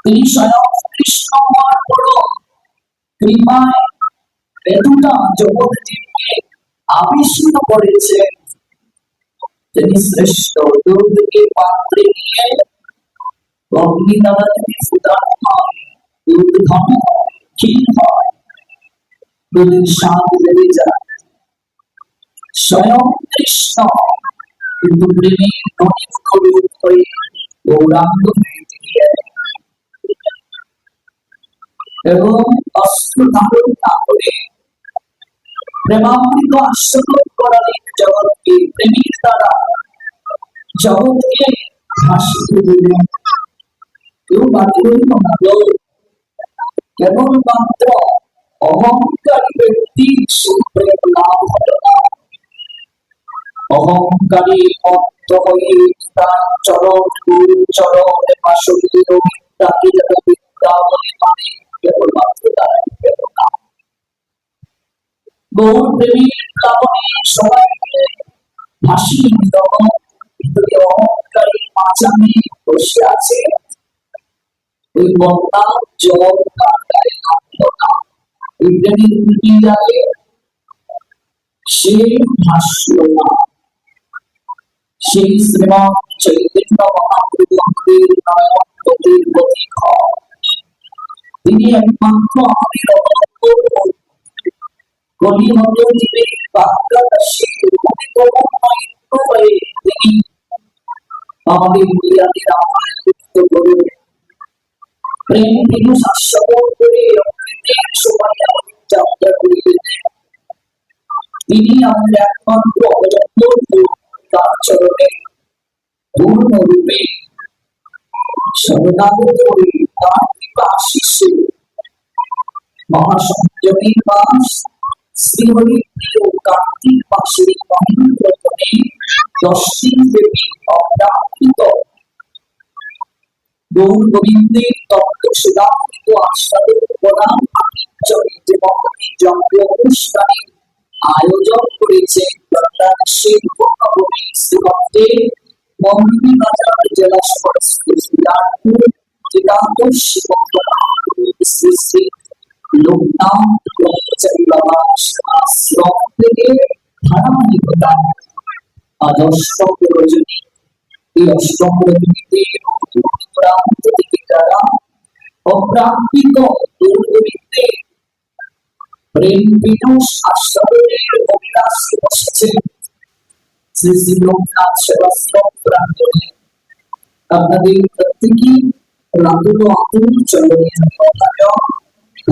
তিনি স্বয়ং কৃষ্ণ হওয়ার পরও কৃপায় এতটা জগৎ জীবকে আবিষ্কৃত করেছেন। তিনি শ্রেষ্ঠ দুধকে পাত্রে নিয়ে অগ্নি দ্বারা যদি ফুটানো হয়, দুধ ঘন ক্ষীণ হয়, দুধের স্বাদ বেড়ে যায়। স্বয়ং কৃষ্ণ কিন্তু প্রেমের ঘনীভূত রূপ হয়ে গৌরাঙ্গ হয়ে দিয়ে এবং অস্ত্র ধারণ না করে প্রেমামৃত আস্বাদন করালেন জগৎকে। প্রেমের দ্বারা জগৎকে ভাসিয়ে দিলেন। কেউ বাকি রইল না, কেবলমাত্র অহংকারী ব্যক্তি সুপ্রেম লাভ হল না। অহংকারী মত্ত হয়ে তার চরণ গুরু চরণে বাসলীয় বিদ্যাকে যেন বিদ্যা বলে মানে কেবলমাত্র তারাই পেল না। গৌর প্রেমীর প্লাবনে সবাই মিলে ভাসিয়ে দিল। ভিতরে অহংকারী মাঝামে বসে আছে। ওই বন্যা জল তার গায়ে লাগলো না। ওই প্রেমীর উল্টি গায়ে সে ভাসল না। সেই শ্রীমান চৈতন্য মহাপ্রভুদের নয়নপতির প্রতীক। তিনি একমাত্র আমাদের অনন্ত কলিহত জীবের বাক্যাকাশে হয়ে তিনি আমাদের মিলাদের আমৃত করুন। প্রেম বিনু শাশ্বত করে অমৃতের সময় আমাদের যাত্রা করিলেন। তিনি আমাদের একমাত্র অবলম্বন, তার চরণে পূর্ণরূপে শরণাগত হয়ে তার কৃপা আশীষে মহাসংযমী মাস শ্রীহরি প্রিয় কার্তিক মাসের মহেন্দ্রতনে 10 দিন ব্যাপী অপ্রাকৃত গৌর গোবিন্দের তত্ত্ব সুধামৃত আস্বাদন প্রদান আকিঞ্চনে যে মহতী যজ্ঞ অনুষ্ঠানের আয়োজন করেছেন বাংলাদেশের পূর্ণভূমি শ্রীমন্দির মৌলভী বাজার জেলা সদস্য শ্রীরামপুর চিদান্ত শ্রী শ্রী লোকনাথ ব্রহ্মচারী বাবা আশ্রম থেকে ধারাবাহিকতা আজ অষ্টম রজনী। এই অষ্টম রজনীতে প্রান্ত থেকে যারা অপ্রাকৃত দুর্গতিতে প্রেম বিনু আস্বাদনের অভিলাষে বসেছে শ্রী শ্রী লোকনাথ সেবাশ্রম প্রাঙ্গণে। আপনাদের প্রত্যেকেই রাতুল আতুল চরণে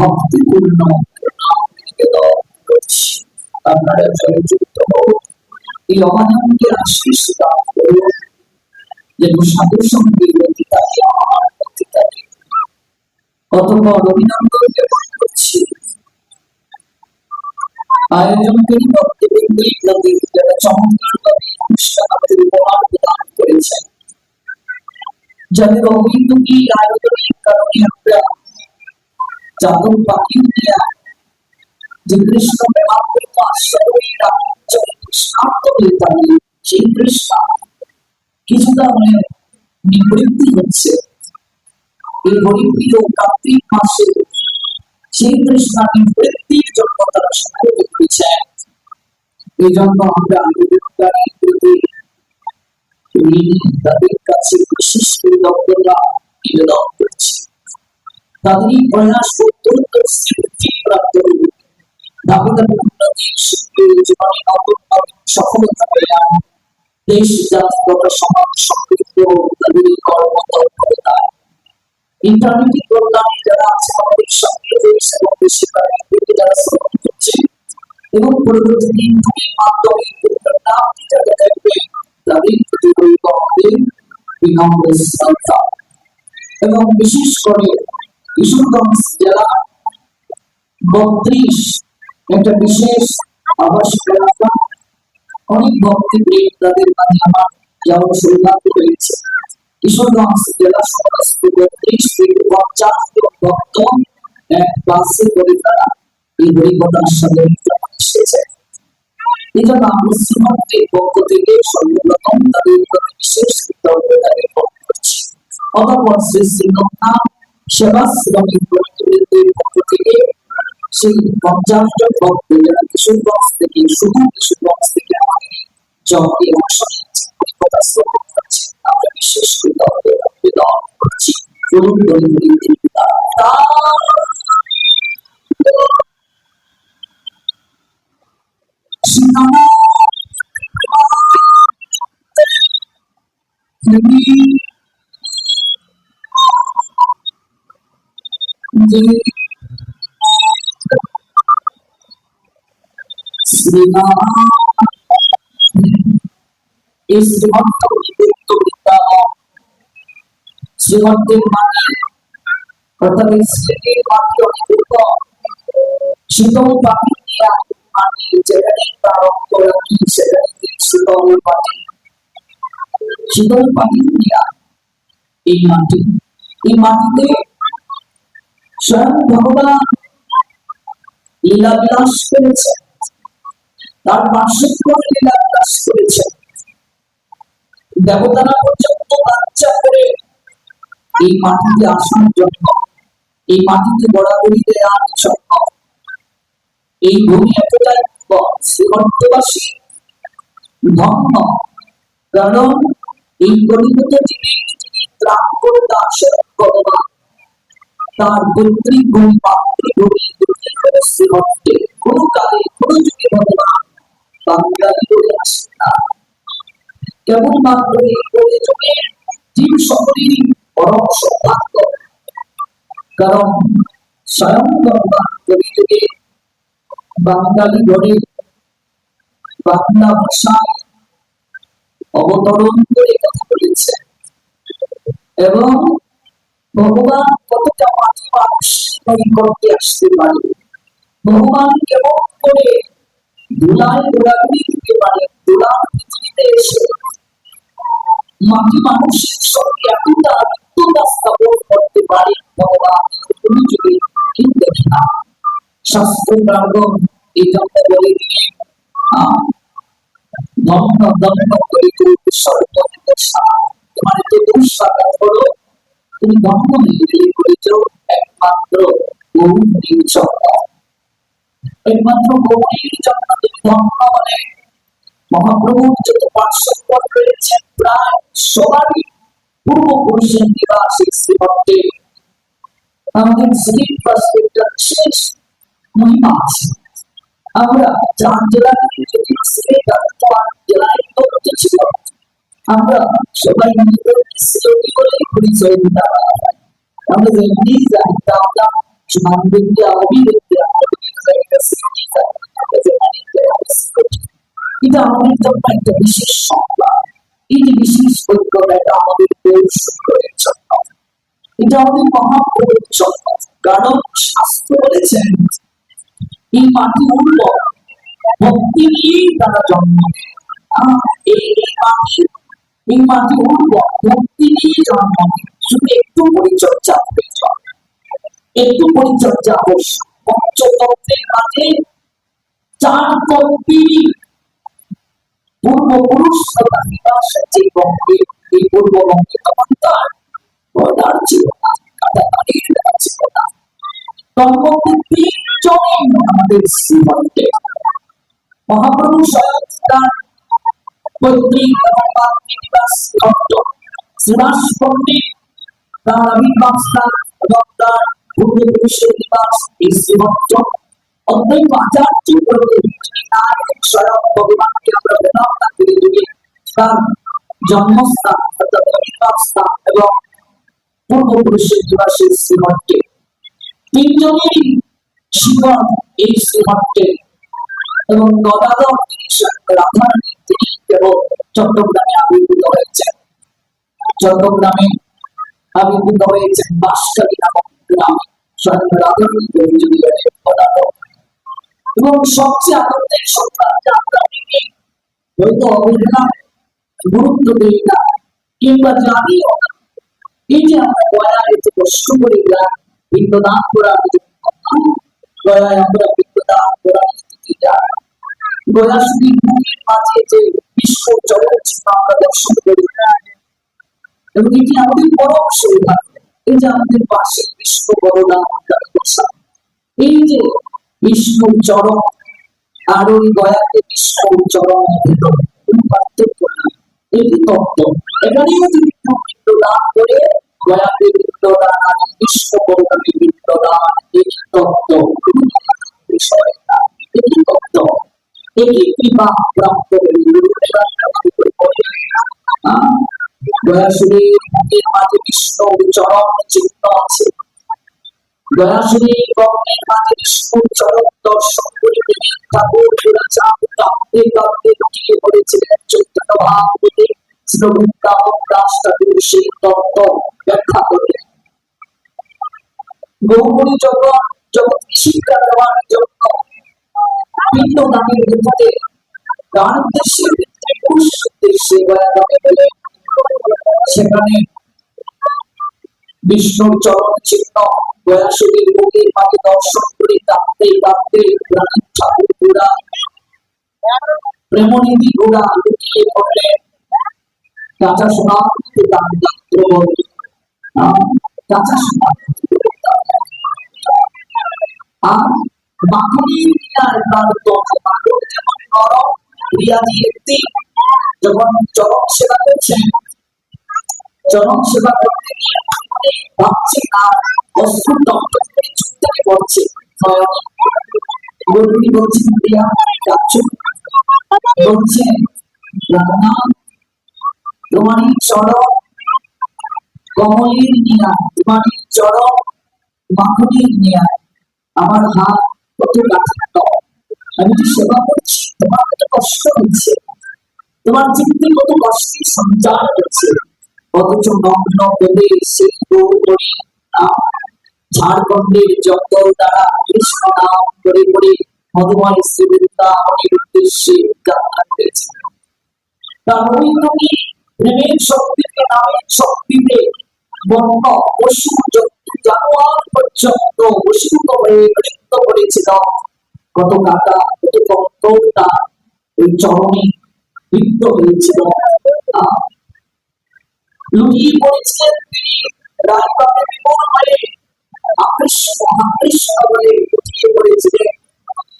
ভক্তিপূর্ণ প্রণাম নিবেদন করছি। আপনারা জয়যুক্ত হোক, এই অমানবকে আশীষ দান করুন, যেন সাধু সঙ্গে অধিকারী আমার অধিকারী। কতবার অভিনন্দন জ্ঞাপন করছি আয়োজনকারী ভক্তবৃন্দের প্রতি, যারা চমৎকারভাবে অনুষ্ঠান আমাদের উপহার প্রদান করেছেন, যাদের অভিনন্দী আয়োজনের কারণে আমরা চাতক পাখি নিয়ে যে কৃষ্ণ প্রেমামৃত আস্বাদনের আকিঞ্চনে তৃষ্ণার্ত হয়ে থাকি, সেই তৃষ্ণা কিছুটা হলেও নিবৃত্তি হচ্ছে। এই হরিপ্রিয় কার্তিক মাসে সেই তৃষ্ণা নিবৃত্তির জন্য তারা সংকল্প করেছেন। এই জন্য আমরা আয়োজনকারীর প্রতি তাদের কাছে বিশেষ কৃতজ্ঞতা নিবেদন করছি। তাদেরই প্রয়াস অত্যন্ত স্মৃতি প্রাপ্ত হবে। দাবিদার উন্নতির সঙ্গে জীবনে নতুন নতুন সফলতা পেয়ে দেশ জাতি তথা সমাজ সমৃদ্ধ তাদের কর্মতৎপরতা ইন্টারনেটের প্রদানে যারা আছে আমাদের সক্রিয় হয়েছে এবং বেশিরভাগ যারা শ্রবণ করছে এবং পরবর্তী দিনগুলির মাধ্যমে নামটি যারা দেখবে তাদের প্রতি রইল আমাদের বিনম্র শ্রদ্ধা। এবং বিশেষ করে কিশোরগঞ্জ জেলা 32 একটা বিশেষ আবাসিক এলাকা, অনেক ভক্তি প্রেম তাদের মাঝে আমার যাওয়ার সৌভাগ্য হয়েছে। কিশোরগঞ্জ জেলা সমস্ত 32 থেকে 50 জন ভক্ত এক বাসে করে তারা এই হরিকথার সাথে এসেছে। এই জন্য আমরা শ্রীমন্দিরের পক্ষ থেকে সর্বপ্রথম তাদের প্রতি বিশেষ কৃতজ্ঞতা জ্ঞাপন করছি। অতঃপর শ্রী শ্রী লোকনাথ সেবাশ্রমী ভক্তদের পক্ষ থেকে সেই 50 জন ভক্ত যারা কিশোরগঞ্জ থেকে শুধু কিশোরগঞ্জ থেকে আমাদের জগতে অংশ নিয়েছেন কথা শ্রবণ করছেন, আমরা বিশেষ করে নিবেদন করছি চলুন বলি বলি শ্রীরাম এই শ্রীমন্ত শ্রীমন্তের মাটি অর্থাৎ স্মৃতির মাটি অনেক উত্তম শীতল পাখি দিয়া মাটি যেখানে তার অন্তরা কি সেখানে শীতল পাখি শীতল পাখি দিয়া এই মাটিতে স্বয়ং ভগবান লীলা বিলাস করেছে, তার পার্শ্বক্য লীলা বিলাস করেছে। দেবতারা পর্যন্ত বাচ্চা করে এই মাটিতে আসার জন্য, এই মাটিতে গড়াগড়ি দেয়া সম্ভব। এই ভূমি এতটাই শ্রীমন্তবাসী ধন্য, কারণ এই কলিযুগ যিনি ত্রাণ করে তার ভগবান, তার পৈতৃক ভূমি মাতৃভূমি শ্রীমন্তে কোন কালে কোন যুগে ভগবান বাঙালি করে আসে না। কেবলমাত্র এই কলিযুগে জীব সকলেরই পরম সৌভাগ্য, কারণ স্বয়ং ভগবান কলিযুগে বাঙালি ঘরে বাংলা ভাষায় অবতরণ করে কথা বলেছে। এবং ভগবান কতটা মাটি মানুষ করতে আসতে পারে, ভগবান কেমন করে ধুলায় ঘোরাঘুরি দিতে পারে, ধুলার পৃথিবীতে এসে মাটি মানুষের সঙ্গে এতটা আত্মতা স্থাপন করতে পারে ভগবান কোনো যুগে কেউ দেখে না। শাস্ত্র ব্রাহ্মণ এই জন্য বলে দিয়ে ধন্য ধন্য করে তোমার তো দুঃসাগর হলো, তুমি ধন্য নিয়ে করেছ একমাত্র গৌরীর জন্য, একমাত্র গৌরীর জন্য তুমি ধন্য হলে। মহাপ্রভুর যত পার্শ্বক্য রয়েছে প্রায় সবারই পূর্বপুরুষের নিবাস শ্রীমন্তে। আমাদের শ্রী প্রত্যেকটা বিশেষ মহিমা আছে। আমরা চার জেলায় যদি জেলায় তথ্য ছিল, আমরা সবাই নিজেদের শ্রেণী বলে পরিচয় দিতাম। আমরা যেমনি জানতাম না সমানবিদ্যা অভিবিদ্যা এটা আমাদের জন্য একটা বিশেষ সংবাদ, এই যে বিশেষ ঐক্যটা এটা আমাদের পৌরসুরের জন্য, এটা আমাদের মহাপ্রভুর জন্য। কারণ শাস্ত্র বলেছেন এই মাটি উর্বর, ভক্তি নিয়েই তারা জন্ম নেয়। এই মাটি উর্বর, ভক্তি নিয়ে জন্ম নেয়, শুধু একটু পরিচর্যা প্রয়োজন, একটু পরিচর্যা আবশ্যক। পঞ্চতত্ত্বের মাঝে 4 তত্ত্বেরই পূর্বপুরুষ তথা নিবাস যে বঙ্গে, এই পূর্ববঙ্গে তখন তার বর্ডার ছিল না, কাটাকাটির দেওয়া ছিল না। তন্মধ্যে 3 জনই আমাদের শ্রীমন্তে মহাপ্রভু স্বয়ং তার পৈতৃক এবং মাতৃনিবাস শ্রীবাস পণ্ডিত তার আবির্ভাব স্থান এবং তার পূর্বপুরুষের নিবাস এই শ্রীমন্ত। অদ্বৈত আচার্য স্বয়ং ভগবানকে আমরা প্রণাম করি, তার জন্মস্থান অর্থাৎ আবির্ভাব স্থান এবং পূর্বপুরুষের নিবাসের শ্রীমন্তে। 3 জনেরই শিকড় এই শ্রীমন্তে। এবং গদাধর রাধারানী তিনি কেবল চট্টগ্রামে আবির্ভূত হয়েছেন, চট্টগ্রামে আবির্ভূত হয়েছেন বাঁশখালী নামক গ্রামে স্বয়ং রাধারানী গদাধর। এবং সবচেয়ে আনন্দের সংবাদ যে আমরা অনেকে হয়তো অবহেলা গুরুত্ব দিই না কিংবা জানিও না, এই যে আমরা গয়ায় এত কষ্ট করে পিণ্ডদান করার জন্য, গয়ায় আমরা পিণ্ডদান করার যাই, গয়া শুধু ভূমির মাঝে যে বিশ্ব চলচ্চিত্র আমরা দর্শন করি, এবং এটি আমাদের পরম সৌভাগ্য। এই যে আমাদের পাশে বিষ্ণু বরদা বসা, এই যে বিষ্ণুর চরণ আর ওই দয়াকে বিষ্ণুর চরণ পার্থক্য না, এটি তত্ত্ব। এখানেও যদি পিণ্ডদান করে দয়াকে পিণ্ডদান আর বিষ্ণু বরদাকে পিণ্ডদান, এটি তত্ত্ব, বিষয় না, এটি তত্ত্ব। এটি কৃপা প্রাপ্ত দয়াশুরীর মুখের মাঝে বিষ্ণুর চরণ চিহ্ন আছে। দয়াশুরীর বঙ্গের মাঝে বিষ্ণুর চরণ দর্শন করিতে ঠাকুর চাঁদ কাঁপতে কাঁপতে লুটিয়ে পড়েছিলেন চৈতন্য ভাগবতে। শ্রীবৃন্দাবন দাস ঠাকুর সেই তত্ত্ব ব্যাখ্যা করলেন। গৌরী জগৎকে শিক্ষা দেওয়ার জন্য পিণ্ডদানের ভিতরে তার উদ্দেশ্যে উদ্দেশ্যে দয়াদানে গেলেন। সেখানে বিষ্ণুর চরণ চিহ্ন দয়াশুরীর মুখের মাঝে দর্শন করে কাঁদতে কাঁদতে ঠাকুর ঘোড়া প্রেমনিধি ঘোড়া লুকিয়ে পড়লেন। কাঁচা সোনা কাঁচা সোনা আর মাখনের আর তার যেমন নরম রিয়াদি ব্যক্তি যখন চরম সেবা করছেন, চরম সেবা করতে গিয়ে ভাবছে আর অস্ত্র থেকে পড়ছে। গরুটি বলছেন প্রিয়া যাচ্ছ, বলছেন রাধা তোমারই চরম কমলের নিয়া, তোমারই চরম মাখনের নিয়া, আমার হাত কত কাঠিন্য, আমি তো সেবা করছি, তোমার কত কষ্ট হচ্ছে, তোমার চিত্তে কত কষ্টের সঞ্চার হচ্ছে, অথচ নগ্ন বেদে সেই গৌরী ঝাড়খণ্ডের জঙ্গল দ্বারা কৃষ্ণ নাম করে করে মধুময় শ্রীবৃন্দাবনের উদ্দেশ্যে যাত্রা করেছে। তার ওই তুমি প্রেমের শক্তিতে নামের শক্তিতে বন্য পশু জন্তু জানোয়ার পর্যন্ত বশীভূত হয়ে নৃত্য করেছিল। কত কাটা কত কর্তা ওই চরণে লিপ্ত হয়েছিল, লুকিয়ে পড়েছিলেন তিনি। রাজবাড়ি বিমূল হয়ে আকৃষ্ট বলে লুকিয়ে পড়েছিলেন।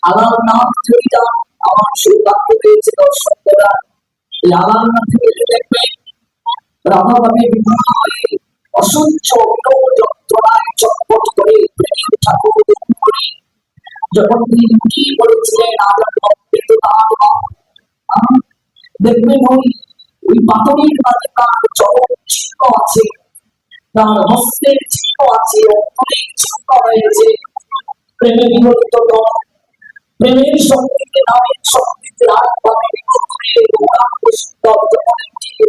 আলালনাথ চরিতা আমার সৌভাগ্য পেয়েছে দর্শন করার। এই আলালনাথ থেকে দেখবেন রাধাভাবে বিমূল হয়ে অসহ্য যন্ত্রণায় চটপট করে ঠাকুর করে যখন তিনি লুকিয়ে পড়েছিলেন দেখবেন ওই পাথরের মাঝে তার চরম চিহ্ন আছে, তার হস্তের চিহ্ন আছে, অনেক চিহ্ন রয়েছে। প্রেমে বিগলিত প্রেমের শক্তিতে নামের শক্তিতে রাজভাবে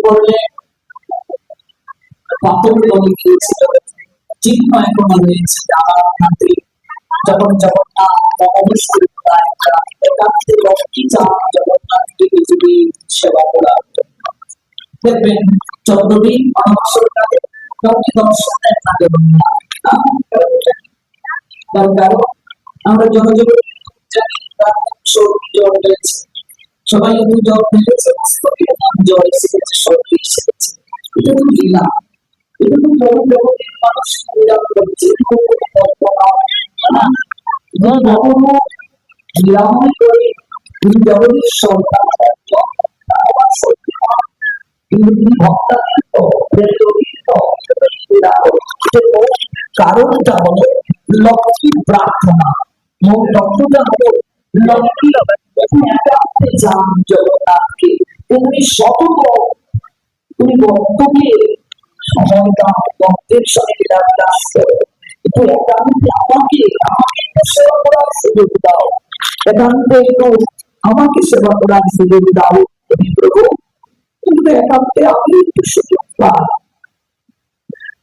বললেন পাথর বলে গিয়েছিল, চিহ্ন এখনো রয়েছে। যখন জগন্নাথ একান্তে ভক্তি চান জগন্নাথকে পৃথিবী সেবা করার জন্য, দেখবেন 14 দিন অনবসর কালে কাউকে দর্শন দেন না জগন্নাথ। কারণ আমরা জনজীবন জ্বর হয়েছে, সবাই একটু জ্বর হয়েছে, জ্বর এসেছে, সর্দি এসেছে, এটা তো লীলা, এটা তো জগতের মানুষ পূজা করছে। লীলাময় করে তিনি জগতের সন্তান, কিন্তু তিনি ভক্তাতীত কারণটা হলো লক্ষ্মী প্রার্থনা। মূল লক্ষ্যটা হলো লক্ষ্মী একান্তে চান জগন্নাথকে, তেমনি সতত তুমি ভক্তকে সময় দাও, ভক্তের সঙ্গে লীলাবিলাস করো, কিন্তু একান্তে আমাকে সেবা করার সুযোগ দাও, একান্তে একটু আমাকে সেবা করার সুযোগ দাও প্রভু। কিন্তু একান্তে আমি একটু সুযোগ পাই।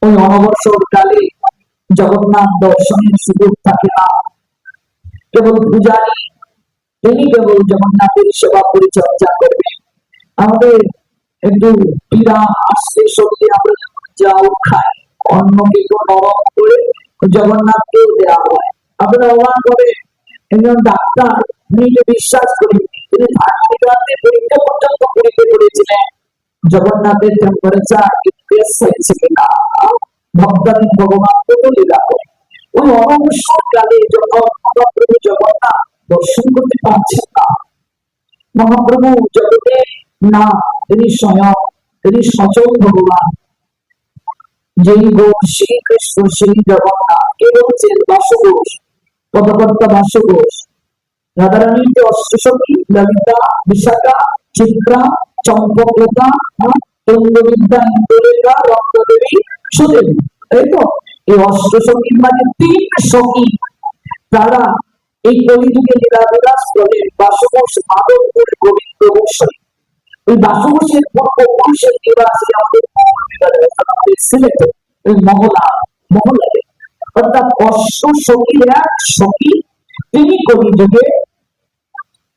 ওই অনবসর কালে জগন্নাথ দর্শনের সুযোগ থাকে না, কেবল পূজারী তিনি কেবল জগন্নাথের সেবা পরিচর্যা করবে। আমাদের একটু পীড়া আসছে শরীরে, আমরা যাও খাই, অন্নকে তো নরম করে জগন্নাথকেও দেওয়া হয়। আপনারা অবাক করে একজন ডাক্তার নিজে বিশ্বাস করি, তিনি পরীক্ষা পর্যন্ত পরীক্ষা করেছিলেন জগন্নাথের টেম্পারেচার ইনক্রিজ হয়েছে কিনা। ভক্তাধীন ভগবান কত লীলা করে। ওই অনবসর কালে যখন মহাপ্রভু জগন্নাথ দর্শন করতে পারছেন না, মহাপ্রভু জগতে না, তিনি স্বয়ং, তিনি সচল ভগবান, যেই ঘোষ শ্রীকৃষ্ণ শ্রী জগন্নাথ কে বলছেন বাসুঘোষ, পদকর্তা বাসুঘোষ, রাধারানীর যে অষ্টসখী ললিতা, বিশাখা, চিত্রা, চম্পকলতা, তন্দ্রবিদ্যা, ইন্দ্রলেখা, রত্নদেবী, সুদেবী, তাই তো? এই অষ্টসখীর মানে তিন সখী, তারা এই কলিযুগে লীলাবিলাস করেন। বাসুঘোষ মাধবপুর গোবিন্দ গোস্বামী, ওই বাসুঘোষের পূর্বপুরুষের নিবাসী আমাদের সিলেটে ওই মহলায়, অর্থাৎ অষ্ট সখীর এক সখী, তিনি কলিযুগে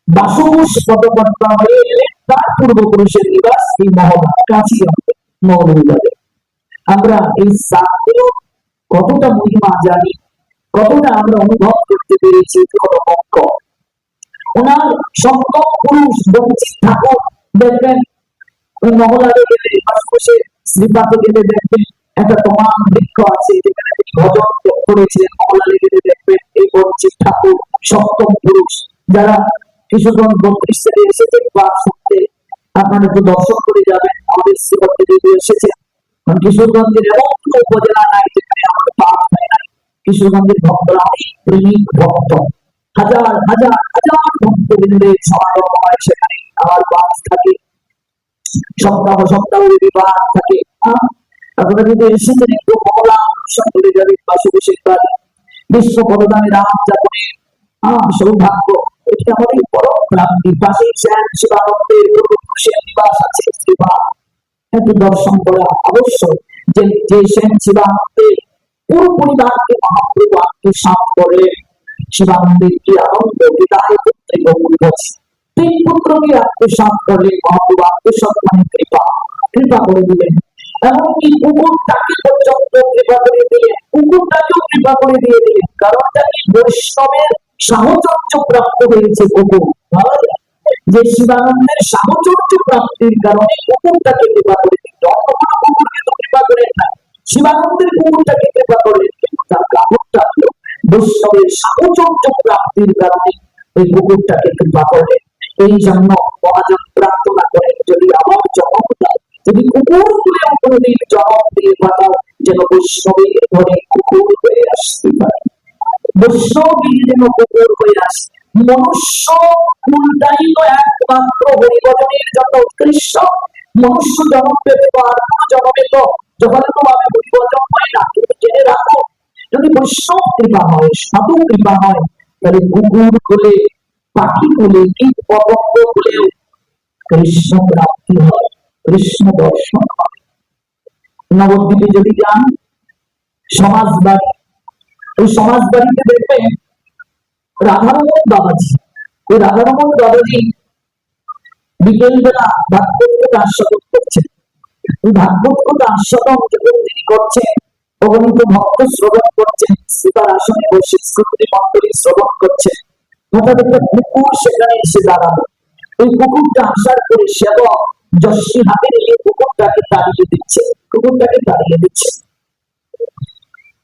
বাসুঘোষ পদকর্তা হয়ে এলেন। তার পূর্বপুরুষের নিবাস এই মহলা, কাছে আমাদের মৌলভীবাজারে। আমরা এই সাতগুলো কতটা মহিমা জানি, কতটা আমরা অনুভব করতে পেরেছি, কত পক্ষ। ওনার সপ্তম পুরুষ বঞ্চিত ঠাকুর দেখবেন, ওই মহলায় গেলে বাসুঘোষের শ্রীপাতে গেলে দেখবেন একটা তোমার বৃক্ষ আছে, যেখানে তিনি ভজন করেছিলেন। মহলায় গেলে দেখবেন এই বঞ্চিত ঠাকুর সপ্তম পুরুষ। যারা কিশোরগঞ্জ 32 থেকে এসেছেন ক্লাস শুনতে, আপনারা একটু দর্শন করে যাবেন। আমাদের শ্রীপতি দেবী এসেছেন, কারণ কিশোরগঞ্জের এমন কোনো উপজেলা নাই যেখানে আমাদের পাঠ হয় না। কিশোরগঞ্জের ভক্তরা অনেক প্রেমিক ভক্ত, হাজার হাজার হাজার ভক্তবৃন্দের সমাগম হয় সেখানে। আমার পাঠ থাকে, সপ্তাহ বিবাহ থাকে। আপনারা যদি এসেছেন একটু মহলা দর্শন করে যাবেন। বাসুঘোষের বাড়ি বিশ্ব পদদানের রাম যাপনের সৌভাগ্য, এটি আমাদের বড় প্রাপ্তি। পাশেই শিবানন্দের পূর্বপুরুষের নিবাস আছে শ্রীমা, একটু দর্শন করা অবশ্যই। যে সেন শিবানন্দের পুরো পরিবারকে মহাপ্রভু আত্মসাৎ করে। শিবানন্দের কি আনন্দ, বিদায় পুত্রে গোকুল গেছে, তিন পুত্রকে আত্মসাৎ করলে মহাপ্রভু আত্মসাৎ মানে কৃপা করে দিলেন। এমনকি কুকুরটাকে পর্যন্ত কৃপা করে দিলেন, কুকুরটাকেও কৃপা করে দিয়ে দিলেন। কারণ তাকে বৈষ্ণবের সাহচর্য প্রাপ্ত হয়েছে কুকুর, যে শিবানন্দের সাহচর্য প্রাপ্তির কারণে কুকুরটাকে কৃপা করে দিলেন। অন্য কোনো কুকুরকে তো কৃপা করেন না, শিবানন্দের কুকুরটাকে কৃপা করলেন। কিন্তু তার কাপড়টা হলো বৈষ্ণবের সাহচর্য প্রাপ্তির কারণে ওই কুকুরটাকে কৃপা করলেন। এই জন্য মহাজন প্রার্থনা করেন, যদি আমার জন্ম দাও, যদি কুকুর তুলেও কোনদিন জন্ম দিয়ে পাঠাও, যেন বৈষ্ণবের ঘরে কুকুর হয়ে আসতে পারে, বৈষ্ণবের যেন কুকুর হয়ে আসে। মনুষ্য কুলটাই তো একমাত্র হরিভজনের জন্য উৎকৃষ্ট। মনুষ্য জন্ম পেতে পার কোন জন্মে তো যথাযথভাবে হরিভজন হয় না। কিন্তু জেনে রাখো, যদি বৈষ্ণব কৃপা হয়, সাধু কৃপা হয়, তাহলে কুকুর কোলে, পাখি কোলে, কীট পতঙ্গ কোলেও কৃষ্ণ প্রাপ্তি হয়, কৃষ্ণ দর্শন হয়। নবদ্বীপে যদি যান, সমাজ বাড়ি, ওই সমাজ বাড়িতে দেখবেন রাধারমণ বাবাজি। ওই রাধারমণ বাবাজি বিকেল বেলা ভাগবত কথা আস্বাদন করছেন। ওই ভাগবত কথা আস্বাদন যখন তিনি করছেন, অগণিত ভক্ত শ্রবণ করছেন, সীতার আসনে বসে শ্রুতি মন্ডলী শ্রবণ করছেন। হঠাৎ একটা কুকুর সেখানে এসে দাঁড়ালো। ওই কুকুরটা আসার পরে সেবক যশী হাতে নিয়ে কুকুরটাকে তাড়িয়ে দিচ্ছে, কুকুরটাকে তাড়িয়ে দিচ্ছে।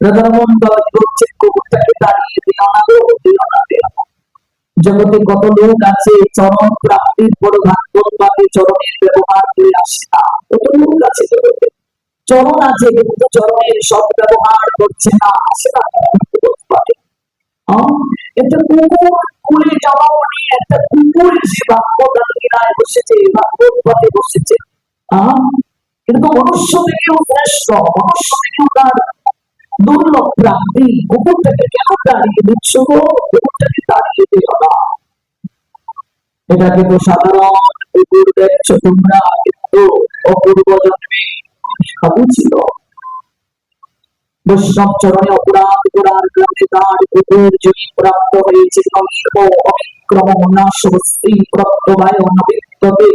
রাধারমণ বাবাজি বলছেন, কুকুরটাকে তাড়িয়ে দিও না গো, দিও না, দিও না। জগতে কত লোক আছে চরণ প্রাপ্তির পর ভাগবত পাতে চরণের ব্যবহার করে আসে না। কত লোক আছে জগতে, চরণ আছে কিন্তু চরণের সৎ ব্যবহার করছে না, আসে না ভাগবত পাতে। একটা কুকুর কুলে জমা নিয়ে একটা কুকুর এসে ভাগবত আলোচনায় বসেছে, ভাগবত পাতে বসেছে। কিন্তু মনুষ্য থেকেও শ্রেষ্ঠ, মনুষ্য থেকেও তার দুর্লভ প্রাপ্তি। কুকুরটাকে কেন তাড়িয়ে দিচ্ছ গো? কুকুরটাকে তাড়িয়ে দিও না। এটাকে তো সাধারণ কুকুর দেখছো তোমরা, কিন্তু অপূর্ব জন্মে সাধু ছিল। বৈষ্ণব চরণে অপরাধ করার কারণে তার কুকুর যদি প্রাপ্ত হয়েছে অবিক্রম নাশস্তি প্রত্যবায় নবিদ্যতে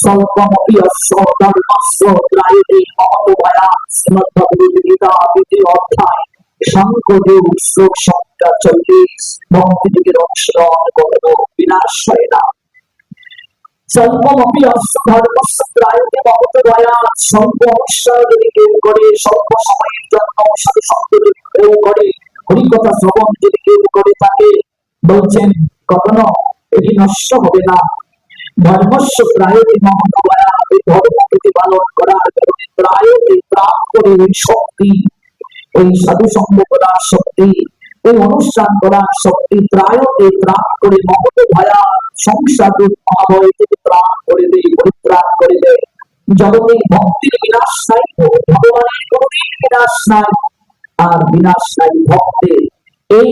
স্বল্পমপি অস্য ধর্মস্য ত্রায়তে মহতভয়া। শ্রীমদ্ভগবদ্গীতা দ্বিতীয় অধ্যায় সাংখ্যযোগ শ্লোক সংখ্যা 40। ভক্তিযোগের অনুশীলন করো, বিনাশ হয় না। স্বল্পমপি অস্য ধর্মস্য ত্রায়তে ভবত দয়াৎ। স্বল্প অনুসার যদি কেউ করে, স্বল্প সময়ের জন্য সাধু সঙ্গ যদি কেউ করে, হরিকথা শ্রবণ যদি কেউ করে, তাকে বলছেন কখনো এটি নষ্ট হবে না। ধর্মস্য ত্রায়তে ভবত দয়াৎ, এই ধর্ম প্রতিপালন করার কারণে ত্রায়তে ত্রাণ করে ওই শক্তি, ওই সাধু সঙ্গ করার শক্তি, ওই অনুষ্ঠান করার শক্তি, ত্রায়তে ত্রাণ করে মহৎ ভয়া সংসার মহাভয় থেকে ত্রাণ করে দেয়, পরিত্রাণ করে দেয়। জগতে ভক্তির বিনাশ নাই, ভগবানের কোনদিন বিনাশ নাই, আর বিনাশ নাই ভক্তের। এই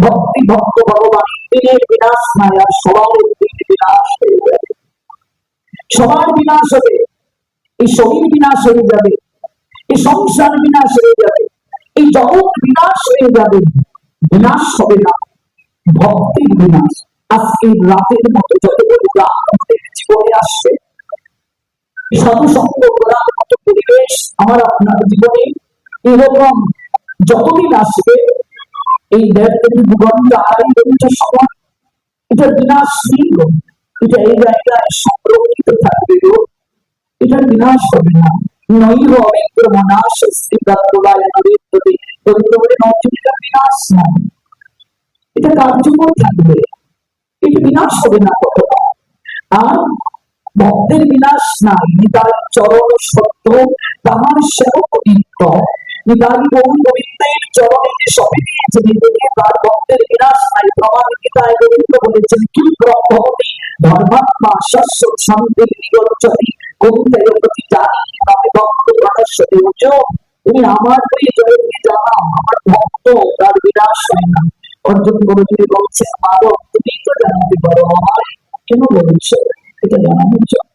ভক্তি ভক্ত ভগবানের দিনের বিনাশ নাই, আর সবার দিন বিনাশ হয়ে যাবে, সবার বিনাশ হবে। এই শরীর বিনাশ হয়ে যাবে, এই সংসার বিনাশ হয়ে যাবে, এই জগৎ বিনাশ হয়ে যাবে, বিনাশ হবে না ভক্তির বিনাশ। আজকে রাতের মতো যতটুকু রাত আমাদের জীবনে আসবে, সাধু সঙ্গ করার মতো পরিবেশ আমার আপনার জীবনে এরকম যতদিন আসবে, এই 1.5 থেকে 2 ঘন্টা 2.5 ঘন্টা সময়, এটা বিনাশ নেই গো, এটা এই জায়গায় সংরক্ষিত থাকবে গো, এটা বিনাশ হবে না। নৈব অবিক্রমনাশ শ্রীপ্রাপ্তবায় নরেন্দ্রতে, পবিত্রবাণী নবচরিতা বিনাশ নাই, এটা কার্যকর থাকবে, এটা বিনাশ হবে না কখনো। আর ভক্তের বিনাশ নাই, নিতাই চরণ সত্য তাহার সেবক নিত্য। নিতাই গৌর গোবিন্দের চরণে যে সবে দিয়েছে নিজেকে, তার ভক্তের বিনাশ নাই। প্রমাণ গীতায় গোবিন্দ বলেছেন কি ব্রহ্মবতী ধর্মাত্মা শাশ্বত শান্তির নিগচ্ছতি কবিতায় প্রতি জানি আমি ভক্ত প্রাণস্বতী উচ্চ। তুমি আমার প্রিয় জয়কে জানাও, আমার ভক্ত তার বিনাশ হয় না। অর্জুন গুরুজি বলছেন মাধব তুমি তো জানতে পারো, আমায় কেন বলছো? এটা জানানোর জন্য,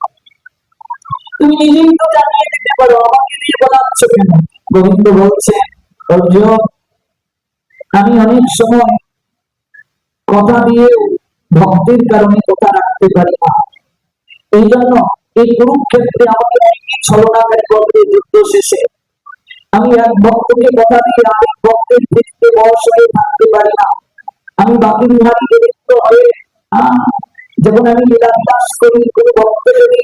তুমি নিজেই তো জানিয়ে দিতে পারো, আমাকে দিয়ে বলাচ্ছ কেন? গোবিন্দ বলছেন অর্জুন আমি অনেক সময় কথা দিয়েও ভক্তের কারণে কথা রাখতে পারি না। এই জন্য এই কুরুক্ষেত্রে আমাকে অনেক ছলনাকারী বলতে যুদ্ধ শেষে আমি এক ভক্তকে কথা দিয়ে আরেক ভক্তের পৃথিবীতে বশ হয়ে থাকতে পারি না। আমি বাকি বিহারী গোবিন্দ হয়ে যখন আমি লীলাবিলাস করি, কোন ভক্ত যদি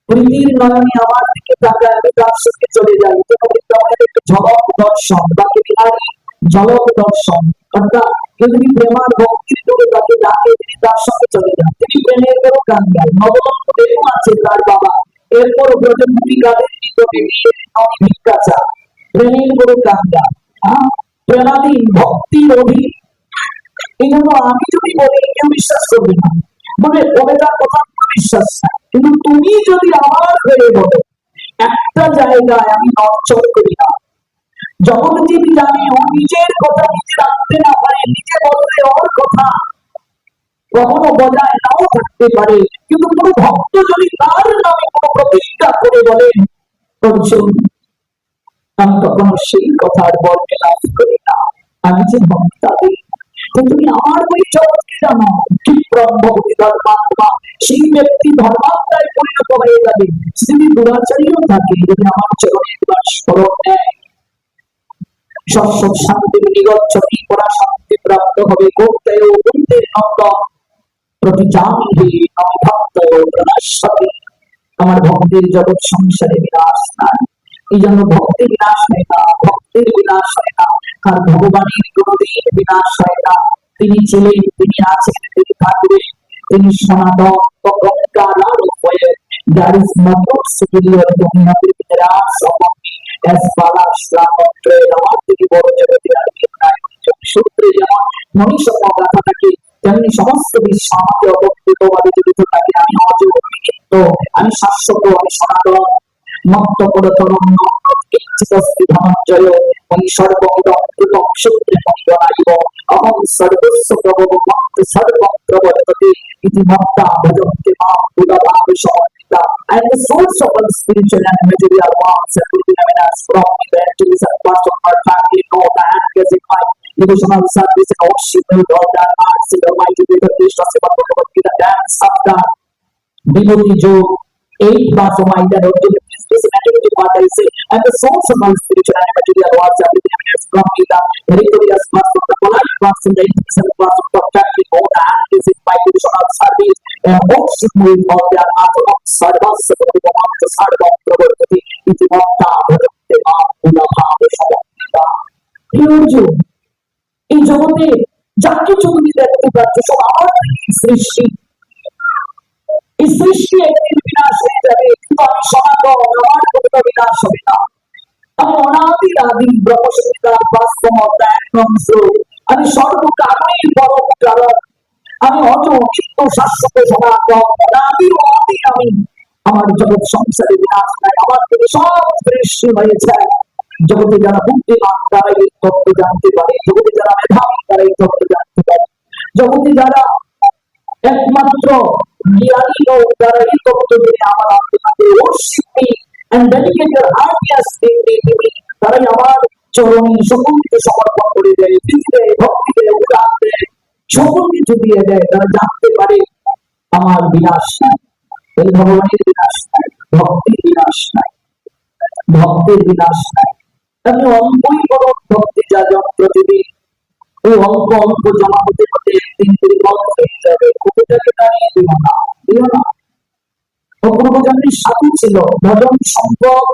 প্রীতির নয়নে আমার দিকে তাকায়, আমি তার সঙ্গে চলে যাই, যেমন একটু ঝলক দর্শন, বাকি বিহারী ঝলক দর্শন, অর্থাৎ কেউ যদি প্রেমার ভক্তির করে তাকে ডাকে, তিনি তার সঙ্গে চলে যান। তিনি প্রেমের কোনো গান গায়, নবদত্ত দেবও আছে তার বাবা, এরপর ব্রজমুখী গানের নিকটে গিয়ে নবী ভিক্ষা চান, প্রেমের কোনো গান গায়, প্রেমাধীন ভক্তির অধীন। এই জন্য আমি যদি বলি কেউ বিশ্বাস করবে না, বলে তার কথা বিশ্বাস নাই, কিন্তু তুমি যদি আমার হয়ে বলো, একটা জায়গায় আমি নড়চড় করি না। জগৎজীবী জানে ও নিজের কথা নিজে রাখতে না পারে, নিজে বললে ওর কথা কখনো বজায় নাও থাকতে পারে, কিন্তু কোন ভক্ত যদি তার নামে কোন প্রতিজ্ঞা করে বলেন অর্জুন আমি কখনো সেই কথার বলকে লাভ করি না, আমি যে ভক্তাদি, তুমি আমার ওই জগৎকে জানো, ঠিক ব্রহ্মভূতি ধর্মাত্মা, সেই ব্যক্তি ধর্মাত্মায় পরিণত হয়ে যাবে। যদি দুরাচারীও থাকে, যদি আমার চরণে একবার স্মরণ নেয়, শাশ্বত শান্তির নিগচ্ছতি পরা শান্তি প্রাপ্ত হবে। গোপ্তায় বন্দের নন্দন প্রতি জামিহে নম ভক্ত প্রণশ্যতি। আমার ভক্তের জগৎ সংসারে বিনাশ নাই, এই জন্য ভক্তের বিনাশ হয় না, ভক্তের বিনাশ হয় না, আর ভগবানের কোনদিন বিনাশ হয় না। তিনি ছিলেন, তিনি আছেন, তিনি থাকবেন, তিনি সনাতন অহংকার আর উভয়ে। There is nothing superior to him. There are some of me as Balash Ramotre, আমার থেকে বড় জগতে আর কেউ নাই। সূত্রে যেমন মনীষম্য গাথা থাকে, তেমনি সমস্ত বিশ্ব আমাকে অবস্থিতভাবে জড়িত থাকে। আমি অজয়, আমি নিত্য, আমি শাশ্বত, আমি সনাতন। মত্ত পরতরম কিঞ্চিদস্তি ধনঞ্জয় ময়ি সর্বমিদং কৃতং সূত্রে মণিগণাইব অহং সর্বস্য প্রভব মত্ত সর্বং প্রবর্ততে ইতি মত্তা ভজন্তে মাং বুধভাব সমন্বিতা। I am the source of all spiritual and material works and phenomena from the entities and parts of our family, know that as in my devotional service and worship with all that arts in the mighty way of Krishna Seva Bhagavad Gita dance of the Vibhuti Jog 8 verse of my that this activity part I say and the source of all spiritual and material works and phenomena from Gita victorious parts of the polite parts and the 87 parts of the family, know that service, in my devotional service, most moving of their Atma Sarvas Sarvamanta Sarvam Pravartati Itimata Bhagavate Unabhava Samapita. Huge. এই জগতে যা কিছু তুমি দেখতে পাচ্ছ সব আমার সৃষ্টি। এই সৃষ্টি একদিন বিনাশ হয়ে যাবে, কিন্তু আমি সনাতন, আমার কোনো বিনাশ হবে না। আমি অনাদি আদি ব্রহ্মসত্তা বাস্তবতা একমাত্র, আমি সর্বকারণের পরম কারণ, আমি অজ নিত্য শাশ্বত সনাতন অনাদি অনাদি। আমি আমার জগৎ সংসারে বিনাশ নাই, আমার থেকে সব সৃষ্টি হয়েছে। জগতে যারা বুদ্ধিমান তারা এই তত্ত্ব জানতে পারে, জগতে যারা মেধাবী তারা এই তত্ত্ব জানতে পারে, জগতে যারা একমাত্র জ্ঞানী লোক যারা এই তত্ত্ব জেনে আমার আপনাকে worship me and dedicate your happiest day to me, তারাই আমার চরণে সকলকে সমর্পণ করে দেয়, পৃথিবীতে ভক্তি দেয়, উদার দেয়, সকল কিছু দিয়ে দেয়। তারা জানতে পারে আমার বিনাশ নাই, এই ভগবানের বিনাশ নাই, ভক্তির বিনাশ নাই, ভক্তের বিনাশ নাই। আমি অল্পই বড় ভক্তি যা প্রতিদিন ওই অল্প অল্প জমা হতে হতে একদিন দুর্বল হয়ে যাবে। ওটাকে দাঁড়িয়ে দিও না, দিও না। অপূর্বজন্মে সাধু ছিল, ভজন সম্পদ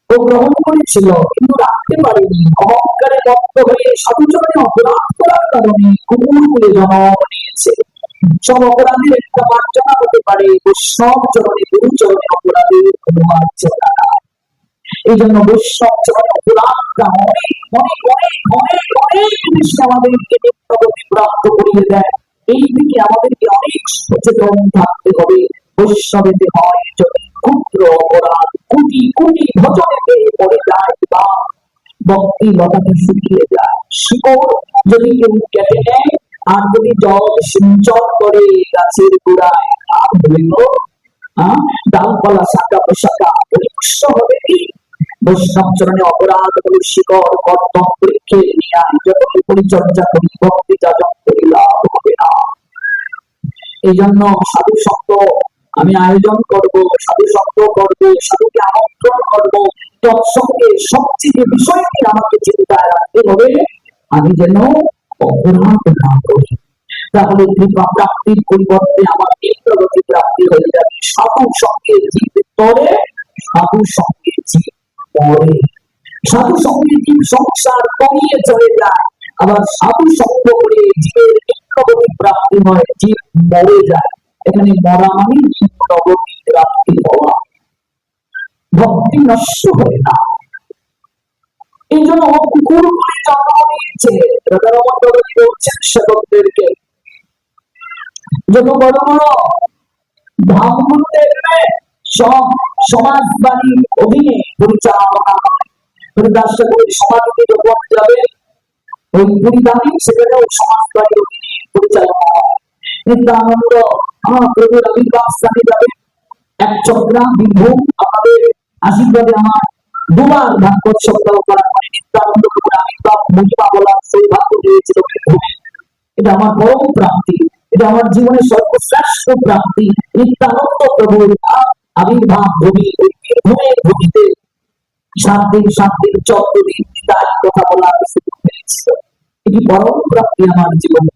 ও গ্রহণ করেছিল, কিন্তু রাখতে পারেনি। অহংকারে মত্ত হয়ে সাধুচরণে অপরাধ করার কারণে কুকুরকুলে জন্ম নিয়েছে। সব অপরাধের একটা মার্জনা হতে পারে, বৈষ্ণব চরণে গুরুচরণে অপরাধের কোনো মার্জনা নাই। এই জন্য বৈষ্ণব চরণে অপরাধটা অনেক অনেক অনেক অনেক অনেক বেশি আমাদেরকে নিত্যগতি প্রাপ্ত করিয়ে দেয়। এই দিকে আমাদেরকে অনেক সচেতন থাকতে হবে। বৈষ্ণবেতে হয় যদি ক্ষুদ্র অপরাধ কোটি কোটি ভজনেতে পড়ে যায় বা ভক্তি লতাকে শুকিয়ে যায়। শিকড় যদি কেউ কেটে নেয় আর যদি জল সিঞ্চন করে গাছের গোড়ায়, আর হইল ডালপালা শাখা পোশাকা পরিপুষ্ট হবে কি? বৈষ্ণব চরণে অপরাধ হল শিকড়, কর্তন বৃক্ষে নিয়ে যতই পরিচর্যা করি ভক্তি যাজন করি লাভ হবে না। এই জন্য সাধু সঙ্গ আমি আয়োজন করব, সাধু সঙ্গ করব, সাধুকে আমন্ত্রণ করব। তৎসঙ্গে সবচেয়ে বিষয়টি আমাকে চিন্তায় রাখতে হবে, আমি যেন অপরাধ না করি। তাহলে কৃপা প্রাপ্তির পরিবর্তে আমার নিত্যগতি প্রাপ্তি হয়ে যাবে। সাধু সঙ্গে জীব তরে, সাধু সঙ্গে জীব পরে। সাধু সঙ্গে জীব সংসার কমিয়ে চলে যায়, আবার সাধু সঙ্গ করে জীবের নিত্যগতি প্রাপ্তি হয়, জীব মরে যায়। এখানে মরা মানে নিত্যগতি প্রাপ্তি হওয়া, ভক্তি নষ্ট হয় না। এই জন্য কুকুর বলে জন্ম নিয়েছে। রাধারমণ বাবাজি বলছেন সেবকদেরকে, যত বড় বড় ধামগুলো দেখবে সব সমাজ বাড়ির অধীনে পরিচালনা সমাধিতে যখন যাবে ওই পরিধানে সেখানেও সমাজ বাড়ির অধীনে পরিচালনা হয়। নিত্যানন্দ প্রভুর আবির্ভাব স্থানে যাবে, এক চক্রাম বীরভূম, আমাদের আশীর্বাদে আমার দুবার ভাগবত সপ্তাহ করা হয়। নিত্যানন্দ প্রভুর আবির্ভাব মহিমা বলার সৌভাগ্য পেয়েছিল বীরভূমে। এটা আমার পরম প্রাপ্তি, এটা আমার জীবনের সর্বশ্রেষ্ঠ প্রাপ্তি। নিত্যানন্দ প্রভুর আবির্ভাব ভূমি ওই বীরভূমের ভূমিতে 7 দিন 14 দিন তার কথা বলার সুযোগ পেয়েছিল। এটি পরম প্রাপ্তি আমার জীবনে।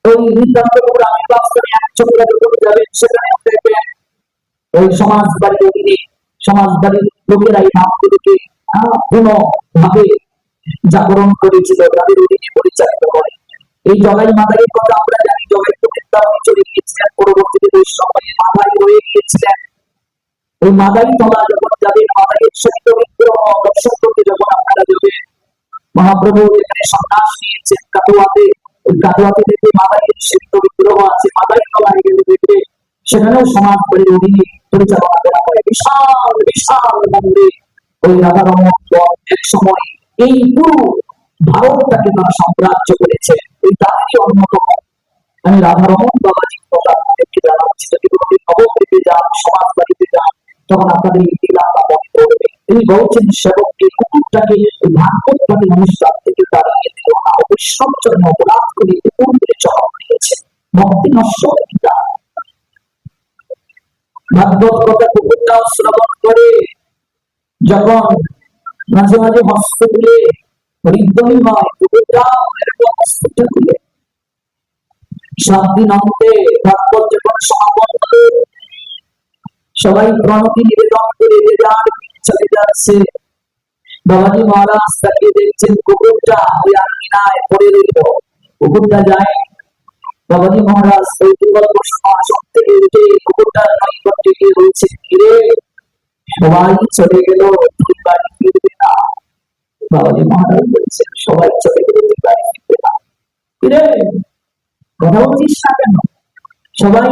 ওই নিত্যানন্দ প্রভুর আবির্ভাব স্থানে এক চক্রা যখন যাবেন সেখানে দেখবেন ওই সমাজ বাড়ির অধীনে সমাজ বাড়ির লোকেরা এই নামগুলোকে পুনঃভাবে জাগরণ করেছিল, তাদের অধীনে পরিচালিত করে। এই জগাই মাদাইয়ের কথা আমরা জানি, জগাই তো বৃন্দাবনে চলে গিয়েছিলেন, পরবর্তীতে বৈষ্ণবের মাদাই হয়ে গিয়েছিলেন। ওই মাদাই তলা যখন যাবেন, মাদাইয়ের সহিত বিগ্রহ দর্শন করতে যখন আপনারা যাবেন, মহাপ্রভু এখানে সন্ন্যাস নিয়েছেন কাটোয়াতে। ওই কাটোয়াতে দেখবে মাদাইয়ের সহিত বিগ্রহ আছে। মাদাই তলায় গেলে দেখবে সেখানেও সমাজ বাড়ির অধীনে পরিচালনা করা হয়। বিশাল বিশাল মন্দির ওই রাধারমণ এক সময় এই পুরো ভারতটাকে তারা সাম্রাজ্য করেছে, ওই তাদেরই অন্যতম। আমি রাধারমণ বাবাজির কথা আপনাদেরকে জানাচ্ছি, যদি কোনোদিন নবদ্বীপে যান, সমাজ বাড়িতে যান, তখন আপনাদের এই লীলাটা মনে পড়বে। তিনি বলছেন সেবককে, কুকুরটাকে ওই ভাগবতবাদী অনুষ্ঠান থেকে দাঁড়িয়ে দিল না, বৈষ্ণব চরণে অপরাধ করে কুকুর বলে চরণ দিয়েছে। ভক্তি নষ্ট হয়ে যায়। ভাগবত কথা কুকুরটাও শ্রবণ করে যখন মাঝে মাঝে হস্ত তুলে হরিদ্বনি হয়, কুকুরটাও এরকম হস্তটা তুলে সাত দিন অন্তে ভাগবত যখন সমাপন হলো, সবাই প্রণতি নিবেদন করে যে যার চলে যাচ্ছে। বাবাজি মহারাজ তাকিয়ে দেখছেন কুকুরটা ওই আঙিনায় পড়ে রইল, কুকুরটা যায়। বাবাজি মহারাজ কৌতূহল সব থেকে উঠে কুকুরটার নৈকট্যে গিয়ে বলছে, কিরে সবাই চলে গেল, তুই বাড়ি ফিরবে না। বাবাজি মহারাজ বলছেন, সবাই চলে গেল, তুই বাড়ি ফিরবে না? কিরে কথা বলছিস না কেন? সবাই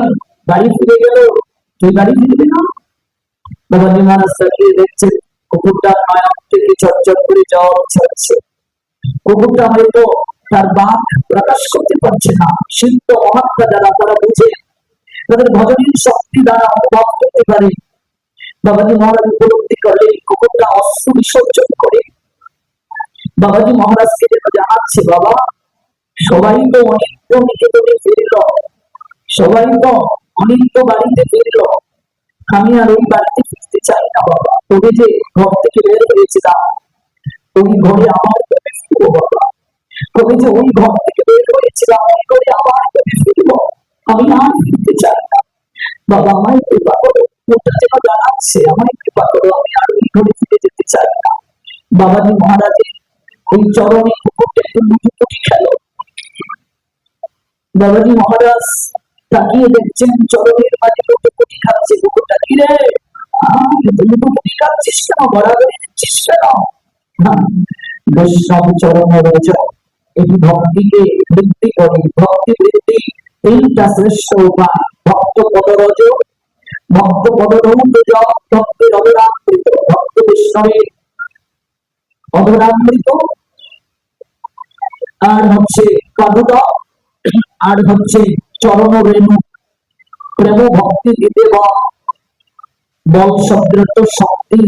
বাড়ি ফিরে গেল, তুই বাড়ি ফিরবে না? বাবাজি মহারাজ তাকিয়ে দেখছেন কুকুরটার নয়ন থেকে চটচট করে জল ছাড়ছে। কুকুরটা হয়তো তার বাক প্রকাশ করতে পারছে না। সিদ্ধ মহাত্মা যারা তারা বুঝে, তাদের ভজনের শক্তি দ্বারা অনুভব করতে পারে। বাবাজি মহারাজ উপলব্ধি করলে কুকুরটা অশ্রু বিসর্জন করে বাবাজি মহারাজকে যেন জানাচ্ছে, বাবা সবাই তো অনিত্য নিকেতনে ফিরল, সবাই তো অনিত্য বাড়িতে ফিরল, আমি আর ওই বাড়িতে ফিরতে চাই না বাবা। তোকে যে ঘর থেকে বের হয়েছিলাম, ওই ঘরে আমার কবে ফিরবো বাবা? কবে যে ওই ঘর থেকে বের হয়েছিলাম, ওই ঘরে আমার কবে ফিরবো? আমি আর ফিরতে চাই না বাবা, আমায় কৃপা করো। ওটা যেন জানাচ্ছে, আমায় কৃপা করো, আমি আর ওই ঘরে ফিরে যেতে চাই না। বাবাজি মহারাজের ওই চরণে কুকুরটা একটু লুটোপুটি খেল। বাবাজি মহারাজ তাকিয়ে দেখছেন চরণের মাঝে লুটোপুটি খাচ্ছে কুকুরটা। কিরে লুটোপুটি খাচ্ছিস কেন, গড়াগড়ি দিচ্ছিস কেন? বৈষ্ণব চরণ রজ এই ভক্তিকে বৃদ্ধি করে, ভক্তি বৃদ্ধি এইটা শ্রেষ্ঠ উপায়। ভক্ত পদরজ, ভক্ত পদরৌদ, ভক্তের অধরামৃত, ভক্ত বৈষ্ণবের অধরামৃত, আর হচ্ছে কাদুদ, আর হচ্ছে চরণ রেণু। প্রেম ভক্তি দিতে বল শব্দের তো শক্তি,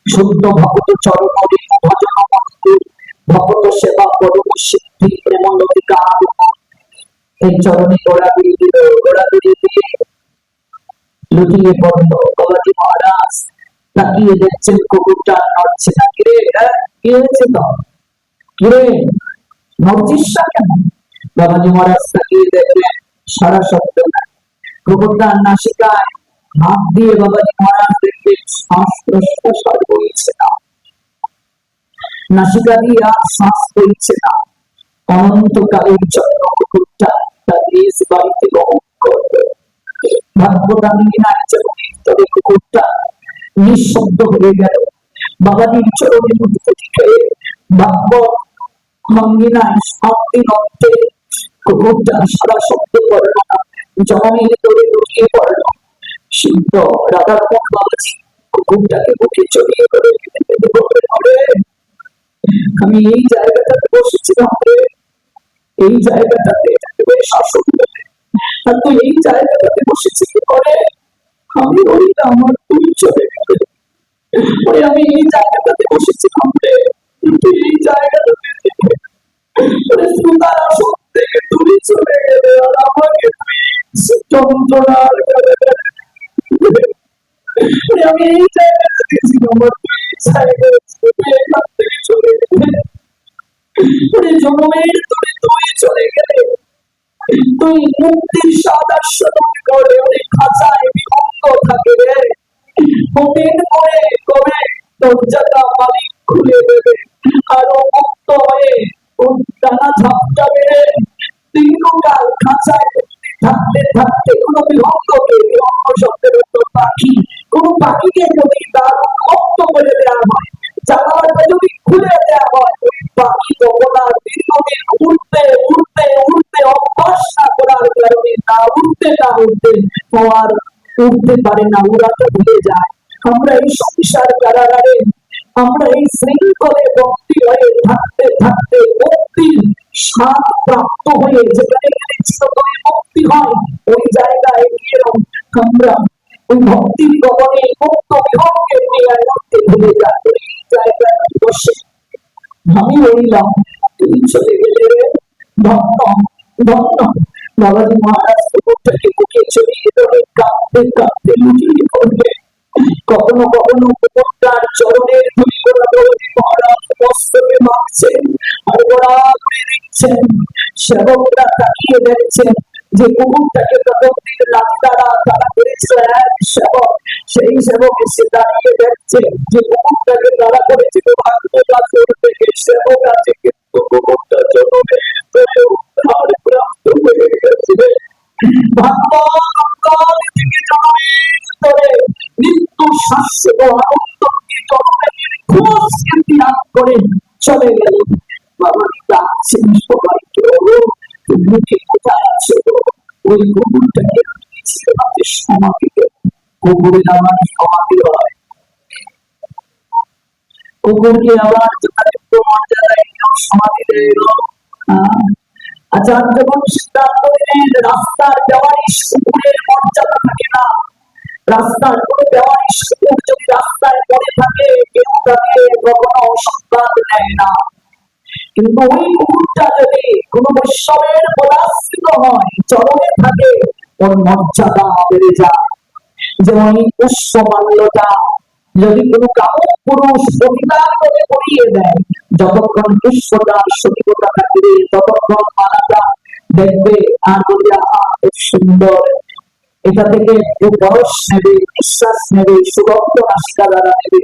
শুদ্ধ ভক্ত চরণ রেণু ভজন মন্দির, ভক্ত সেবা পরম সিদ্ধি, প্রেম লতিকা। এই চরণে গোড়াগুড়ি দিল, গোড়াগুড়ি দিয়ে লুটিয়ে পড়ল। বাবাজি মহারাজ তাকিয়ে দেখছেন কুকুরটা নড়ছে না। কিরে কি হয়েছে তো? কিরে নড়ছিস না কেন? বাবাজি মহারাজ তাকিয়ে দেখলেন সারা শব্দ নাই। কুকুরটার নাসিকায় হাত দিয়ে বাবাজি মহারাজ দেখলেন শ্বাস প্রশ্বাস আর বইছে না, নাসিকা দিয়ে আর শ্বাস বইছে না। অনন্তকালের জন্য কুকুরটা তার নিজ বাড়িতে গমন করবে। ভাগ্যদামিনীর ভিতরে কুকুরটা নিঃশব্দ হয়ে গেল। বাবাজির চরণে লুটোপুটি খেয়ে ভাগ্য ভঙ্গিনায় 7 দিন অন্তে কুকুরটা সারা শব্দ করল না, জমিনে দৌড়ে লুটিয়ে পড়ল। সিদ্ধ রাধারমণ বাবাজি কুকুরটাকে বুকে চড়িয়ে ধরে আমি এই জায়গাটাতে বসেছিলাম রে, এই জায়গাটাতে শাসন করে, আর তুই এই জায়গাটাতে বসেছিস করে আমি ওইটা আমার তুই চলে গেলে। আমি এই জায়গাটাতে বসেছিলাম রে, তুই এই জায়গাটাতে শ্রোতার আসন থেকে তুই চলে গেলে, আর আমাকে যন্ত্রণার আমি এই জায়গাটাতে ছিলাম, এখান থেকে চলে গেলে জন্মের তুই তুই চলে গেলে। তুই মুক্তির স্বাদ আস্বাদন করে অনেক খাঁচায় বিভক্ত থাকে রে। হতেন করে কবে দরজাটা মালিক খুলে দেবে, আরো মুক্ত হয়ে টানা ঝাপটাবে রে। দীর্ঘকাল খাঁচায় থাকতে থাকতে কোনো বিভক্তকে, বিভক্ত শব্দের মতো পাখি, কোন পাখিকে যদি তার মুক্ত করে দেওয়া হয়, জানালাটা যদি খুলে দেওয়া হয়, ওই পাখি তখন আর দীর্ঘদিন উঠতে উঠতে উঠতে অভ্যাস না করার কারণে না উঠতে ও আর উঠতে পারে না, উড়াতে ভুলে যায়। আমরা এই সংসার কারাগারে, আমরা এই শৃঙ্খলে বন্দী হয়ে থাকতে থাকতে মুক্তির স্বাদ প্রাপ্ত হয়ে যেখানে চিরতরে মুক্তি হয়, ওই জায়গায় গিয়েও আমরা ওই ভক্তির গগনে মুক্ত বিহঙ্গের নিয়ে করতে ভুলে যাই। ওই জায়গায় বসে আমি রইলাম, তুই চলে গেলে রে। ধন্য ধন্য। বাবাজি মহারাজ কুকুরটাকে বুকে চড়িয়ে ধরে কাঁদতে কাঁদতে লুটিয়ে পড়বে। কখনো কখনো কুকুরটার চরণের ধুলি গোড়া বাবাজি মহারাজ মস্তকে মাখছেন আর গোড়া করে দিচ্ছেন। সেবকরা তাকিয়ে দেখছেন যে কুকুরটাকে প্রকৃতির লাঠি দ্বারা তারা করেছিল এক সেবক, সেই সেবক এসে দাঁড়িয়ে দেখছে যে কুকুরটাকে তারা করেছিল ভাগ্যবান থেকে সেবক আছে, কিন্তু কুকুরটা জন্মে ধরে উদ্ধার প্রাপ্ত হয়ে গেছে। ভাগ্য থেকে জন্মের ধরে নিত্য শাশ্বত আনন্দকে জন্মের খোঁজকে ত্যাগ করে চলে গেল। বাবা ডাকছেন সবাইকে, তুমি কি কোথায় আছো? ওই কুকুরটাকে আমাদের সমাধি দেব। কুকুরের আমার সমাধি হয়, কুকুরকে আবার যথাযথ মর্যাদায় সমাধি দেয়। আচার্য সিদ্ধান্ত নিলেন রাস্তার বেওয়ারিশ কুকুরের মর্যাদা থাকে না। রাস্তার কোন বেওয়ারিশ কুকুর যদি রাস্তায় পড়ে থাকে কেউ তাকে কখনো সংবাদ নেয় না, কিন্তু ওই কুকুরটা যদি কোন বৈষ্ণবের পদাশ্রিত হয়, চরণে থাকে, ওর মর্যাদা বেড়ে যায়। যেমন পুষ্পমাল্যটা যদি কোন কামক পুরুষ সতীদার করে পরিয়ে দেয়, যতক্ষণ পুষ্পদার সতীকতা থাকবে ততক্ষণ মালাটা দেখবে আর বলবে আহা খুব সুন্দর, এটা থেকে একটু বরস নেবে, নিঃশ্বাস নেবে, সুগন্ধ নাসিকা দ্বারা নেবে।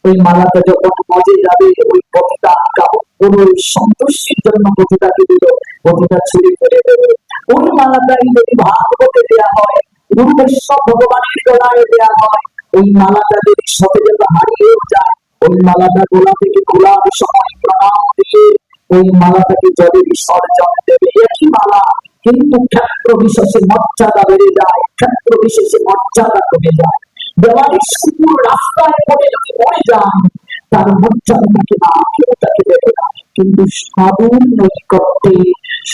ওই মালাটা যখন মজে যাবে, ওই পতিতা কামক পুরুষ সন্তুষ্টির জন্য পতিতাকে দিল, পতিতা ছুড়ে ফেলে দেবে। ওই মালাটাই যদি ভাগবতে দেয়া হয়, গুরু বৈষ্ণব ভগবানের গলায় দেয়া হয়, ওই মালাটা যদি সতেজতা হারিয়েও যায়, ওই মালাটা গোলা থেকে খোলার সময় প্রণাম দিয়ে ওই মালাটাকে জলে বিসর্জন দেবে। একই মালা, কিন্তু ক্ষেত্র বিশেষে মর্যাদা বেড়ে যায়, ক্ষেত্র বিশেষে মর্যাদা কমে যায়। বেওয়ারিশ কুকুর রাস্তায় পড়ে যদি মরে যায়, তার মর্যাদা থাকে না, কেউ তাকে দেখে না। কিন্তু সাধুর নৈকট্যে,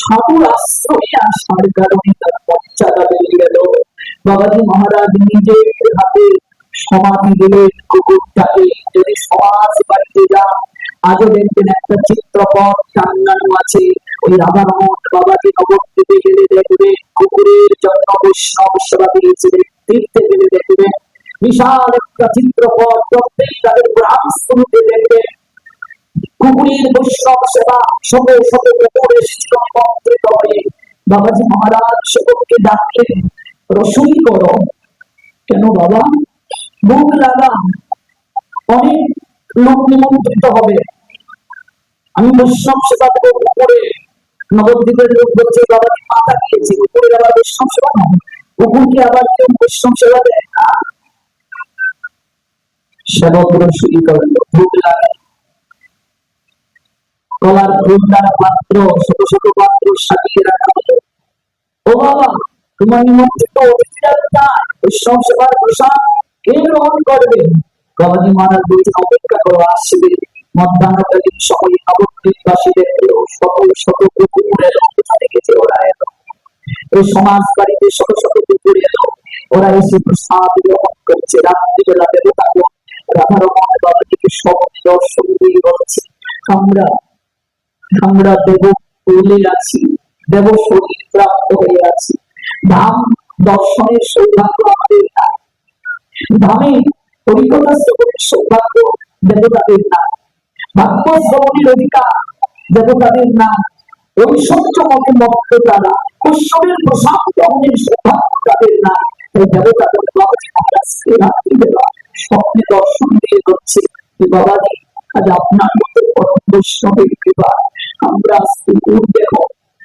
সাধুর আশ্রয়ে আসার কারণে তার মর্যাদা বেড়ে গেল। বাবাজি মহারাজ নিজের হাতে সমাধি দিলেন কুকুরটাকে। যদি সমাজ বাড়িতে যান, আজও দেখবেন একটা চিত্রপট টাঙ্গানো আছে। ওই রাধারমণ বাবাজি নবদ্বীপে গেলে দেখবেন কুকুরের জন্য বৈষ্ণব সেবা দিয়েছিলেন। তীর্থে গেলে দেখবেন বিশাল একটা চিত্রপট, প্রত্যেক তাদের গ্রামস্থলতে দেখবেন কুকুরের বৈষ্ণব সেবা, শত শত কুকুর এসেছিল একত্রিত হয়ে। বাবাজি মহারাজ সেবককে ডাকলেন, রসুই করো। কেন বাবা? ভোগ লাগা, অনেক লোক নিমন্ত্রিত হবে, আমি বৈষ্ণব সেবা দেবো কুকুরে। নবদ্বীপের লোক বলছে বাবাজি মাথা খেয়েছি, কুকুরের আবার বৈষ্ণব সেবা নয়, কুকুরকে আবার কেউ বৈষ্ণব সেবা দেয় না। সেবক রসুই করলো, ভোগ লাগে, কলার ফুল দ্বারা পাত্র, ছোট ছোট পাত্র সাজিয়ে রাখা হলো। ও বাবা, তোমার নিমন্ত্রিত অতিথিরা কোথায়? বৈষ্ণব সেবার প্রসাদ কে গ্রহণ করবে? বাবাজি মহারাজ বলছেন অপেক্ষা করো, আসবে। মধ্যাহ্নকালীন সময়ে নবদ্বীপবাসীদের শত শত কুকুর এলো। কোথা থেকে যে ওরা এলো? ওই সমাজ বাড়িতে শত শত কুকুর এলো, ওরা এসে প্রসাদ গ্রহণ করছে। রাত্রিবেলা দেবতাগণ রাধারমণ বাবাজিকে সব দর্শন দিয়ে বলছে, আমরা আমরা দেব বলে আছি, দেব শরীর প্রাপ্ত হয়ে আছি, ধাম দর্শনের সৌভাগ্য আমাদের না, ধামে হরিকথা শ্রবণের সৌভাগ্য দেবতাদের না, ভাগ্য শ্রবণের অধিকার দেবতাদের না, ঐশ্বর্য মতে মত্ত তারা, কৈশোরের প্রসাদ গ্রহণের সৌভাগ্য তাদের না। এই দেবতাদের বাবাজি মহারাজকে রাত্রিবেলা স্বপ্নে দর্শন দিয়ে হচ্ছে যে বাবাজি আজ আপনার মতো পরম বৈষ্ণবের কৃপা আমরা কুকুর দেহ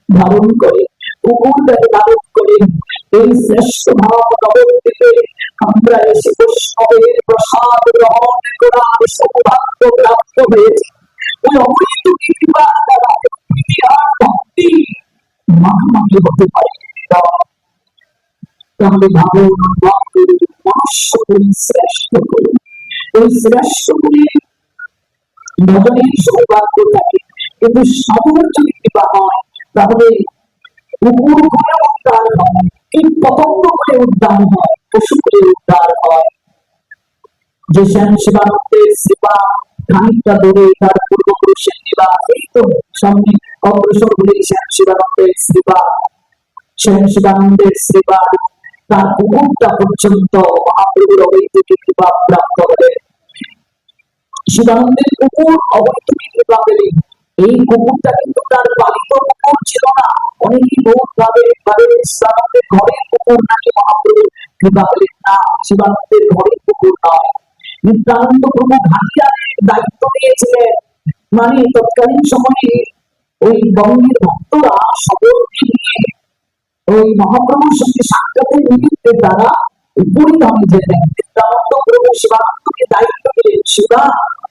ধারণ করে, কুকুর দেহ ধারণ করে এই শ্রেষ্ঠ ভাব নবদ্বীপে আমরা এসে বৈষ্ণবের প্রসাদ গ্রহণ করার সৌভাগ্য প্রাপ্ত হয়েছি। ওই অমৃত কৃপা দ্বারা ভক্তি মাহাত্ম্য হতে পারে। তাহলে ভাবুন, মনুষ্য করি, শ্রেষ্ঠ করি, ওই শ্রেষ্ঠ করি ভজনের সৌভাগ্য থাকে। কিন্তু সাধুর যদি কৃপা হয়, তাহলে কুকুর করে উদ্ধার হয়, কীট পতঙ্গ করে উদ্ধার হয়, পশু করে উদ্ধার হয়। যে শ্যাম শিবানন্দের সেবা খানিকটা দূরে, তার পূর্বপুরুষের নিবাস এই তো সামনে অগ্রসর হলে শ্যাম শিবানন্দের সেবা, শ্যাম শিবানন্দের সেবা তার কুকুরটা পর্যন্ত মহাপ্রভুর অবৈতনিক কৃপা প্রাপ্ত হলে। শিবানন্দের কুকুর অবৈতনিক কৃপা পেলেন, এই কুকুরটা কিন্তু তার পালিত কুকুর ছিল না। অনেকেই বহুত ভাবে শিবানন্দের ঘরের কুকুর নাকি মহাপ্রভু কৃপা পেলেন না, শিবানন্দের ঘরের কুকুর নয়। নিত্যানন্দ প্রভু ঘাটিয়ারের দায়িত্ব দিয়েছিলেন। মানে তৎকালীন সময়ে ওই বঙ্গের ভক্তরা সকলকে নিয়ে ওই মহাপ্রভুর সঙ্গে সাক্ষাতের নিমিত্তে তারা পরিধানে যেতেন। নিত্যানন্দ প্রভু শিবানন্দকে দায়িত্ব দিলেন, শিবা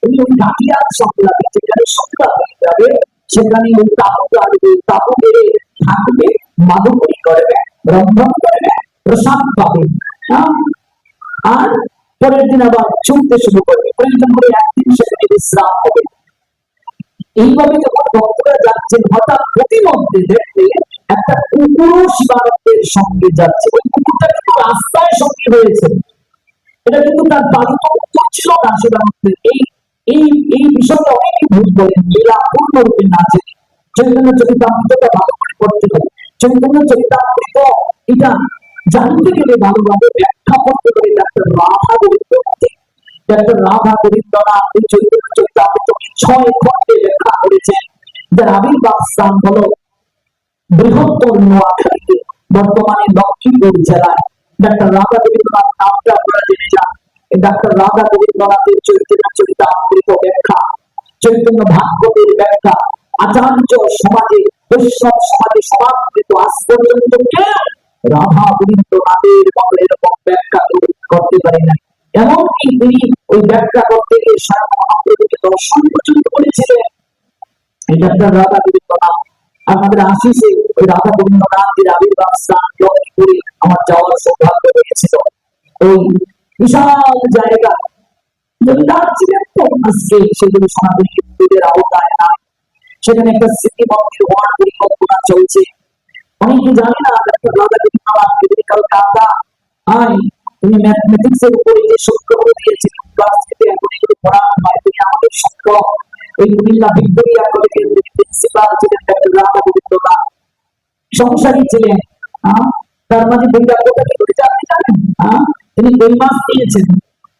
তুমি ওই ঘাটিয়ার সংক্রামে যেখানে সংক্রাম হয়ে যাবে সেখানে ওই তাবু গাড়বে, তাবু বেড়ে থাকবে, মাধুকরী করবে, রন্ধন করবে, প্রসাদ পাবে। আর পরের দিন আবার চলতে শুরু করবে, প্রয়োজন করে একদিন সেখানে বিশ্রাম হবে। এইভাবে যখন ভক্তরা যাচ্ছেন, হঠাৎ প্রতিমধ্যে দেখলে একটা কুকুরও শিবানন্দের সঙ্গে যাচ্ছে। ওই কুকুরটা কিন্তু রাস্তায় সঙ্গী হয়েছে, এটা কিন্তু তার পালিত কুকুর ছিল না শিবানন্দের। এই এই এই বিষয়টা অনেকেই ভুল করেন, লীলা পূর্ণরূপে না জেনে। চৈতন্য চরিতামৃতটা ভালো করে পড়তে হবে। চৈতন্য চরিতামৃত এটা জানতে গেলে ভালোভাবে ব্যাখ্যা করতে হবে ডাক্তার রাধা গোবিন্দনাথ। ডাক্তার রাধা গোবিন্দনাথ এই চৈতন্য চরিতামৃতকে 6 খণ্ডে ব্যাখ্যা করেছেন, যার আবির্ভাব স্থান হলো বৃহত্তর নোয়াখালীতে, বর্তমানে লক্ষ্মীপুর জেলায়। ডাক্তার রাধা গোবিন্দনাথ নামটা আপনারা জেনে যান। ডাক্তার রাধা গোবিন্দনাথের চৈতন্য চরিতামৃত ব্যাখ্যা, চৈতন্য ভাগবতের ব্যাখ্যা আচার্য সমাজে, বৈষ্ণব সমাজে সমাদৃত আজ পর্যন্ত কেউ রাধা গোবিন্দনাথের মতো এরকম ব্যাখ্যা করতে পারে না। এমনকি তিনি ওই ব্যাখ্যা করতে গিয়ে স্বয়ং মহাপ্রভুকে দর্শন পর্যন্ত করেছিলেন। এই ডাক্তার রাধা গোবিন্দনাথ আমাদের আশিসে ওই রাধা গোবিন্দনাথের আবির্ভাব স্থান লক্ষ্মীপুরে আমার যাওয়ার সৌভাগ্য হয়েছিল। ওই বিশাল জায়গা জমিদার ছিলেন তো, আজকে সেগুলো সনাতনী হিন্দুদের আওতায় নাই। সেখানে একটা স্মৃতি মন্দির হওয়ার পরিকল্পনা চলছে। অনেকে জানে না ডাক্তার রাধা গোবিন্দনাথ কলকাতা তিনি ম্যাথমেটিক্স এর উপরে যে সূত্রগুলো দিয়েছিলেন ক্লাস 3 এখন এগুলো পড়ানো হয়। তিনি আমাদের সূত্র এই কুমিল্লা ভিক্টোরিয়া কলেজের প্রিন্সিপাল ছিলেন ডাক্তার রাধা গোবিন্দনাথ। সংসারী ছিলেন। তার মাঝে বৈরাগ্যটা কি করে আপনি জানেন? তিনি কই মাছ দিয়েছেন,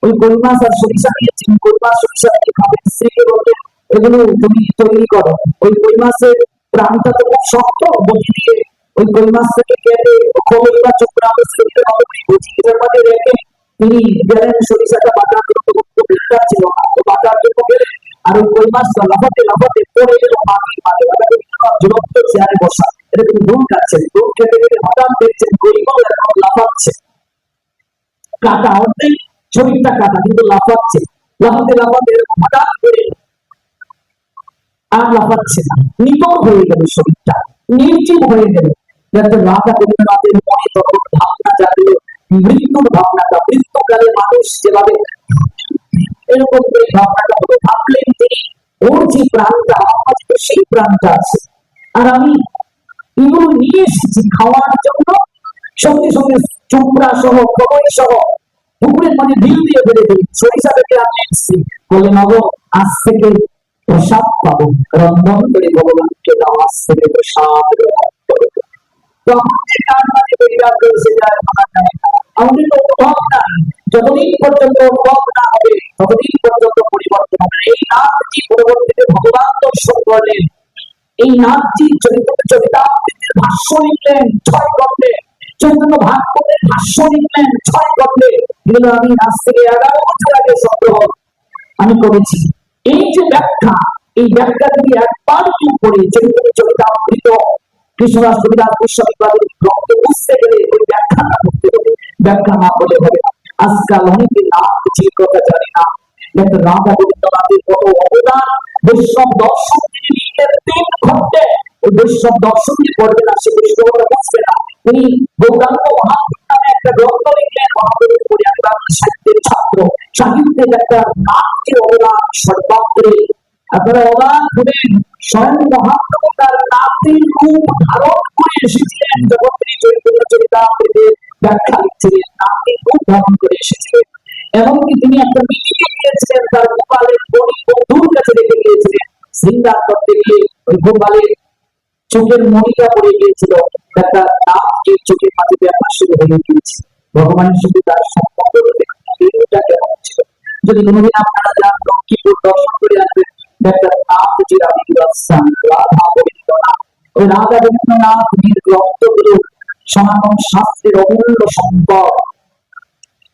ওই কই মাছ আর সরিষা দিয়েছেন। কই মাছ সরিষা দিয়ে খাবেন, স্ত্রীকে বললেন এগুলো তুমি তৈরি করো। ওই কই মাছের প্রাণটা তো খুব শক্ত, বটি দিয়ে ওই কই মাছটাকে কেটে খোল বা চোখরা শরীরের মতো বুঝিয়ে মধ্যে রেখে তিনি গেলেন সরিষাটা বাটার জন্য। বেকার ছিল না, তো বাটার জন্য গেলেন। আর ওই কই মাছটা লাফাতে লাফাতে পড়ে গেল মাটির মাঝে। ঝুলন্ত চেয়ারে বসা, এটা তিনি ঘুম কাটছেন। ঘুম কেটে কেটে হঠাৎ দেখছেন কইগুলো এখন লাফাচ্ছে, কাটা অর্ধেক শরীরটা কাটা কিন্তু লাফাচ্ছে। লাফাতে লাফাতে হঠাৎ করে আর লাফাচ্ছে না, নিতর হয়ে গেল, শরীরটা নির্জীব হয়ে গেল। ডাক্তার রাধা গোবিন্দনাথের মনে তখন ভাবনা জাগলো, মৃত্যুর ভাবনাটা। মৃত্যুকালে মানুষ যেভাবে এরকম করে ভাবনাটা হলো, ভাবলেন তিনি ওর যে প্রাণটা আমার কাছে তো সেই প্রাণটা আছে, আর আমি এগুলো নিয়ে এসেছি খাওয়ার জন্য। সঙ্গে সঙ্গে চোপড়া সহ কবই সহ পুকুরের মানে ঢিল দিয়ে ফেলে দিই। সরিষা থেকে আমি এসেছি বলে নব আজ থেকে প্রসাদ পাবো, রন্ধন করে ভগবানকে দাও, আজ থেকে প্রসাদ গ্রহণ করবো। তখন যে কার মাঝে বৈরাগ্য এসে যায় আমাদের তো অনুভব নাই। যতদিন পর্যন্ত অনুভব না হবে ততদিন পর্যন্ত পরিবর্তন হবে। এই নাথজি পরবর্তীতে ভগবান দর্শন করলেন। এই নাথজি চরিতামৃতের ভাষ্য লিখলেন 6 খণ্ডে, চৈতন্য ভাগবতের ভাষ্য লিখলেন 6 খণ্ডে। এগুলো আমি আজ থেকে 11 বছর আগে সংগ্রহ আমি করেছি। এই যে ব্যাখ্যা, এই ব্যাখ্যা যদি একবার কেউ পড়ে চৈতন্য চরিতামৃত কৃষ্ণদাস কবিরাজ গোস্বামীবাদের গ্রন্থ বুঝতে গেলে ওই ব্যাখ্যাটা করতে হবে, ব্যাখ্যা না বলে হবে না। আজকাল অনেকে নাথজির কথা জানে না। ডাক্তার রাধা গোবিন্দনাথের কত অবদান বৈষ্ণব দর্শন তিনি লিখলেন 3 খণ্ডে। ওই বৈষ্ণব দর্শন যে পড়বে না সে বৈষ্ণবরা বুঝবে না। তিনি গৌরাঙ্গ মহাপুর নামে একটা গ্রন্থ লিখলেন। মহাপুরের পরে আমি বাংলা সাহিত্যের ছাত্র, সাহিত্যের একটা নাথজির অবদান সর্বাগ্রে। আপনারা অবাক হবেন, স্বয়ং মহাপ্রভু তার নাতির রূপ ধারণ করে এসেছিলেন যখন তিনি চৈতন্য চরিতামৃতের ব্যাখ্যা লিখছিলেন। নাতির রূপ ধারণ করে এসেছিলেন। এমনকি তিনি একটা মিটিংয়ে গিয়েছিলেন, তার গোপালের বন্ধুর কাছে রেখে গিয়েছিলেন। শৃঙ্গার করতে গিয়ে ওই গোপালের চোখের মণিটা পড়ে গিয়েছিল। একটা নামকে চোখের মাঝে ব্যাপার শুরু হয়ে গিয়েছে। ভগবানের সঙ্গে তার সম্পর্ক কেমন ছিল? যদি কোনোদিন আপনারা যান লক্ষ্মীপুর দর্শন করে আসবেন, ডাক্তার নাথজির আবির্ভাব বৎসন রাধা গোবিন্দনাথ। ওই রাধা গোবিন্দনাথ গ্রন্থগুলো সনাতন শাস্ত্রের অমূল্য সম্পদ।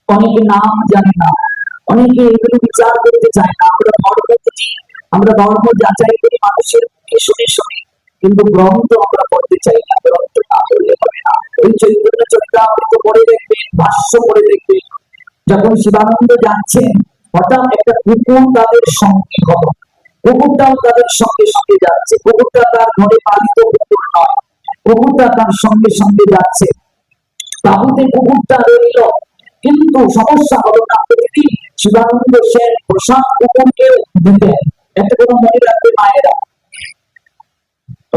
অনেকে নাম জানে না, অনেকে এগুলো বিচার করতে চায় না। আমরা ধর্ম বুঝি, আমরা ধর্ম যাচাই করি মানুষের মুখে শুনে শুনে, কিন্তু গ্রন্থ আমরা পড়তে চাই না। গ্রন্থ না পড়লে হবে না। ওই চৈতন্য চরিতামৃত পড়ে দেখবেন, ভাষ্য পড়ে দেখবেন, যখন শিবানন্দ যাচ্ছেন হঠাৎ একটা কুকুর তাদের সঙ্গে হলো। কুকুরটাও তাদের সঙ্গে সঙ্গে যাচ্ছে। কুকুরটা তার ঘরে পালিত কুকুর নয়, কুকুরটা তার সঙ্গে সঙ্গে যাচ্ছে। তাবুতে কুকুরটা রইল, কিন্তু সমস্যা হলো না। প্রতিদিন শিবানন্দ সেন প্রসাদ কুকুরকেও দিতেন। একটা কোনো মনে রাখবে মায়েরা,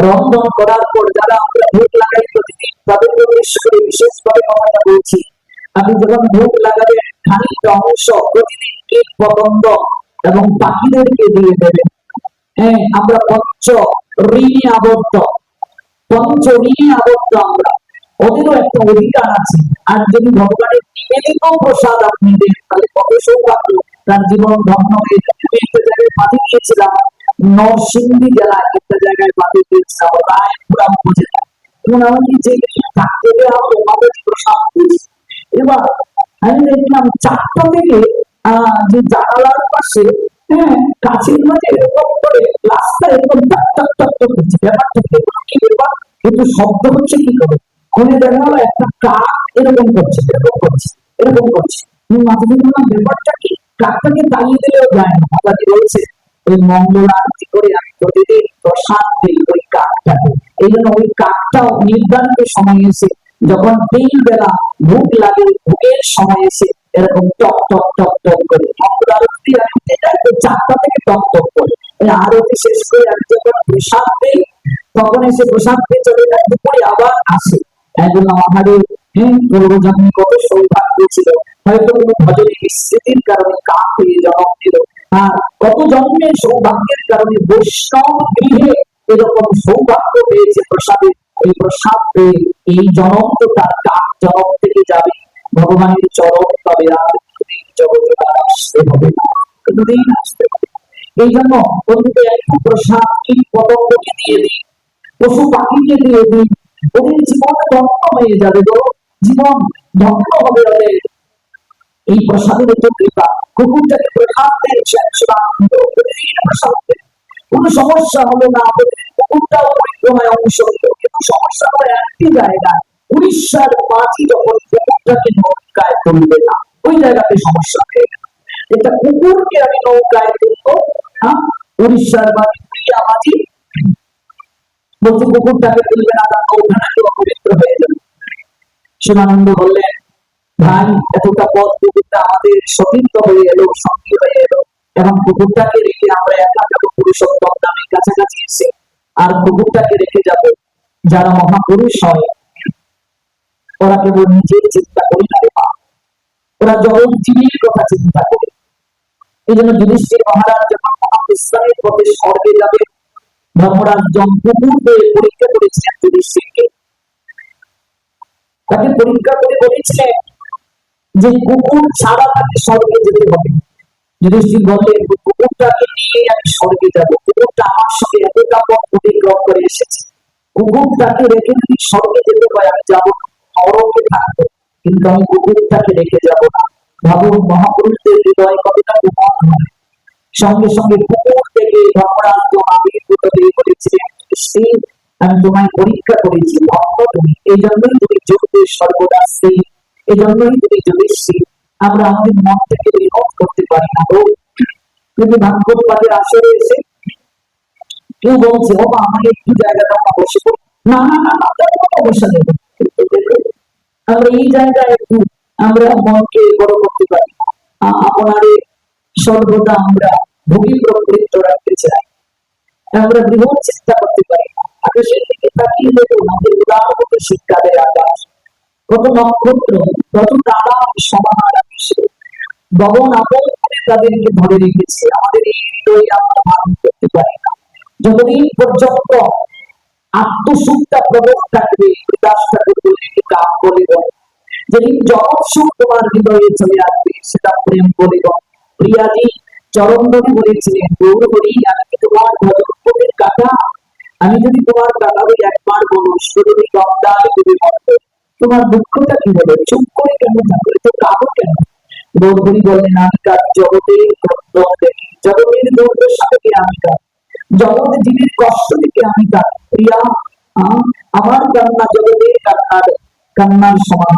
রন্ধন করার পর যারা আমরা ভোগ লাগাই প্রতিদিন, তাদের উদ্দেশ্য করে বিশেষ করে কথাটা বলছি। আপনি যখন ভোগ লাগাবেন খানিকটা অংশ প্রতিদিন কীট পতঙ্গ এবং পাখিদেরকে দিয়ে দেবেন। হ্যাঁ, আমরা পঞ্চ ঋণে আবদ্ধ, পঞ্চ ঋণে আবদ্ধ আমরা, ওদেরও একটা অধিকার আছে। আর যদি ভগবানের নিবেদিত প্রসাদ আপনি দেন, তাহলে কত সৌভাগ্য, তার জীবন ধন্য হয়ে যাবে। আমি একটা জায়গায় পাঠিয়ে দিয়েছিলাম, নরসিংদী জেলায় একটা জায়গায় পাঠিয়ে দিয়েছিলাম, রায়পুরা উপজেলা। এবং আমাকে যে থাকতে দেওয়া হলো আমাদের প্রসাদ দিয়েছি। এবার আমি দেখলাম 4টা থেকে যে জানালার পাশে, হ্যাঁ, কাছের মাঝে এরকম করে রাস্তা এরকম টাক টাক টাক টাক করছে। ব্যাপারটা কি ব্যাপার, কিন্তু শব্দ হচ্ছে কি করে? ফোনে দেখা গেল একটা কাক এরকম করছে, এরকম করছে, এরকম করছে। মাথাতে বললাম ব্যাপারটা কি? কাকটাকে তাড়িয়ে দিলেও যায় না। মাতাজি বলছে ওই মঙ্গল আরতি করে আমি প্রতিদিন প্রসাদ দিই ওই কাকটাকে। এই জন্য ওই কাকটাও নির্ধারিত সময় এসে, যখন তিন বেলা ভোগ লাগে, ভোগের সময় এসে এরকম টক টক টক টক করে মঙ্গল আরতি আনতে যায়, তো 4টা থেকে টক টক করে। আরতি শেষ করে আমি যখন প্রসাদ দিই, তখন এসে প্রসাদ দিয়ে চলে যায়, দুপুরে আবার আসে। একজন আমাদের পূর্বজন্মে কত সৌভাগ্য ছিল, হয়তো কোনো ভজনে বিস্মৃতির কারণে কাক হয়ে জন্ম দিল, আর কত জন্মের সৌভাগ্যের কারণে বৈষ্ণব গৃহে এরকম সৌভাগ্য পেয়েছে প্রসাদে। এই প্রসাদ পেয়ে এই জন্ম তো তার কাক জন্ম থেকে যাবে, ভগবানের চরণ পাবে, আর জগতে আসতে হবে না, কোনদিন আসতে হবে। এই জন্য বন্ধুকে একটু প্রসাদ কীট পতঙ্গকে দিয়ে দিই, পশু পাখিকে দিয়ে দিই, ওদের জীবন ধন্য হয়ে যাবে গো, জীবন ধন্য হবে ওদের এই প্রসাদের উপর কৃপা। কুকুরটাকে প্রসাদ দিয়েছেন শিবানন্দ, প্রতিদিন প্রসাদ দেন, কোনো সমস্যা হলো না। কুকুরটাও পরিক্রমায় অংশ নিল, কিন্তু সমস্যা হলো একটি জায়গায়, উড়িষ্যার মাটি যখন কুকুরটাকে নৌকায় তুলবে না, ওই জায়গাতে সমস্যা হয়ে গেল। এটা কুকুরকে আমি নৌকায় তুলবো, হ্যাঁ, উড়িষ্যার মাটি প্রিয়া মাটি, বলছে কুকুরটাকে তুলবে না, তার নৌকাটাকে অপবিত্র হয়ে যাবে। শিবানন্দ বললেন ভাই, এতটা পথ কুকুরটা আমাদের সতীর্থ হয়ে এলো, সঙ্গী হয়ে এলো, এবং কুকুরটাকে রেখে আমরা একা যাবো পুরুষোত্তম ধামের কাছাকাছি এসে, আর কুকুরটাকে রেখে যাব? যারা মহাপুরুষ হয় ওরা কেবল নিজের চিন্তা করে না, ওরা জগৎ জীবীর কথা চিন্তা করে। এই জন্য যুধিষ্ঠির মহারাজ যখন মহাবিশ্রামের পথে স্বর্গে যাবে, ধর্মরাজ কুকুর হয়ে পরীক্ষা করেছিলেন যুধিষ্ঠিরকে। তাকে পরীক্ষা করে বলেছিলেন যে কুকুর ছাড়া তাকে স্বর্গে যেতে হবে। যুধিষ্ঠির বললেন কুকুরটাকে নিয়ে আমি স্বর্গে যাবো, কুকুরটা আমার সঙ্গে এতটা পথ অতিক্রম করে এসেছে, কুকুরটাকে রেখে যদি স্বর্গে যেতে হয় আমি যাবো, নরকে থাকবো, কিন্তু আমি কুকুরটাকে রেখে যাব না। ভাবুন মহাপুরুষদের হৃদয় কতটা কোমল হয়। সঙ্গে সঙ্গে কুকুর থেকে ধর্মরাজ আবির্ভূত হয়ে বলেছিলেন আমি তোমায় পরীক্ষা করেছি, ভক্ত তুমি, এই জন্যই তুমি যুদ্ধের সর্বদা স্থির, এই জন্যই তুমি যুধিষ্ঠির। আমরা আমাদের মন থেকে বিনোদ করতে পারি না গো। কিন্তু ভাগ্যবাদের আসরে এসে কেউ বলছে ও আমাকে একটু জায়গাটা বসে পড়ি, না না না না অবসর নেব, আমরা এই জায়গায় একটু আমরা মনকে বড় করতে পারি, আপনারে সর্বদা আমরা ভোগী প্রবৃত্ত রাখতে চাই, আমরা বৃহৎ চিন্তা করতে পারি। আকাশের দিকে তাকিয়ে দেখুন, আমাদের উদাহরণ শিক্ষা দেয় আকাশ, কত নক্ষত্র, কত তারা সমাহার আকাশে, গগন আপন করে তাদেরকে ধরে রেখেছে। আমাদের এই হৃদয়ে আমরা ধারণ করতে পারি না। যতদিন পর্যন্ত আত্মসুখটা প্রবল থাকবে, বিকাশ ঠাকুর বললেন কাম বলিব, যেদিন জগৎ সুখ তোমার হৃদয়ে চলে আসবে সেটা প্রেম বলিব। প্রিয়াজি চরণধরি বলেছিলেন গৌর হরি আমি কি তোমার ভজন পথের কাটা, আমি যদি তোমার কথা ওই একবার বলো শুধু গঙ্গায় ডুবে মরবে, তোমার দুঃখটা কি হবে? চুপ করে কেন থাকবে? তো কাঁদো কেন? গৌরী বললেন, আমি কাঁদ জগতের দ্বন্দ্ব দেখি, জগতের দ্বন্দ্বের সাথে আমি কাঁদ, জগৎ জীবের কষ্ট থেকে আমি কাঁদ। প্রিয়া, আমার কান্না জগতের কান্নার সমান।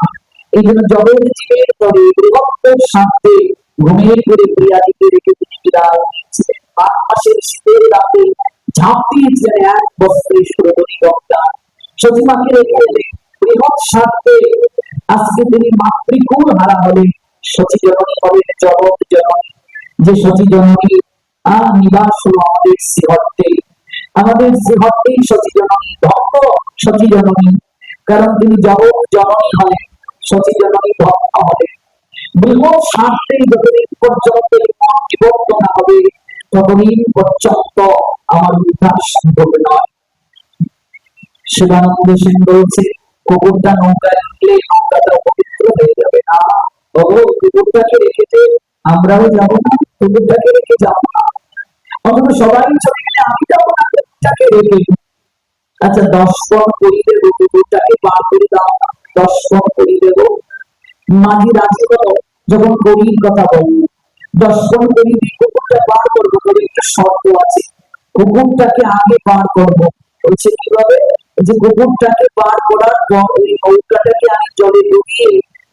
এই জন্য জগৎ জীবের তরে বিভক্ত শান্তে ঘুমিয়ে পড়ে প্রিয়াদিকে রেখে তিনি বিদায় নিয়েছিলেন। মাঘ মাসের শীতের রাতে ঝাঁপ দিয়েছিলেন এক বস্ত্রে সুরবনী গঙ্গা, সতীমাকে রেখে বৃহৎ স্বার্থে আজকে তিনি মাতৃকুল হারা হলেন। সতী জননী হলেন জগৎ জননী। যে সতী জননী নিবাস হলো আমাদের শ্রীহট্টে, আমাদের শ্রীহট্টেই সতী জননী, ভক্ত সতী জননী। কারণ তিনি জগৎ জননী হলেন, সতী জননী ভক্ত হলেন। বৃহৎ স্বার্থে যতদিন পর্যন্ত বিভক্ত না হবে ততদিন পর্যন্ত আমার উদ্ধার সম্ভব নয়। শিবানন্দ সেন বলছে, কুকুরটা নৌকায় উঠলে নৌকাটা অপবিত্র হয়ে যাবে না। কুকুরটাকে রেখেছে, আমরাও যাবো না, কুকুরটাকে রেখে যাবো না। অথচ সবাই চলে গেলে আমি যাবো না কুকুরটাকে রেখে। আচ্ছা, 10 পণ করি দেবো, কুকুরটাকে পার করে দাও না, 10 পণ করি দেবো। মাঝি রাজি হলো, যখন করির কথা বলল 10 পণ করি দিয়ে কুকুরটা পার করবো, তবে একটা শর্ত আছে, কুকুরটাকে আগে পার করবো। বলছে কিভাবে? যে কুকুরটাকে পার করার পর ওই নৌকাটাকে আমি জলে ডুবিয়ে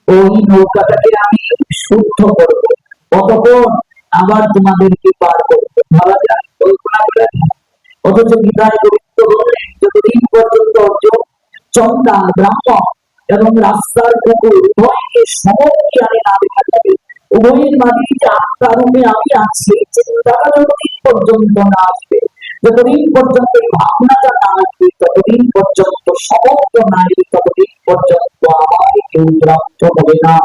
ওই নৌকাটাকে আমি শুদ্ধ করবো, অতঃপর আবার তোমাদেরকে পার করবো। ভাবা যায়, কল্পনা করে। অথচ বিদায় গোবিন্দ বললেন, যতদিন পর্যন্ত অর্জুন, চন্দা, ব্রাহ্মণ এবং রাস্তার কুকুর উভয়কে সমজ্ঞানে না দেখা যাবে, উভয়ের মাঝে যে আত্মা রূপে আমি আছি এই চিন্তাটা যতদিন পর্যন্ত না আসবে, যতদিন পর্যন্ত এই ভাবনাটা না আসবে, ততদিন পর্যন্ত সমগ্র নাই, ততদিন পর্যন্ত আমাকে কেউ গ্রাহ্য হবে না।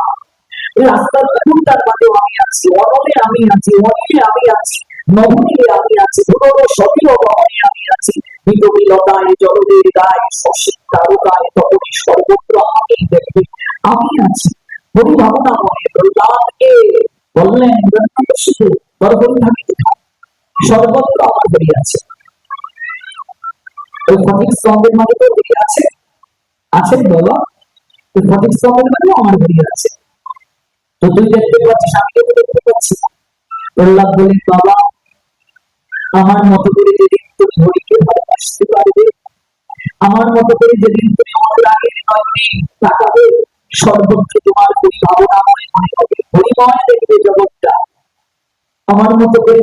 এই রাস্তার কুকুরটার মাঝেও আমি আছি, অনলে আমি আছি, অনিলে আমি আছি, নবনীলে আমি আছি, ধুলো সবই অবহে আমি আছি, বিলতায় জলদের গায়ে শশী তারকায় তখনই সর্বত্র আমি দেখবে আমি আছি। বলি ভাবনা মনে প্রহ্লাদকে বললেন, সর্বত্র আমার হরি আছে। ওই ফটিক স্তম্ভের মাঝে তো হরি আছে, আছেন বলো? ওই ফটিক স্তম্ভের মাঝেও আমার হরি আছে। তো তুই দেখতে পাচ্ছিস, আমি তো দেখতে পাচ্ছি। প্রহ্লাদ বলেন, বাবা, আমার মতো করে যেদিন তুমি হরিকে ভালোবাসতে পারবে, আমার মতো করে যেদিন তুমি অনুরাগের নয়নে তাকাবে, সর্বত্র তোমার হরি ভাবনাময় মনে হবে, হরিময় দেখবে জগৎটা। আমার মতো করে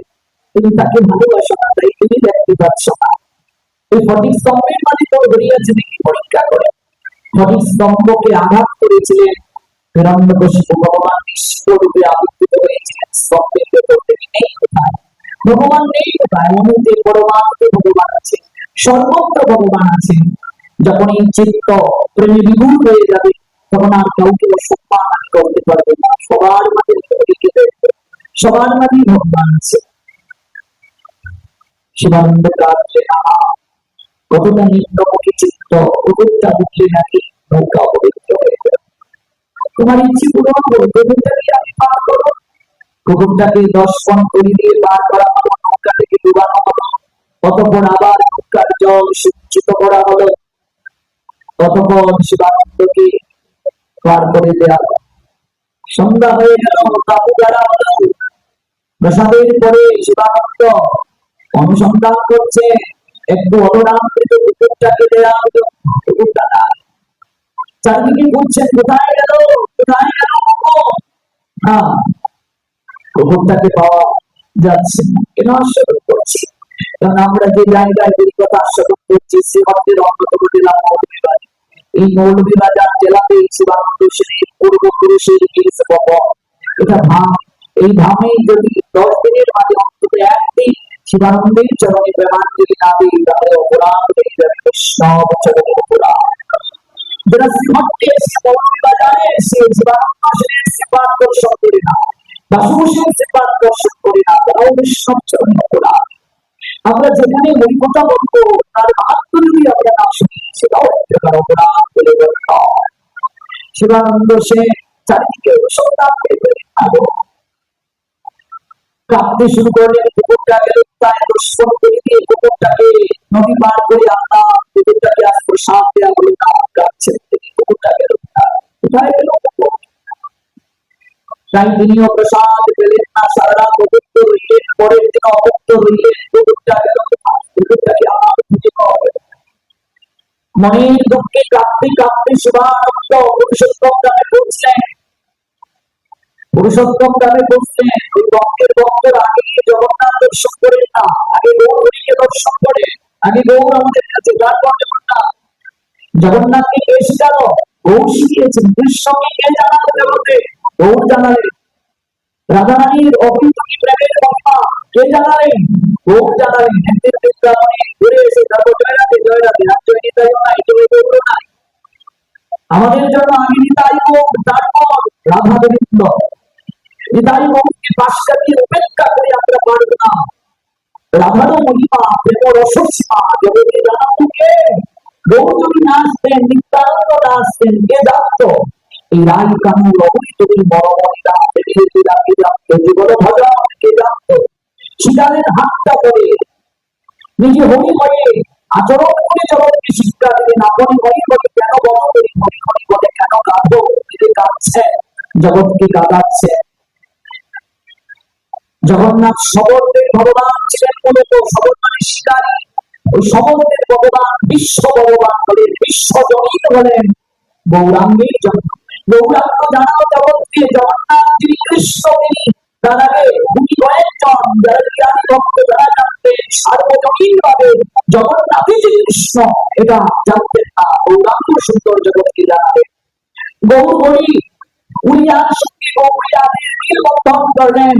তুমি তাকে ভালোবাসো না, তাই তুমি দেখতে পাচ্ছ না। ওই ফটিক স্তম্ভের মাঝে তোর হরি আছে নাকি পরীক্ষা করে। ফটিক স্তম্ভকে আঘাত করেছিলেন হিরণ্যকশিপু, ভগবান বিশ্বরূপে আবির্ভূত হয়েছিলেন স্তম্ভের ভেতর থেকে। নেই কোথায় ভগবান, নেই কোথায়, অনুতে পরমাণুতে ভগবান আছে, সর্বত্র ভগবান আছে। যখন এই চিত্ত প্রেমে বিভোর হয়ে যাবে, তখন আর কাউকে সম্মান করতে পারবে না, সবার মাঝে হরিকে দেখবে, সবার মাঝে ভগবান আছে। শিবানন্দ রাত্রে কতটা নিম্নমুখী চিত্ত, কুকুরটা উঠলে নাকি নৌকা অপবিত্র হয়ে যাবে। তোমার ইচ্ছে পূরণ করো, কুকুরটাকে আমি পার করো। কুকুরটাকে 10 পণ করি দিয়ে পার করা হলো, নৌকা থেকে ডুবানো হলো, অতঃপর আবার নৌকার জল সিঞ্চিত করা হলো, অতঃপর শিবানন্দকে পার করে দেওয়া হলো। সন্ধ্যা হয়ে গেল, তাবু গাড়া হলো। প্রসাদের পরে শিবানন্দ অনুসন্ধান করছে, একটু অবদানকৃত কুকুরটাকে দেওয়া হলো, কুকুরটা চারিদিকে ঘুরছেন, কোথায় গেল, কোথায় গেল কুকুর। কুকুরটাকে পাওয়া যাচ্ছে না। কেন আস্বাদন করছি? কারণ আমরা যে জায়গায় কথা আস্বাদন করছি, শ্রীহট্টের অন্যতম জেলা মৌলভীবাজার। এই মৌলভীবাজার জেলাতে শিবানন্দ সেনের পূর্বপুরুষের বীজ বপন, এটা ধাম। এই ধামে যদি 10 দিনের মাঝে অন্তত একদিন শিবানন্দের চরণে প্রেমাঞ্জলি না দিই, তাহলে অপরাধ হয়ে যাবে, বৈষ্ণব চরণে অপরাধ। যারা শ্রীহট্টে এসে মৌলভীবাজারে এসে শিবানন্দ সেনের শ্রীপাদ দর্শন করে না, বাসুবসের শ্রীপাদ দর্শন করে না, তারাও বৈষ্ণব চরণে অপরাধ। আমরা যেখানে হরিকথা বলবো, তার মাহাত্ম যদি আমরা না শুনি, সেটাও একটা অপরাধ বলে গণ্য। শিবানন্দ সে চারিদিকে অনুসন্ধান করে কাঁদতে শুরু করলেন। কুকুরটাকে তাই দর্শন করে দিয়ে কুকুরটাকে নদী পার করে তাই তিনিও প্রসাদ পেলেন না, সারা রাত অভুক্ত রইলেন, পরের দিন অভুক্ত রইলেন। কুকুরটা গেল কোথায়? কুকুরটাকে আমার খুঁজে পাওয়া গেল। মনের দুঃখে কাঁপতে কাঁপতে শিবানন্দ পুরুষোত্তম গ্রামে পৌঁছলেন। পুরুষোত্তম গ্রামে পৌঁছলেন। ওই ভক্তের ভক্তর আগে গিয়ে জগন্নাথ দর্শন করেন না, আগে গৌরীকে দর্শন করে, আগে গৌর আমাদের কাছে। তারপর জগন্নাথকে কে শিখালো? গৌর শিখিয়েছেন। কৃষ্ণকে কে জানালো জগতে? গৌর জানালেন। রাধারানীর অভিযোগী প্রেমের কথা কে জানালেন? গৌর জানালেন। একদিন বৃন্দাবনে ঘুরে এসে তারপর জয় রাধে জয় রাধে, আর জয় নিতাই নাই, জয় গৌর নাই। আমাদের জন্য আগে নিতাই গৌর, তারপর রাধা গোবিন্দ। নিতাই গৌরকে পাশ্চাত্যে উপেক্ষা করে আমরা পারব না। রাধার মহিমা, প্রেম রসসীমা জগতে জানাবো কে? গৌর যদি না আসতেন, নিত্যানন্দ না আসতেন, কে জানত? এই রায় কানু রঘুরি যদি মরমণিরা পেরিয়ে দিলাকে জানত, জীবন ভজন কে জানত? শিকারের হাতটা করে নিজে হরি হয়ে আচরণ করে জগৎকে শিক্ষা দিলেন। আপনি হরি হরি কেন বলো করি, হরি হরি বলে কেন কাঁদো? নিজে কাঁদছে, জগৎকে কাঁদাচ্ছে। জগন্নাথ শবরদের ভগবান ছিলেন, মূলত শবর মানে শিকারী। ওই শবরদের ভগবান বিশ্ব ভগবান হলেন, বিশ্বজনীন হলেন গৌরাঙ্গের জন্য। গৌরাঙ্গ জানানো জগৎকে। জগন্নাথ যিনি কৃষ্ণ, তিনি তার আগে দুটি কয়েকজন যারা জ্ঞানী ভক্ত যারা জানতেন সার্বজনীন ভাবে জগন্নাথই যে কৃষ্ণ এটা জানতেন না। গৌরাঙ্গ সুন্দর জগৎকে জানালেন। গৌর হরি উড়িয়ার সঙ্গে গৌরিয়াদের মিল বন্ধন করলেন।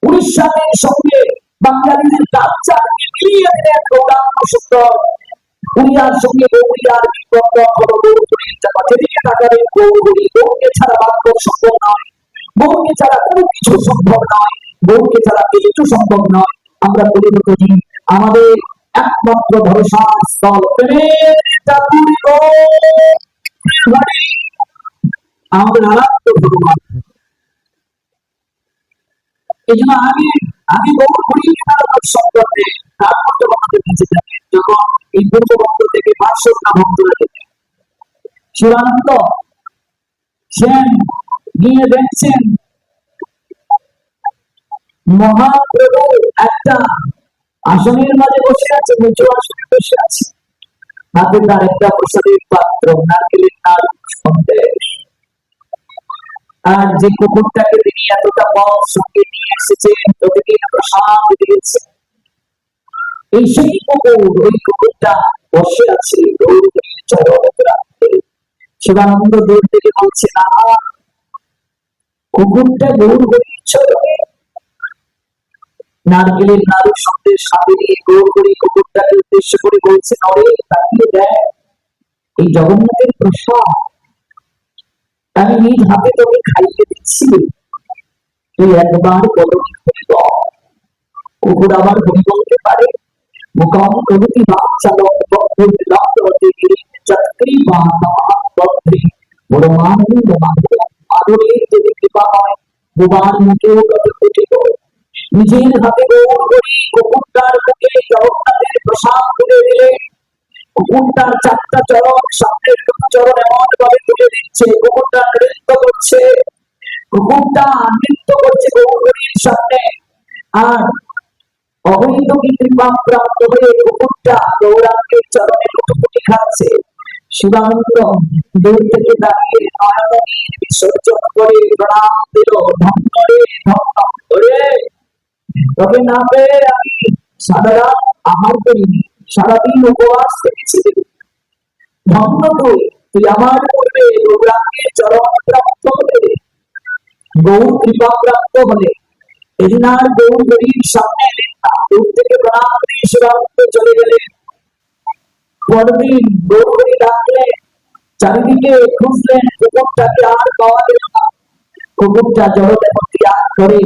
উড়িষ্যাদের সঙ্গে বাঙালিদের কালচারকে মিলিয়ে দিলেন গৌরাঙ্গ সুন্দর। উড়িয়ার সঙ্গে গৌরিয়ার বিবন্ধন হলো গৌরহরির জায়গা। যেদিকে তাকাবেন গৌরহরি। গৌরকে ছাড়া বাক্য সম্ভব নয়, গৌরকে ছাড়া কোনো কিছু সম্ভব নয়, গৌরকে ছাড়া কিছু সম্ভব নয়। আমরা বলি হরি আমাদের একমাত্র ভরসা স্থল, প্রেমের চাতুরী গৌরহরি আমাদের আরাধ্য ভগবান। এই জন্য আগে গৌর হরিকে তারা দর্শন করবে, তারপর জগন্নাথের কাছে যাবে। যখন এই পূর্ব ভক্ত থেকে পার্শ্বনা ভক্তরা যেতে শিবানন্দ সেন গিয়ে দেখছেন মহাপ্রভু একটা আসনের মাঝে বসে আছে, উঁচু আসনে বসে আছে। হাতে তার একটা প্রসাদের পাত্র, নারকেলের নাড়ু সন্দেশ। আর যে কুকুরটাকে তিনি এতটা পথ সঙ্গে নিয়ে এসেছেন, প্রতিদিন প্রসাদ দিয়েছে, এই সেই কুকুর। ওই কুকুরটা বসে আছে গৌরহরির চরণ প্রান্তে। শিবানন্দ দূর থেকে বলছে, না কুকুরটা গৌরহরির চরণে। নারকেলের নাড়ু সন্দেশ হাতে নিয়ে গৌরহরি কুকুরটাকে উদ্দেশ্য করে বলছে, নরে তাকিয়ে দেখ, এই জগন্নাথের প্রসাদ আমি নিজ হাতে তোকে খাইয়ে দিচ্ছি, তুই একবার বলনি হরিব। কুকুর আবার হরি বলতে পারে? মুখম প্রভৃতি বাচ্চালক ভক্তি চক্রী বা মহাবদ্রী পরমানন্দ মাধব। মাধবের যদি কৃপা হয় বোবার মুখেও কত ফুটিব। নিজের হাতে গৌর হরি কুকুরটার মুখে জগন্নাথের প্রসাদ তুলে দিলে কুকুরটার চারটা চরণ, সামনের চরণ এমন ভাবে তুলে দিচ্ছে, কুকুরটা নৃত্য করছে, কুকুরটা নৃত্য করছে গৌরহরির সামনে। আর অবৈধী কৃপা প্রাপ্ত হয়ে কুকুরটা গৌরাঙ্গের চরণে লুটোপুটি খাচ্ছে। শিবানন্দ দূর থেকে দাঁড়িয়ে নয়ননীর বিসর্জন করে প্রণাম দিল। ধন্য রে ধন্য রে, তোকে না পেয়ে আমি সারা রাত আহার করিনি, সারাদিন উপবাস থেকেছি। ধন্য তুই, তুই আমার পূর্বে গৌরাঙ্গের চরণ প্রাপ্ত হলে, গৌর কৃপা প্রাপ্ত হলে। এদিনার গৌরহরির সামনে এলেন না, দূর থেকে প্রণাম দিয়ে শিবানন্দ চলে গেলেন। পরদিন গৌরহরি ডাকলেন, চারিদিকে খুঁজলেন, কুকুরটাকে আর পাওয়া গেল না। কুকুরটা জড়দেহ ত্যাগ করে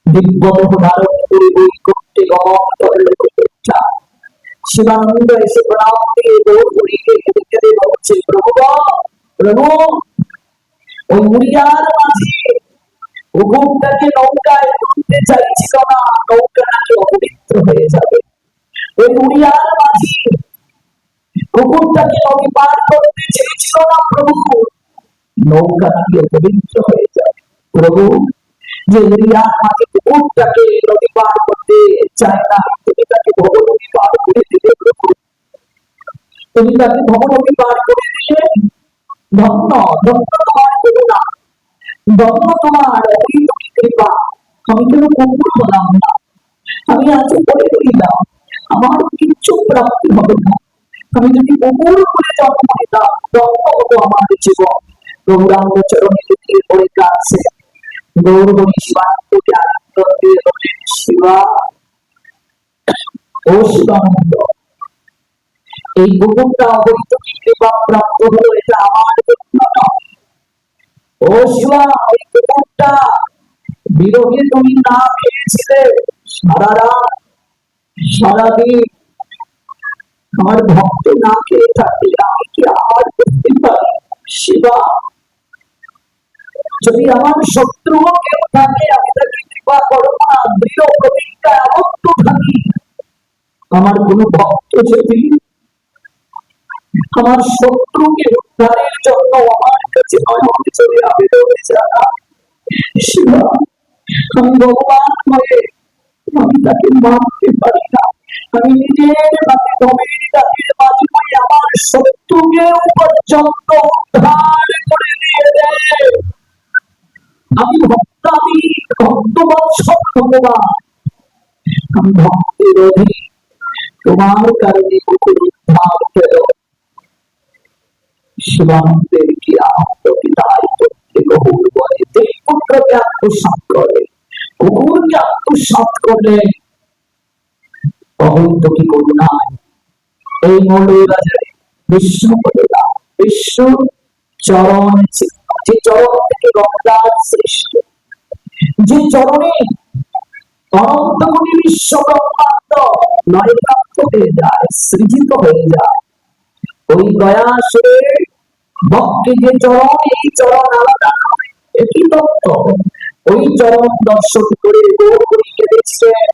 দিব্যদেহ ধারণ করে বৈকুণ্ঠে গমন করল কুকুরটা। শিবানন্দ এসে প্রণাম দিয়ে গৌরহরিকে কেঁদে কেঁদে বলছে, প্রভু প্রভু, ওই উড়িয়ার মাঝে কুকুরটাকে নৌকায় তুলতে চাইছিল না, নৌকা নাকি অপবিত্র হয়ে যাবে। ওই উড়িয়ার মাঝে কুকুরটাকে নদী পার করতে চেয়েছিল না প্রভু, নৌকা নাকি অপবিত্র হয়ে যাবে। প্রভু, যে এরিয়ার মাঝে কুকুরটাকে নদী পার করতে চায় না, তুমি তাকে ভবনদী পার করে দিলে প্রভু। তুমি তাকে ভবনদী পার করে দিলে। ধন্য ধন্য তোমার করুণা, ধন্য তোমার অমৃত কৃপা। আমি কেন কুকুর হলাম না? আমি আজ বলে দিলাম আমার কিচ্ছু প্রাপ্তি হবে না। আমি যদি কুকুর করে জন্ম নিতাম, ধন্য হতো আমার জীবন। গৌরাঙ্গ চরণে লুকিয়ে পড়ে কাছে গৌরবণী শিবানন্দকে আনন্দ দিয়ে বললেন, শিবা ও শিবানন্দ, এই কুকুরটা অবৈধ কৃপা প্রাপ্ত হলো, এটা আমার জন্য নয়। ও শিবা, ওই কুকুরটা বিরোধী তুমি না খেয়েছিলে সারা রাত সারাদিন। আমার ভক্ত না খেয়ে থাকলে আমি কি আর করতে পারি? শিবা, যদি আমার শত্রু কেউ থাকে আমি তাকে কৃপা করো না, দৃঢ় প্রতিজ্ঞায় আবদ্ধ থাকি। আমার কোন ভক্ত যদি আমার শত্রুকে উদ্ধারের জন্য আমার কাছে চলে আবেদন জানা, শিবা, আমি ভগবান হয়ে আমি তাকে মানতে পারি না। আমি নিজের হাতে গভীর রাতের মাঝে আমার শত্রুকে পর্যন্ত উদ্ধার করে দিয়ে দেয়। আমি ভক্ত, আমি ভক্তবৎসল ভগবান, আমি ভক্তের অধীন। তোমার কারণে কুকুর উদ্ধার পেল। শিবানন্দের কি আনন্দ, পিতাই প্রত্যেক কুকুর বলে দেব পুত্রকে আত্মসাৎ করে, কুকুরকে আত্মসাৎ করলে অবৈধ কি করুণায় এই মৌলবাজারে বিষ্ণু বলেরা বিষ্ণু চরণ চিহ্ন, যে চরণ থেকে গঙ্গার সৃষ্টি, যে চরণে অনন্ত কোটি বিশ্ব ব্রহ্মাণ্ড লয়প্রাপ্ত হয়ে যায়, সৃজিত হয়ে যায়। ওই দয়াসুরের ভক্তি যে চরণ, এই চরণ আলাদা নয়, একই তত্ত্ব। ওই চরণ দর্শন করে গৌরী কেঁদেছিলেন।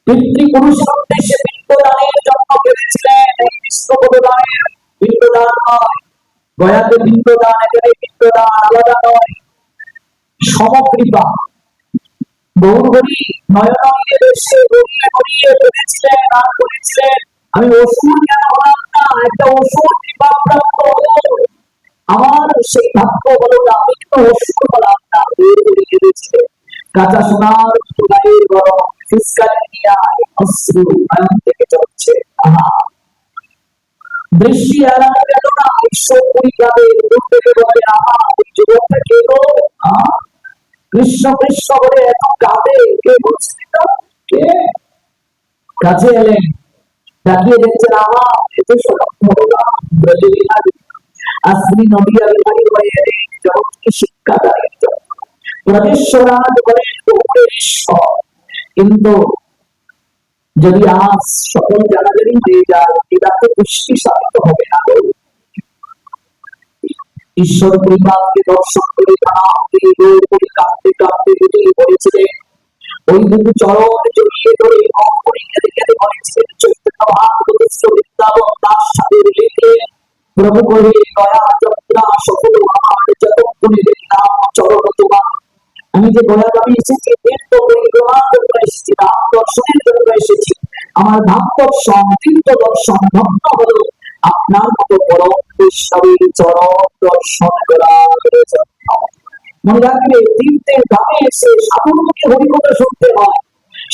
পিতৃপুরুষের উদ্দেশ্যে পিণ্ডদানের জন্য কেঁদেছিলেন। এই বিশ্বদানের পিণ্ডদান নয়, গয়াতে পিণ্ডদান, এখানে পিণ্ডদান আলাদা নয়, সমকৃপা। গৌরী নয়নাইয়ে এসে গড়িয়ে গড়িয়ে কেঁদেছিলেন আর বলেছিলেন, আমি অসুর কেন হলাম না? একটা অসুর কৃপা প্রাপ্ত হলো, আমার সেই ভাগ্য হলো না, আমি কিন্তু অসুর হলাম না। গৌরী কেঁদেছিলেন। কাঁচা সোনার গায়ের গরম ফিসকারি নিয়ে অশ্রু নয়ন থেকে চলছে। আহা, বৃষ্টি এড়ানো গেল না। ঈশ্বর পরিবারে দূর থেকে বলে, আহা, ওই যুবকটা কে গো? কৃষ্ণ কৃষ্ণ বলে এত কাঁদে, কে বুঝলি না? কে? কাছে এলেন, তাকিয়ে দেখছেন, আহা, এ তো ভগবান ব্রজবিহারী আসলি নদিয়া বিহারী হয়ে এলেন জগৎকে শিক্ষাদানের জন্য। ব্রজেশ্বরাজ বলেন কুকুরের ঈশ্বর, কিন্তু যদি আজ সকল জানাজানি হয়ে যায়, এটা তো পুষ্টি সাধিত হবে না। ঈশ্বর পরিবারকে দর্শন করে কাঁদতে কাঁদতে বেরিয়ে পড়েছিলেন। ওই দুটো চরণ জড়িয়ে ধরে কেঁদে কেঁদে বলেছিলেন, চৈতন্য ভাগবত বৃন্দাবন দাস সাধুর লিখলেন, প্রভু করে দয়া যন্ত্রা সকল আমার যতক্ষণে দেখলাম চরণ তোমার। আমি যে গয়াগামী এসেছি, তীর্থ পরিক্রমার জন্য এসেছি, ধাম দর্শনের জন্য এসেছি। আমার ধাম দর্শন, তীর্থ দর্শন ধন্য হলো আপনার মতো পরম বৈষ্ণবের চরণ দর্শন করার জন্য। মনে রাখবে, তীর্থের ধামে এসে সাধুর মুখে হরিকথা শুনতে হয়,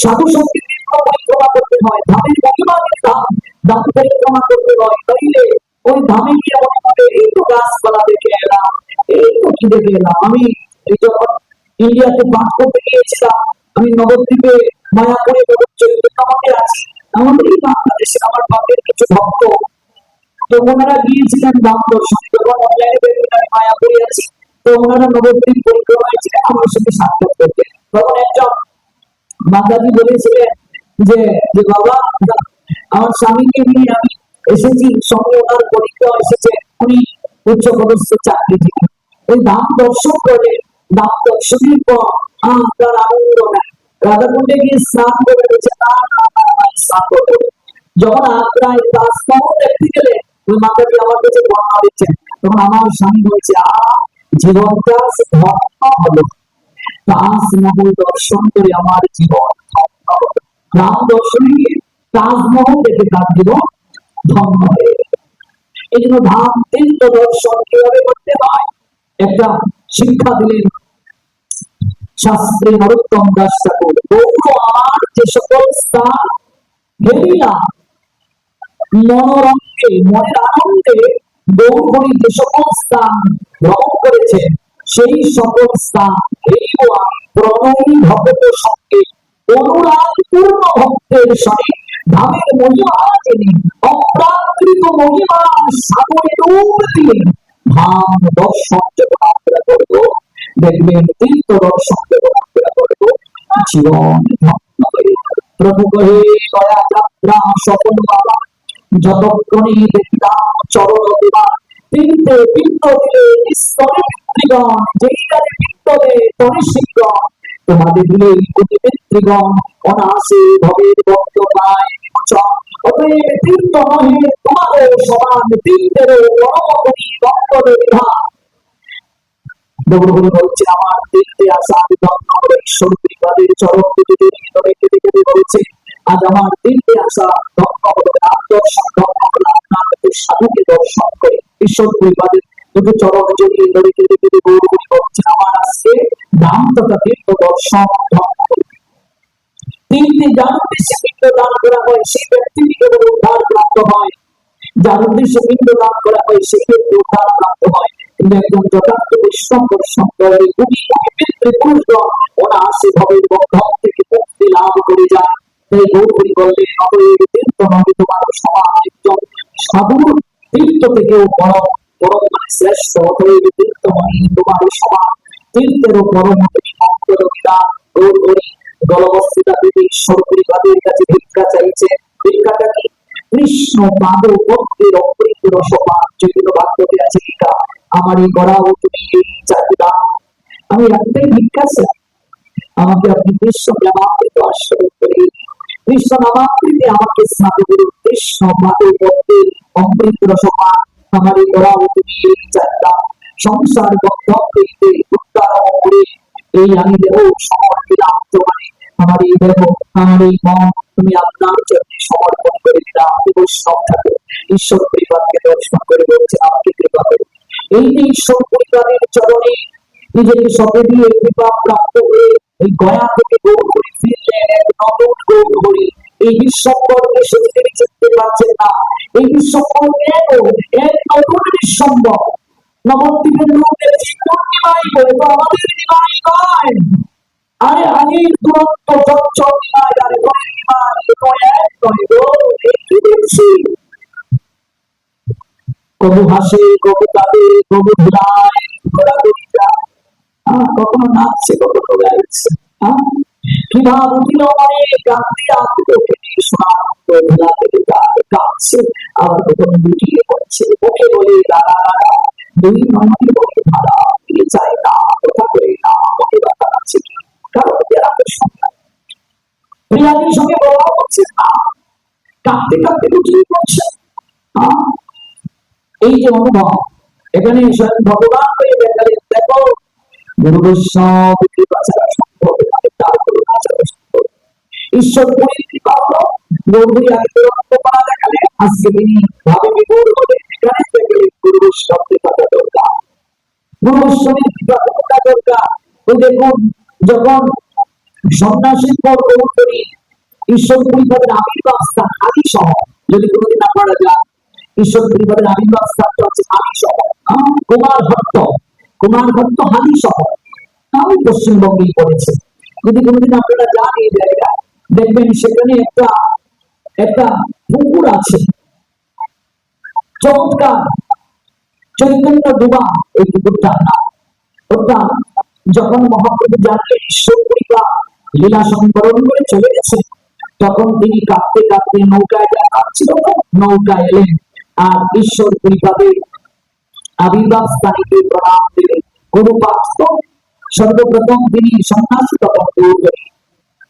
সাধু সঙ্গীত পরিক্রমা করতে হয়, ধামের মহিমাদের ধাম ধাম পরিক্রমা করতে হয়। নইলে ওই ধামে গিয়ে মনে হবে এই তো গাছপালা দেখে এলাম, এই তো কি দেখে এলাম। আমি যখন ইন্ডিয়াতে পাঠ করতে গিয়েছিলাম, আমি নবদ্বীপে মায়াপুরে চৈতন্যমঠে আছি। আমাদের এই বাংলাদেশে আমার বাপের কিছু ভক্ত, তো ওনারা গিয়েছিলেন ধাম দর্শনে। যখন অনলাইনে দেখবেন আমি মায়াপুরে আছি, তো ওনারা নবদ্বীপ পরিক্রমায় ছিলেন, আমার সাথে সাক্ষাৎ করতে। তখন একজন মাতাজি বলেছিলেন যে যে বাবা, আমার স্বামীকে নিয়ে আমি এসেছি, সঙ্গে ওনার পরিক্রমা এসেছে, উনি উচ্চ পদস্থ চাকরিজীবী। ওই ধাম দর্শন করে, ধাম দর্শনের পর তার আনন্দ নেয়। রাধাকুণ্ডে গিয়ে স্নান করে রয়েছে, স্নান করবে। যখন আগ্রায় তাজমহল দেখতে গেলে ওই মাতাজি আমার কাছে বর্ণনা দিচ্ছেন, তখন আমার স্বামী বলছে, জীবনটা ধন্য হলো, তাজমহল দর্শন করে আমার জীবন ধন্য হলো। রাম দর্শনে গিয়ে তাজমহল দেখে তার জীবন ধন্য হয়ে গেল। এই জন্য ধাম তীর্থ দর্শন কিভাবে করতে হয় একটা শিক্ষা দিলেন শাস্ত্রী নরোত্তম দাস ঠাকুর। আমার যে সকল স্থান ঘেরিয়া মনোরঞ্জে মনের আনন্দে গৌরহরি যে সকল স্থান ভ্রমণ করেছেন, সেই সকল স্থান ঘেরিব আমি প্রণয়ী ভক্ত সঙ্গে, অনুরাগ পূর্ণ ভক্তের সঙ্গে। ধামের মহিমা তিনি অপ্রাকৃত মহিমা সাগরে ডুব দিয়ে ধাম দর্শন যখন আমরা করব, দেখবেন তীর্থ দর্শন যখন আমরা করব, জীবন ধন্য হয়ে যাবে। প্রভু কহে দয়া যাত্রা সফল বাবা, যতক্ষণে দেখিলাম চরণ তোমার, তীর্থে পিণ্ড দিলে স্তরে পিতৃগণ, যেই কালে পিণ্ড দেয় তরে শীঘ্রণ, তোমাদের দিলে কোটি পিতৃগণ অনাসে ভবের ভক্ত পায় বিমোচন। অতএব তীর্থ নহে তোমারও সমান, তীর্থেরও পরম করি ভক্তদের বিধান। গৌরহরি বলছে আমার তীর্থে আসা ধন্য হলো, ঈশ্বর বিবাদের চরণ দুটিতে রেখে রেখে বলেছে আজ আমার তীর্থে আসা ধন্য হলো, রাম দর্শন ধন্য হলো, আপনার সাধুকে দর্শন করে ঈশ্বর বিবাদের দুটো চরণ জড়িয়ে রেখে রেখে গৌরহরি বলছে আমার আজকে নাম তথা তীর্থ দর্শন ধন্য হলো। তীর্থে যার উদ্দেশ্যে পিণ্ড দান করা হয় সেই ব্যক্তিটি কেবল উদ্ধার প্রাপ্ত হয়, যার উদ্দেশ্যে পিণ্ড দান করা হয় সেই ব্যক্তি উদ্ধার প্রাপ্ত হয়। কিন্তু একজন যথার্থ বৈষ্ণব দর্শন করে পিতৃপুরুষগণ অনাসে ভবের বন্ধন থেকে মুক্তি লাভ করে যায়। তাই গৌরহরি বললেন অতএব তীর্থ নহে তোমার সমান, একজন সাধুর তীর্থ থেকেও পরম পরম মানে শ্রেষ্ঠ, অতএব তীর্থ নহে তোমার সমান, তীর্থেরও পরম তুমি মঙ্গল বিধান। গৌরহরি গলবস্তিতা দেবী ঈশ্বর পরিবাদের কাছে ভিক্ষা চাইছে। ভিক্ষাটা কি? কৃষ্ণ পাদ ভক্তির অমৃত রসপান। যেগুলো বাক্যতে আছে গীতা, আমার এই গড়াও তুমি এই চাহিদা, আমি একটাই ভিক্ষা চাই, আমাকে আপনি কৃষ্ণ নামামৃত আশীর্বাদ করে, কৃষ্ণ নামামৃতে আমাকে স্নাত করুন। কৃষ্ণ পাদ ভক্তির অমৃত রসপান, আমার এই গড়াও তুমি এই চাহিদা, সংসার বন্ধন হইতে উদ্ধার করে এই আমি দেহ সমর্পণ দিলাম তোমারে, আমার এই দেহ আমার এই মন তুমি আপনার জন্য সমর্পণ করে দিলাম। বৈষ্ণব ঠাকুর ঈশ্বর পরিবারকে দর্শন করে বলছে আমাকে কৃপা করো। এই যে ঈশ্বর পরিবারের চরণে নিজেকে সঁপে দিয়ে কৃপা প্রাপ্ত হয়ে এই গয়া থেকে গৌরহরি ফিরলেন এক নতুন গৌরহরি। এই বিশ্বম্বরকে সে তিনি চিনতে পারছেন না, এই বিশ্বম্বরকে এক নতুন বিশ্বম্বর। নবদ্বীপের লোকের পূর্ণিমাই বলে তো আমাদের নিমাই নয়। আরে আগের দুরন্ত চঞ্চল নিমাই আর ঘরের নিমাই তো এক নয় গো। কি দেখছি কবু হাসে কবু কাঁদে কবু ধুলায় ঘোরাঘুরি যায়, কখনো নাচছে কখনো গাইছে। কি ভাব উঠিল মনে কাঁদতে আনন্দ পেটে শোনার ধুলা থেকে কাঁদছে, আবার কখনো লুটিয়ে পড়ছে ওকে বলে দাঁড়া দাঁড়া, দুই নয়নের বলে ধারা ফিরে যায় না, কথা বলে না ওকে বাধা আছে কি কারণ বিরাগের সঙ্গে বিরাগের সঙ্গে বলা হচ্ছে না, কাঁদতে কাঁদতে লুটিয়ে পড়ছে। এই যে অনুভব এখানে স্বয়ং ভগবান হয়ে দেখালেন, দেখো গুরু বৈষ্ণব কৃপা ছাড়া সম্ভব নয়, তার করুণা ছাড়া সম্ভব। ঈশ্বর পুরীর কৃপা হলো গৌরহরি আগে দুরন্ত করা দেখালে, আজকে তিনি ভাবে বিভোর হলে এখানে থেকে গুরু বৈষ্ণব কৃপাটা দরকার, গুরু বৈষ্ণবের কৃপা কতটা দরকার। তো দেখুন যখন সন্ন্যাসীর পর গৌরহরি ঈশ্বর পরিবারের আবির্ভাব স্থান আদি শহর, যদি কোনোদিন আপনারা যান ঈশ্বর পরিবারের আবির্ভাব স্থানটা হচ্ছে হালি শহর, কুমার ভট্ট হালি শহর, আমি পশ্চিমবঙ্গেই পড়েছি। যদি কোনোদিন আপনারা যান এই জায়গায় দেখবেন সেখানে একটা একটা পুকুর আছে চমৎকার, চৈতন্য ডুবা এই পুকুরটার নাম। ওটা যখন মহাপ্রভু জানলেন ঈশ্বর পরিবার লীলা সংবরণ করে চলে গেছে, তখন তিনি কাঁদতে কাঁদতে নৌকায় কাঁদছিল, নৌকায় এলেন আর ঈশ্বর পরিবারের আবির্ভাব স্থানীকে প্রণাম দিলেন। গুরুপাঠ সর্বপ্রথম তিনি সন্ন্যাসী তখন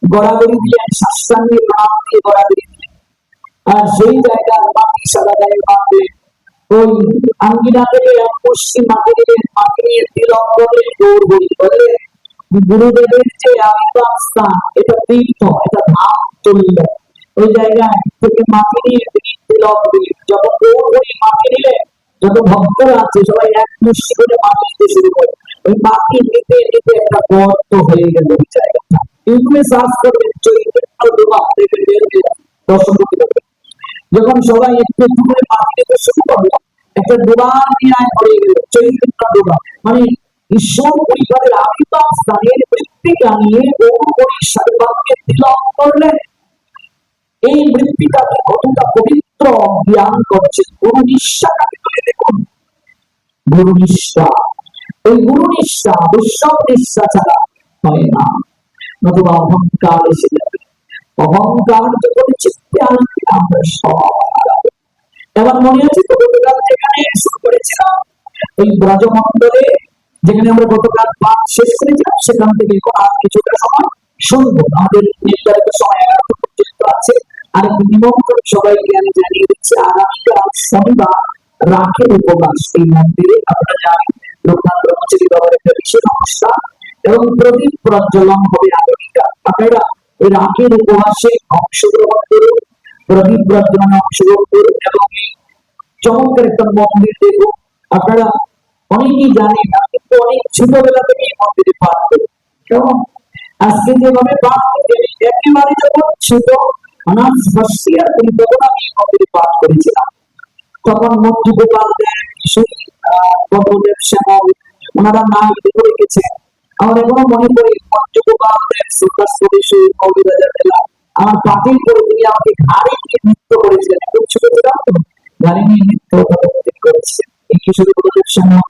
গড়াগড়ি দিলেন, সাষ্টাঙ্গে প্রণাম দিয়ে গড়াগড়ি দিলেন, আর সেই জায়গার মাটি সাদা গায়ে বাঁধলেন। ওই আঙ্গিনা থেকে পশ্চিম মাটি দিলেন, মাটি নিয়ে তিলক করলেন, গৌর বলি বললেন গুরুদেবের যে আবির্ভাব স্থান, এটা তীর্থ, এটা ধাম তুল্য। ওই জায়গায় থেকে মাটি নিয়ে তিনি তিলক দিলেন। যখন গৌর বলি মাটি নিলেন, যত ভক্তরা আছে সবাই এক মুষ্টি করে মাটি নিতে শুরু করে। ওই মাটি নিতে নিতে একটা গর্ত হয়ে গেল ওই জায়গাটা। ইউটিউবে সার্চ করবেন চৈতন্য ডোবা, দেখবেন বের হয়ে যাবে, দর্শন করতে পারবেন। যখন সবাই একটু একটু করে মাটি নিতে শুরু করলো, একটা ডোবা নিয়ে হয়ে গেল চৈতন্য ডোবা। মানে ঈশ্বর পরিবারের আবির্ভাব স্থানের মৃত্তিকা নিয়ে গৌর হরি সার্বভৌমকে তিলক করলেন। এই মৃত্তিকাকে কতটা পবিত্র জ্ঞান করছে। গুরু নিষ্ঠা কাকে বলে দেখুন, গুরু নিষ্ঠা। এই গুরু নিষ্ঠা বৈষ্ণব নিষ্ঠা ছাড়া হয় না, নতুবা অহংকার এসে যাবে। অহংকার যখন চিত্তে আসবে আমরা সব হারাবো। এবার মনে আছে তো গতকাল যেখানে শুরু করেছিলাম ওই ব্রজমন্ডলে, যেখানে আমরা গতকাল পাঠ শেষ করেছিলাম, সেখান থেকে আর কিছুটা সময় শুনবো। আমাদের নির্ধারিত সময় 11টা পর্যন্ত আছে। আর একটু নিমন্ত্রণ সবাইকে আমি জানিয়ে দিচ্ছি, আগামীকাল শনিবার রাখের উপবাস এই মন্দিরে। আপনারা জানেন লোকনাথ ব্রহ্মচারী বাবার একটা বিশেষ অনুষ্ঠান এবং প্রদীপ প্রজ্বলন হবে আগামীকাল। আপনারা এই রাখের উপবাসে অংশগ্রহণ করুন, প্রদীপ প্রজ্বলনে অংশগ্রহণ করুন এবং চমৎকার একটা মন্দির দেখুন। আপনারা অনেকেই জানেন না, কিন্তু অনেক ছোটবেলা থেকে এই মন্দিরে পাঠ করি। কেমন আজকে যেভাবে পাঠ করতে একেবারে যখন ছোট অনার্স ফার্স্ট ইয়ার করি, তখন আমি এই মন্দিরে পাঠ করেছিলাম। তখন মঞ্জু গোপাল দেব, কিশোরী বদ্রদেব শ্যামল, ওনারা নাম লিখে রেখেছেন। আমার এখনো মনে পড়ে মঞ্জু গোপাল দেব সুকাস প্রদেশে কবিরাজার মেলা আমার পাঠিয়ে করে তিনি আমাকে ঘাড়ে নিয়ে নৃত্য করেছিলেন। খুব ছোট ছিলাম তো, ঘাড়ে নিয়ে নৃত্য করেছিলেন এই কিশোরী বদ্রদেব শ্যামল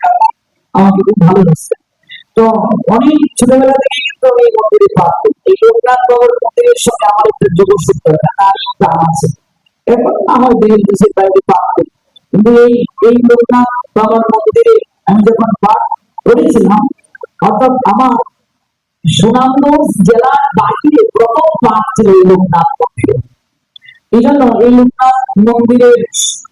আমাকে খুব ভালো লাগছে। তো অনেক ছোটবেলা থেকে কিন্তু আমি এই মন্দিরে পাঠ করি। এই লোকনাথ বাবার মন্দিরের সঙ্গে আমার একটা যোগসূত্র আছে। এখন না হয় দেশের বাইরে পাঠ করি, কিন্তু এই লোকনাথ বাবার মন্দিরে আমি যখন পাঠ করেছিলাম, অর্থাৎ আমার সুনামগঞ্জ জেলার বাইরে প্রথম পাঠ ছিল এই লোকনাথ মন্দিরে। এই জন্য এই লোকনাথ মন্দিরের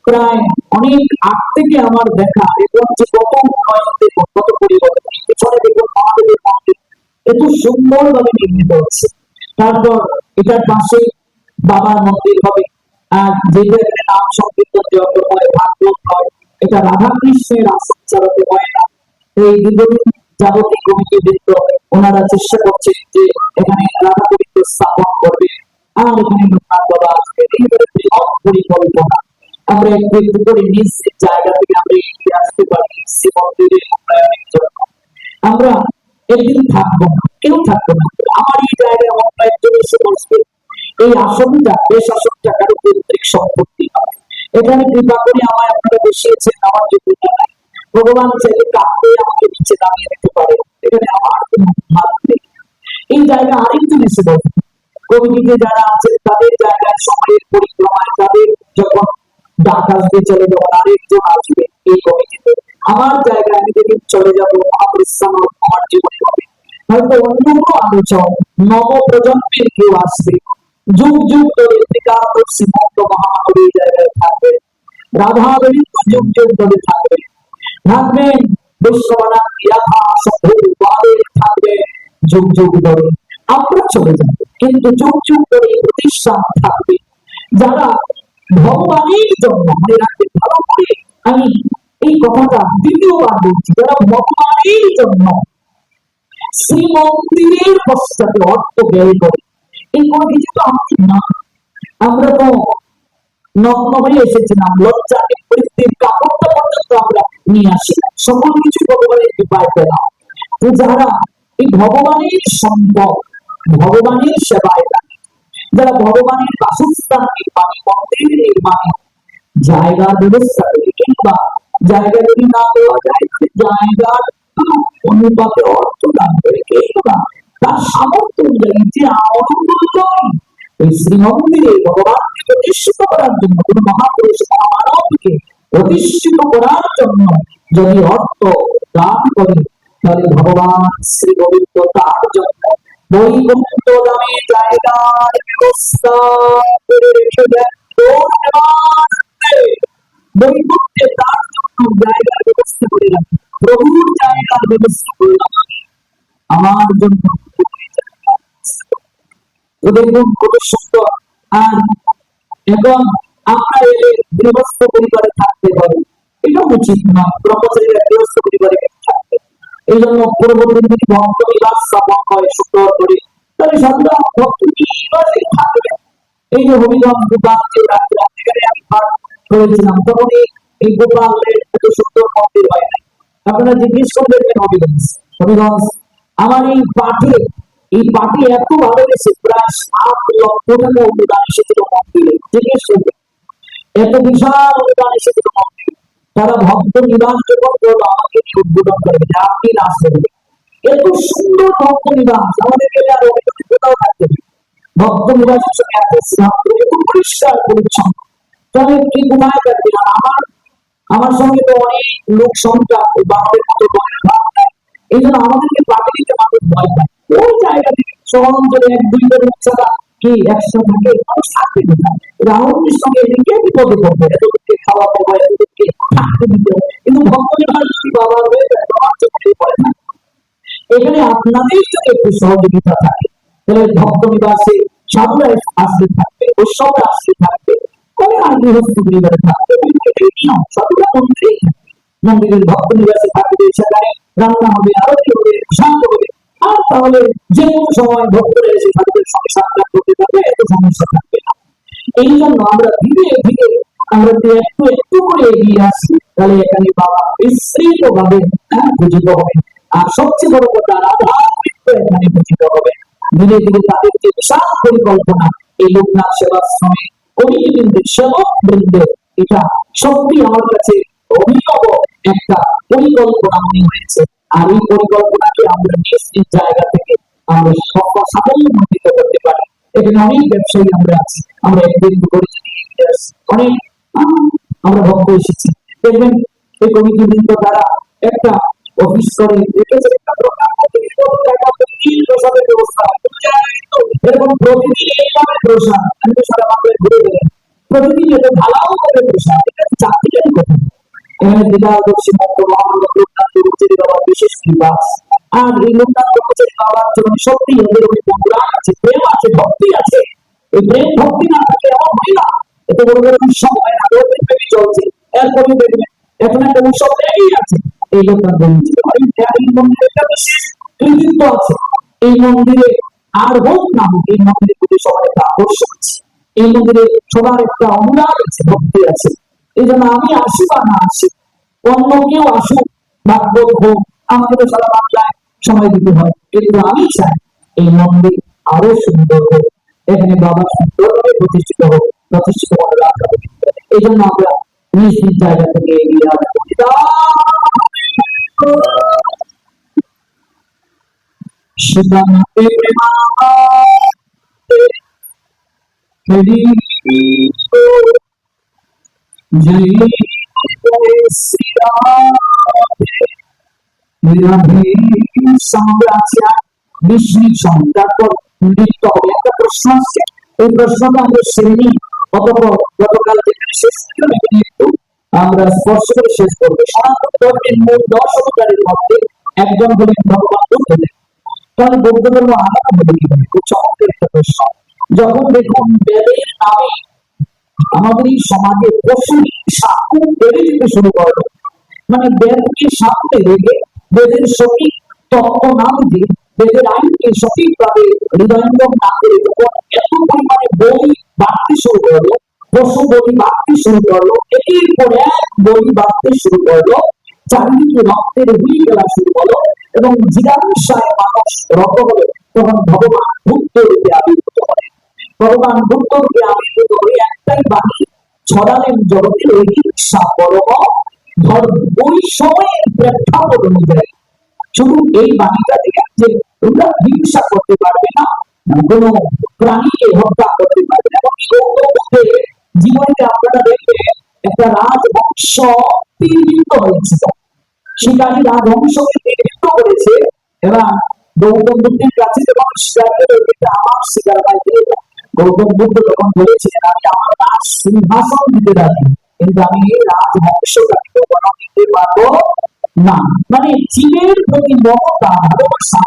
প্রায় অনেক আগ থেকে আমার দেখা এবং যে কত উন্নয়ন দেখুন, কত পরিবর্তন। পিছনে দেখুন মহাদেবের মন্দির এত সুন্দর ভাবে নির্মিত হচ্ছে। তারপর এটার পাশে বাবার মন্দির হবে, আর যেটা নাম সংকীর্তন যজ্ঞ হয়, ভাগবত হয়, এটা রাধা কৃষ্ণের আসন চালাতে হয় না। এই দীর্ঘদিন যাবতীয় কমিটি বৃন্দ ওনারা চেষ্টা করছেন যে এখানে রাধা পবিত্র স্থাপন করবে, আর এখানে লোকনাথ বাবা আসবে। এইভাবে বৃহৎ পরিকল্পনা। আমরা একটু একটু করে নিজ জায়গা থেকে আমরা এগিয়ে আসতে পারি শ্রী মন্দিরের উন্নয়নের জন্য। আমরা একদিন থাকবো না, কেউ থাকবো না, আমার এই জায়গায় অন্য একজন এসে বসবে। এই আসনটা বেশ আসনটা কারো পৈতৃক সম্পত্তি নয়। এখানে কৃপা করে আমায় আপনারা বসিয়েছেন, আমার যোগ্যতা নাই। ভগবান চাইলে কাঁদতে আমাকে নিচে নামিয়ে দিতে পারে, এখানে আমার কোনো হাত নেই। এই জায়গা আরেকজন এসে বসবে। কমিটিতে যারা আছেন তাদের জায়গায় সময়ের পরিক্রমায় তাদের যখন ডাক আসবে চলে যাওয়ার, আরেকজন আসবে এই কমিটিতে। আমার জায়গায় আমি যেদিন চলে যাবো, মহাপরিশ্রম আমার জীবনে হবে। হয়তো অন্য কোনো আলোচক নব প্রজন্মের কেউ আসবে, যুগ যুগ ধরে ত্রিকাল শ্রীমন্ত মহামানব এই জায়গায় থাকবে, রাধা গোবিন্দ যুগ যুগ ধরে থাকবে, থাকবেন বৈষ্ণবরা ইয়াথা সভ্যের থাকবে যুগ যুগ ধরে। আমরা চলে যাব, কিন্তু যুগ যুগ ধরে প্রতিষ্ঠান থাকবে। যারা ভগবানের জন্য, মনে রাখবেন ভালো করে, আমি এই কথাটা দ্বিতীয়বার বলছি, যারা ভগবানের জন্য শ্রীমন্দিরের পশ্চাতে অর্থ ব্যয় করে, এই কোনো কিছু তো আমাদের না। আমরা তো নগ্ন হয়ে এসেছিলাম, লজ্জা পরিস্থিতির কাপড়টা পর্যন্ত আমরা নিয়ে আসি, সকল কিছু ভগবানের কৃপায় পেলাম। তো যারা এই ভগবানের সম্পদ, ভগবানের সেবায় লাগে, যারা ভগবানের বাসস্থান নির্মাণে, মন্দির নির্মাণে জায়গার ব্যবস্থা করে, কিংবা জায়গা যদি না দেওয়া যায় জায়গার অনুপাতে অর্থ দান করে, কিংবা তার সামর্থ্য অনুযায়ী যে অনুকূল এই শ্রীমন্দিরে ভগবানকে প্রতিষ্ঠিত করার জন্য, কোন মহাপুরুষ মহামানবকে প্রতিষ্ঠিত করার জন্য যদি অর্থ দান করে, তাহলে ভগবান শ্রী গোবিন্দ তার জন্য বৈকুণ্ঠ নামে জায়গার ব্যবস্থা করে রেখে দেন। বৈকুণ্ঠে তার প্রভুর জায়গার ব্যবস্থা করলাম আমার জন্য। তো দেখুন কত সুন্দর। আর এবং আমরা এলে গৃহস্থ পরিবারে থাকতে পারি, এটা উচিত নয়, ব্রহ্মচারীরা গৃহস্থ পরিবারে থাকতে। এই জন্য পূর্ববর্তী যদি ভক্ত নিবাস স্থাপন হয় সুন্দর করে, তাহলে সাধুরা ভক্ত নিবাসে থাকবে। এই যে হবিগঞ্জ গোপাল যে রাত্রে আমি পাঠ করেছিলাম, তখন এই গোপালের এত সুন্দর মন্দির হয় না। আপনারা জিজ্ঞেস করে দেখবেন হবিগঞ্জ হবিগঞ্জ আমার এই পাঠে এত ভালো লেগেছে, প্রায় 7 লক্ষ টাকা অনুদান এসেছিল মন্দিরে। জিজ্ঞেস করবেন, এত বিশাল অনুদান এসেছিল মন্দিরে। তারা ভক্ত নিবাস যখন করলো আমাকে নিয়ে উদ্বোধন করবে যে আপনি নাচ করবেন। এত সুন্দর ভক্ত নিবাস, আমাদের গেলে আর অভিযোগ কোথাও থাকতে হবে। ভক্ত নিবাসের সঙ্গে এত স্নেহ, এত পরিষ্কার পরিচ্ছন্ন, তাহলে কি ঘুমায় থাকবে। আর আমার সঙ্গে তো অনেক লোক সংখ্যা বাংলাদেশের মতো ভাব নেয়। এই জন্য আমাদেরকে পাঠিয়ে দিতে মানুষ ভয় পায়। ওই জায়গা থেকে শহর অঞ্চলে 1-2 লোক ছাড়া কি একসাথে থাকে, মানুষ থাকতে দিতে হয়। রাহুলের সঙ্গে এদিকে বিপদে পড়বে, এদেরকে খাওয়া দেওয়া, এদেরকে থাকতে দিতে হবে। কিন্তু ভক্ত নিবাস যদি বাবার হয়ে যায় তোমার চোখে পড়ে না। এখানে আপনাদের যদি একটু সহযোগিতা থাকে, তাহলে ভক্ত নিবাসে সাধুরা আসতে থাকবে, উৎসবরা আসতে থাকবে, করে আর গৃহস্থ পরিবারে থাকবে। সাধুরা মন্দিরেই থাকবে, মন্দিরের ভক্ত নিবাসে থাকবে, সেখানে রান্না হবে, আরতি হবে, শান্ত হবে। আর তাহলে যে কোনো সময় ভক্তরা এসে সাধুদের সঙ্গে সাক্ষাৎ করতে পারবে, এত সমস্যা থাকবে না। এই জন্য আমরা ধীরে ধীরে আমরা যদি একটু একটু করে এগিয়ে আসি, তাহলে এখানে বাবা বিস্তৃত ভাবে পূজিত হবে। আর সবচেয়ে বড় কথা, এখানে পূজিত হবে। ধীরে ধীরে তাদের যে বিশাল পরিকল্পনা, এই লোকনাথ সেবাশ্রমে কমিটি বৃন্দের, সেবক বৃন্দের, এটা সত্যি আমার কাছে অভিনব একটা পরিকল্পনা মনে হয়েছে। আর এই পরিকল্পনাকে আমরা নিজ নিজ জায়গা থেকে আমরা সাফল্যমণ্ডিত করতে পারি। এখানে অনেক ব্যবসায়ী আমরা আছি, আমরা একদিন করে অনেক আমরা ভক্ত এসেছি। দেখবেন এই কমিটি বৃন্দ দ্বারা একটা অফিস করে রেখেছে, একটা প্রোগ্রাম প্রসাদের ব্যবস্থা, এরকম প্রতিদিন এইভাবে প্রসাদ আমি সারা বাংলায় ঘুরে গেলেন, প্রতিদিন এত ঢালাও করে প্রসাদ, এটা চাকরিটাই কথা। এখানে বিদ্যাদর্শী মন্ত্র লোকনাথ কর্মচারী বাবার বিশেষ কৃপা। আর এই লোকনাথ কর্মচারী বাবার জন্য সত্যি ওদের অনেক বন্ধুরা আছে, প্রেম আছে, ভক্তি আছে। এই প্রেম ভক্তি না থাকলে এমন হয় না। এত বড় বড় উৎসব হয় না, প্রেমী চলছে, এরপরে দেখবেন এখন একটা উৎসব লেগেই আছে। এই লোকনাথ এই মন্দিরে একটা বিশেষ কৃতিত্ব আছে। এই মন্দিরে আর হোক না হোক, এই মন্দিরের প্রতি সবার একটা আকর্ষণ আছে, এই মন্দিরে সবার একটা অনুরাগ আছে, ভক্তি আছে। এই জন্য আমি আসি বা না আসি, অন্য কেউ আসুক, ভাগ্য হোক, আমাকে তো সারা বাংলায় সময় দিতে হয়, কিন্তু আমি চাই এই মন্দির আরো সুন্দর হোক, এখানে বাবা সুন্দরভাবে প্রতিষ্ঠিত হোক, প্রতিষ্ঠিত করে রাখা হবে। এই জন্য আমরা নিজ নিজ জায়গা থেকে এগিয়ে আসবো। একটা প্রশ্ন আসছে, এই প্রশ্নটা আমরা শ্রেণী অথবা গতকাল যেখানে শেষ ছিল একটু আমরা স্পর্শ করে শেষ করবো। সনাতন ধর্মের মূল 10 অবতারের মধ্যে একজন হলেন ভগবান বুদ্ধদেব। তাহলে বৌদ্ধ ধর্ম আলাদা হবে কিভাবে? খুব চমৎকার একটা প্রশ্ন। যখন দেখুন বেদের নামে আমাদের এই সমাজে প্রশ্ন সাক্ষ্য বেড়ে যেতে শুরু করলো, মানে বেদকে সামনে রেখে বেদের সঠিক তত্ত্ব না বুঝে, বেদের আইনকে সঠিকভাবে হৃদয়ঙ্গম না করে যখন এত পরিমাণে বই বাড়তে শুরু করলো, প্রশ্ন বই বাড়তে শুরু করলো, একের পর এক বই বাড়তে শুরু করলো, চারিদিকে রক্তের হুই ফেলা শুরু হলো এবং জিজ্ঞাসায় মানুষ রত হলো, তখন ভগবান বুদ্ধ রূপে আবির্ভূত হয়। ভগবান বুদ্ধ রূপে আবির্ভূত হয়ে একটাই বাণী ছড়ালেন জগতের অহিংসা পরম ধর্ম। ওই সময়ের প্রেক্ষাপট অনুযায়ী শুধু এই বাণীটা থেকে যে তোমরা হিংসা করতে পারবে না, কোন প্রাণীকে হত্যা করতে পারবে না। এবং জীবনে আপনারা দেখবে একটা রাজবংশ তীর্বিত হয়েছিল, শিকারী রাজবংশকে তীর্বিত করেছে এবং গৌতম বুদ্ধের কাছে যখন আমার শিকার পাইতে, গৌতম বুদ্ধ যখন বলেছিলেন আমি আমার রাজ সিংহাসন দিতে রাজি, কিন্তু আমি এই রাজবংশটাকে কখনো দিতে পারবো না, মানে জীবের প্রতি মমতা ভালোবাসা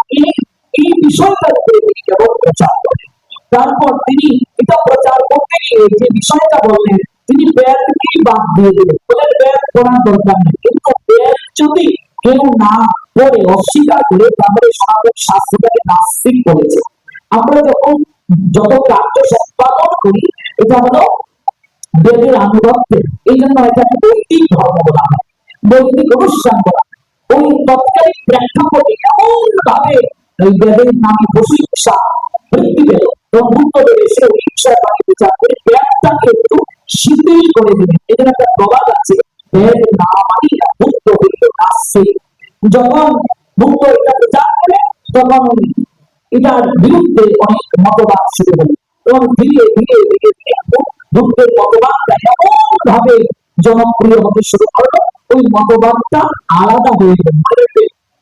এই বিষয়টার উপরে তিনি কেবল প্রচার করেন। তারপর তিনি এটা প্রচার করতে গিয়ে যে বিষয়টা বললেন, তিনি বেদকেই বাদ দিয়ে দিলেন, বলেন বেদ পড়ার দরকার নেই। কিন্তু বেদ যদি কেউ না পড়ে অস্বীকার করে, তাহলে সনাতন শাস্ত্রটাকে নাস্তিক বলেছে। আমরা যখন যত কার্য সম্পাদন করি, এটা হলো বেদের আনুগত্যে, এই জন্য এটাকে বৈদিক ধর্ম বলা হয়, বৈদিক অনুষ্ঠান বলা হয়। ওই তৎকালীন প্রেক্ষাপটে এমন ভাবে ওই বেদের নামে প্রশংসা বৃদ্ধি পেল এবং বুদ্ধদেব এসে অহিংসার বাণী প্রচার করে বেদটাকে একটু শিথিল করে দিলেন। এদের একটা প্রবাদ আছে, বেদ না মানিয়া বুদ্ধ হইল নাস্তিক। যখন বুদ্ধ এটা প্রচার করে, তখন এটার বিরুদ্ধে অনেক মতবাদ শুরু হলো এবং ধীরে ধীরে ধীরে ধীরে বুদ্ধের মতবাদটা এমন ভাবে জনপ্রিয় হতে শুরু করলো, ওই মতবাদটা আলাদা হয়ে গেল।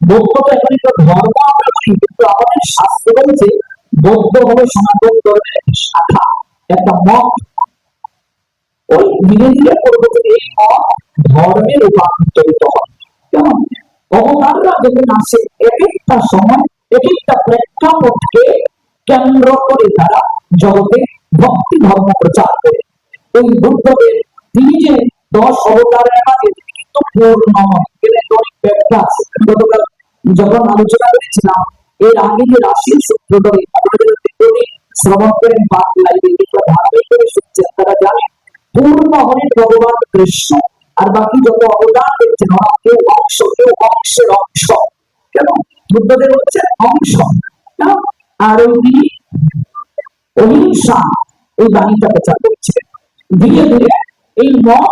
বৌদ্ধটা এখন একটা ধর্ম আমরা করি, কিন্তু আমাদের শাস্ত্র বলছে বৌদ্ধ হলো সনাতন ধর্মের একটি শাখা, একটা মত। ওই ধীরে ধীরে পরবর্তীতে এই মত ধর্মে রূপান্তরিত হয়। কেমন অবতাররা যখন আসে, এক একটা সময় এক একটা প্রেক্ষাপটকে কেন্দ্র করে তারা জগতে ভক্তি ধর্ম প্রচার করে। ওই বুদ্ধদেব তিনি যে 10 অবতারের মাঝে তিনি কিন্তু পূর্ণ নয়, এর অনেক ব্যাখ্যা আছে। গতকাল যখন আলোচনা করেছিলাম, এর আগে যে রাশির সূত্র ধরে আপনাদের দীর্ঘদিন শ্রবণ করেন বা লাইভে কিংবা ধারাবাহিকভাবে শুনছেন, তারা জানেন পূর্ণ হলেন ভগবান কৃষ্ণ, আর বাকি যত অবদান দেখছেন ওরা কেউ অংশ, কেউ অংশের অংশ। কেন বুদ্ধদেব হচ্ছে অংশ, আর ওই তিনি অহিংসা এই বাণীটা প্রচার করেছিলেন। ধীরে ধীরে এই মত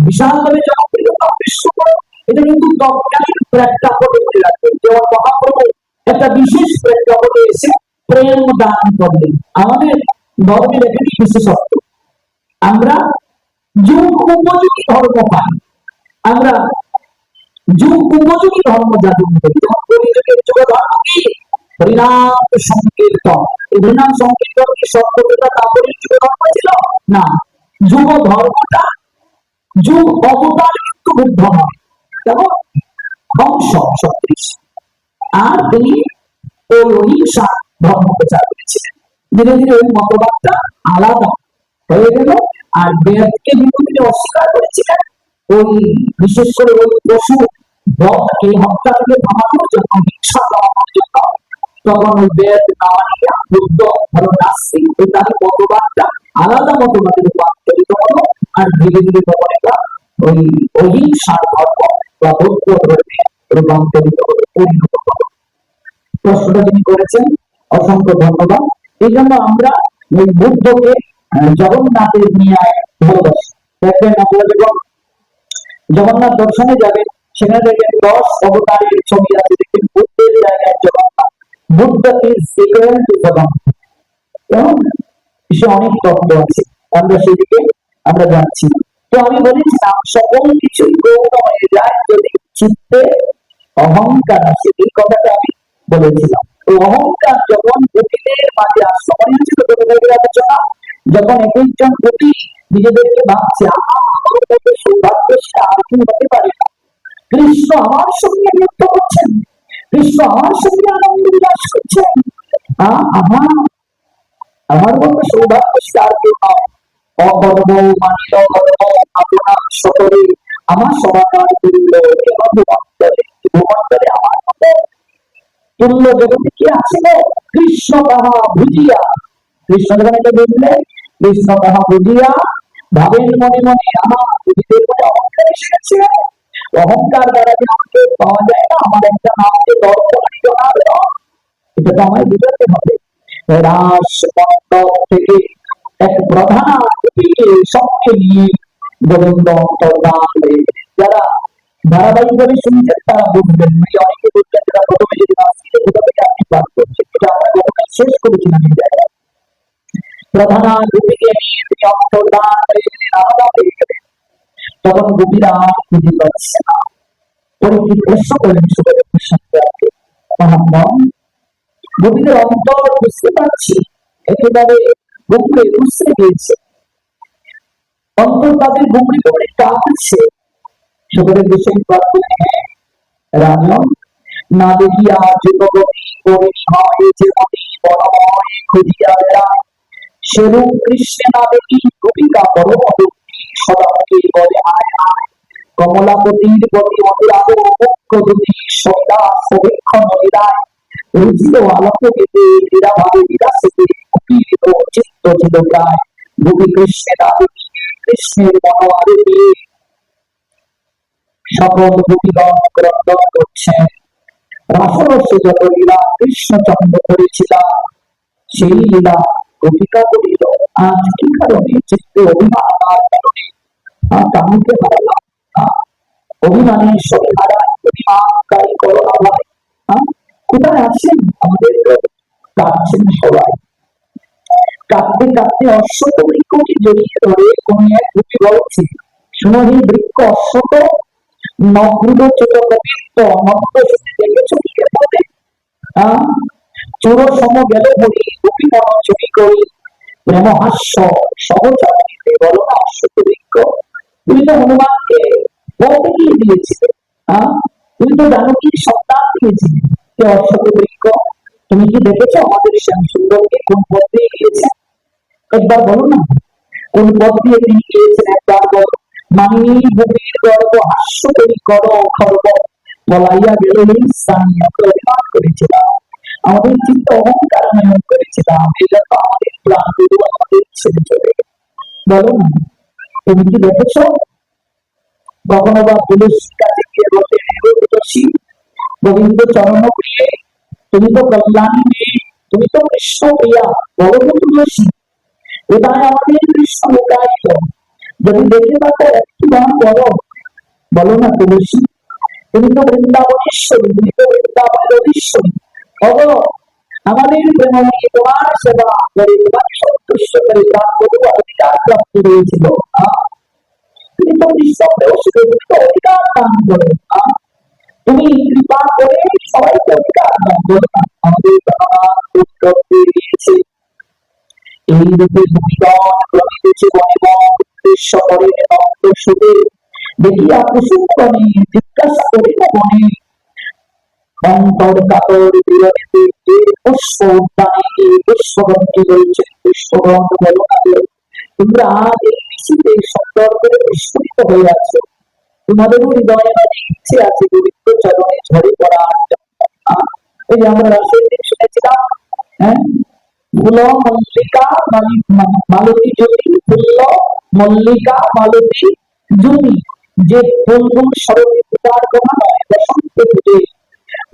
বিশালভাবে জনপ্রিয় বিশ্বকর। এটা কিন্তু তৎকালীন প্রেক্ষাপটে মনে রাখবেন, যেমন মহাপ্রভু একটা বিশেষ প্রেক্ষাপটে এসে প্রেম দান করলেন। আমাদের ধর্মের একটি বিশেষত্ব, আমরা যুগ উপযোগী ধর্ম পাই, আমরা যুগ উপযোগী ধর্ম যাপন করি। যেমন কলিযুগের যুগ ধর্ম কি? হরিনাম সংকীর্তন। এই হরিনাম সংকীর্তন কি সত্যতা তাৎপর্য যুগ ধর্ম ছিল? না, যুগ ধর্মটা যুগ অবতার কিন্তু বুদ্ধ নয়, কেমন বংশ সদৃশ। আর তিনি ওই অহিংসা ধর্ম প্রচার করেছিলেন। ধীরে ধীরে ওই মতবাদটা আলাদা হয়ে গেল। আর বেদকে কিন্তু তিনি অস্বীকার করেছিলেন, ওই বিশেষ করে ওই পশু বধকে হত্যা থেকে থামানোর জন্য, হিংসা থামানোর জন্য। তখন ওই বেদ না মানিয়া বুদ্ধ হলো নাস্তিক, এই তার মতবাদটা আলাদা মতবাদে রূপান্তরিত হলো। আর ধীরে ধীরে তখন এটা ওই অহিংসার ধর্ম বা বৌদ্ধ ধর্মে রূপান্তরিত হলো, পরিণত হলো। প্রশ্নটা তিনি করেছেন, অসংখ্য ধন্যবাদ। এই জন্য আমরা ওই বুদ্ধকে জগন্নাথের নিয়ে ভালোবাসি। দেখবেন আপনারা যখন জগন্নাথ দর্শনে যাবেন, সেখানে দেখবেন 10 অবতারের ছবি আছে, দেখবেন বুদ্ধের জায়গায় Jagannath. Buddha is equal to Jagannath. কেমন বিষয়ে অনেক তত্ত্ব আছে, আমরা সেদিকে আমরা যাচ্ছি না। তো আমি বলেছিলাম সকল কিছুই গৌণ হয়ে যায় যদি চিত্তে অহংকার আসে, এই কথাটা আমি বলেছিলাম। তো অহংকার যখন গতিদের মাঝে আসছে, মনে হচ্ছিল গতিদের আলোচনা, যখন এক একজন গতি নিজেদেরকে ভাবছে আমার সৌভাগ্যশী আর কেউ হতে পারে না, কৃষ্ণ আমার সঙ্গে নৃত্য করছেন, কৃষ্ণ আমার সঙ্গে আনন্দ বিলাস করছেন, আমার মতো সৌভাগ্যশী আর কেউ নয়। অকর্ম মানিত কর্ম আপনার সকলে আমার সমাকার করিল, ভূমণ্ডলে আমার মতো তুল্য জগতে কি আছে গো? কৃষ্ণ তাহা বুঝিয়া, কৃষ্ণ যখন এটা বুঝলেন, কৃষ্ণ তাহা বুঝিয়া ভাবেন মনে মনে আমার বুঝিতে মনে অহংকার এসে গেছে। অহংকার দ্বারা যে আমাকে পাওয়া যায় না, আমার একটা নামকে দর্প মানিত না, এটা তো আমায় বুঝাতে হবে। রাস মণ্ডপ থেকে এক প্রধান সবকে নিয়ে গোবিন্দ অন্তর্ধান হয়ে গেলেন। যারা ধারাবাহিকভাবে শুনছেন তারা বুঝবেন, অনেকে বুঝবেন যারা প্রথমে যদি নাস্তিকে কোথা থেকে আপনি পাঠ করছেন, এটা আমরা কখনো শেষ করেছিলাম এই জায়গায়। প্রধান গোপীকে নিয়ে তিনি অন্তর্ধান হয়ে গেলেন, আলাদা হয়ে গেলেন। তখন গোপীরা খুঁজে পাচ্ছে না। পরীক্ষিত প্রশ্ন করলেন সুখদেব গোস্বামীকে, মহাত্মা গোপীদের অন্তর বুঝতে পারছি একেবারে গুমড়ে বুঝতে গিয়েছে, অন্তর তাদের গুমড়ে গুমড়ে কাঁদছে। সুখদেব গোস্বামী বললেন, হ্যাঁ রাজন না দেখিয়া যুগপতি করিনি হয় যে মতি বনময় খুঁজিয়া বেড়ায়, সেরূপ কৃষ্ণে না দেখি গোপিকা পরম দুঃখী সদাকে বলে আয় আয়, কমলাপতির প্রতি অতিরাগ মুখ্য দুটি সবিতা সবেক্ষণ হৃদয়, রুচির আলোক পেতে নিরাভাবে বিরাসিতে কুটিরিত চিত্ত ছিল প্রায়, গোপী কৃষ্ণে না দেখি কৃষ্ণের মনোয়ারে দিয়ে সকল গোপীগণ ক্রন্দন করছেন। রাসরসে যত লীলা কৃষ্ণচন্দ্র করেছিলাম, সেই লীলা গোপিকা করিল আজ কি কারণে চিত্তে অভিমান আনার কারণে কামুকে হারালাম। অভিমানের সঙ্গে হারায় অভিমানকারী করোনা ভাই, কোথায় আছেন আমাদের কাঁদছেন সবাই। কাঁদতে কাঁদতে অশ্বত বৃক্ষটি জড়িয়ে ধরে কোন এক গোপী বলছে, শুনো হে বৃক্ষ অশ্বত, নগ্ন ছোট কবিত্ব নগ্ন দেখেছ কি বলে, চোর সম গেল বলি গোপী মন চুরি করি, প্রেম হাস্য সহচারিতে বলো না অশ্বত বৃক্ষ। তুমি তো হনুমানকে বলতে গিয়ে দিয়েছিলে, তুমি তো জানো কি সন্তান দিয়েছিলে, কে অশ্বত বৃক্ষ। তুমি কি দেখেছো আমাদের শ্যাম সুন্দরকে কোন পথ দিয়ে গিয়েছে, একবার বলো না কোন পথ দিয়ে তিনি গিয়েছেন, একবার বলো। মানিনী বুকের গর্ব হাস্য করি করো খর্ব, বলাইয়া গেল এই স্থানীয় অভিমান করেছিলাম, আমাদের চিন্তা অহংকার নিয়ম করেছিলাম, এই জন্য আমাদের প্রাণগুলো আমাদের ছেড়ে চলে গেল। বলো না তুমি কি দেখেছো কখনো বা তুলসীর কাছে গিয়ে বসে তুলসী গোবিন্দ চরণ প্রিয়ে, তুমি তো কল্যাণী মেয়ে, তুমি তো কৃষ্ণ প্রিয়া, বলো তো তুলসী কোথায় আমাদের কৃষ্ণ লুকায়িত, যদি দেখে থাকো একটু গান বলো। বলো না তুলসী তুমি তো বৃন্দাবনেশ্বরী, তুমি তো বৃন্দাবনের অধীশ্বরী, বলো আমাদের প্রেমময়ী তোমার সেবা করে তোমাকে সন্তুষ্ট করে প্রাণ কত অধিকার প্রাপ্ত হয়েছিল, তুমি তো কৃষ্ণ প্রেয়সী, তুমি তো অধিকার দান করো, তুমি কৃপা করে সবাইকে অধিকার দান করো না। আমাদের পুত্র দিয়েছে এই রূপে ভূমিগণ প্রমিতেছে বনে বন উদ্দেশ্য করে নন্দ সুরে, দেখিয়া কুসুমগণে জিজ্ঞাসা করিল মনে, অন্তর কাতর বিরহে পুষ্প উদ্যানে পুষ্পগন্ধি বলছেন, পুষ্পগন্ধ বলো না তোমরা আজ এই ঋষিতে সুন্দর করে বিস্ফোরিত হয়ে আছো, তোমাদের হৃদয়ে মাঝে ইচ্ছে আছে গোবিন্দ চরণে ঝরে পড়ার জন্য। এই যে আমরা রাসের দিন শুনেছিলাম, ফুল মল্লিকা মালতী জ্যোতি, ফুল মল্লিকা মালতী জ্যোতি, যে ফুলগুলো শরৎকার কমা নয় বসন্তে ফুটে,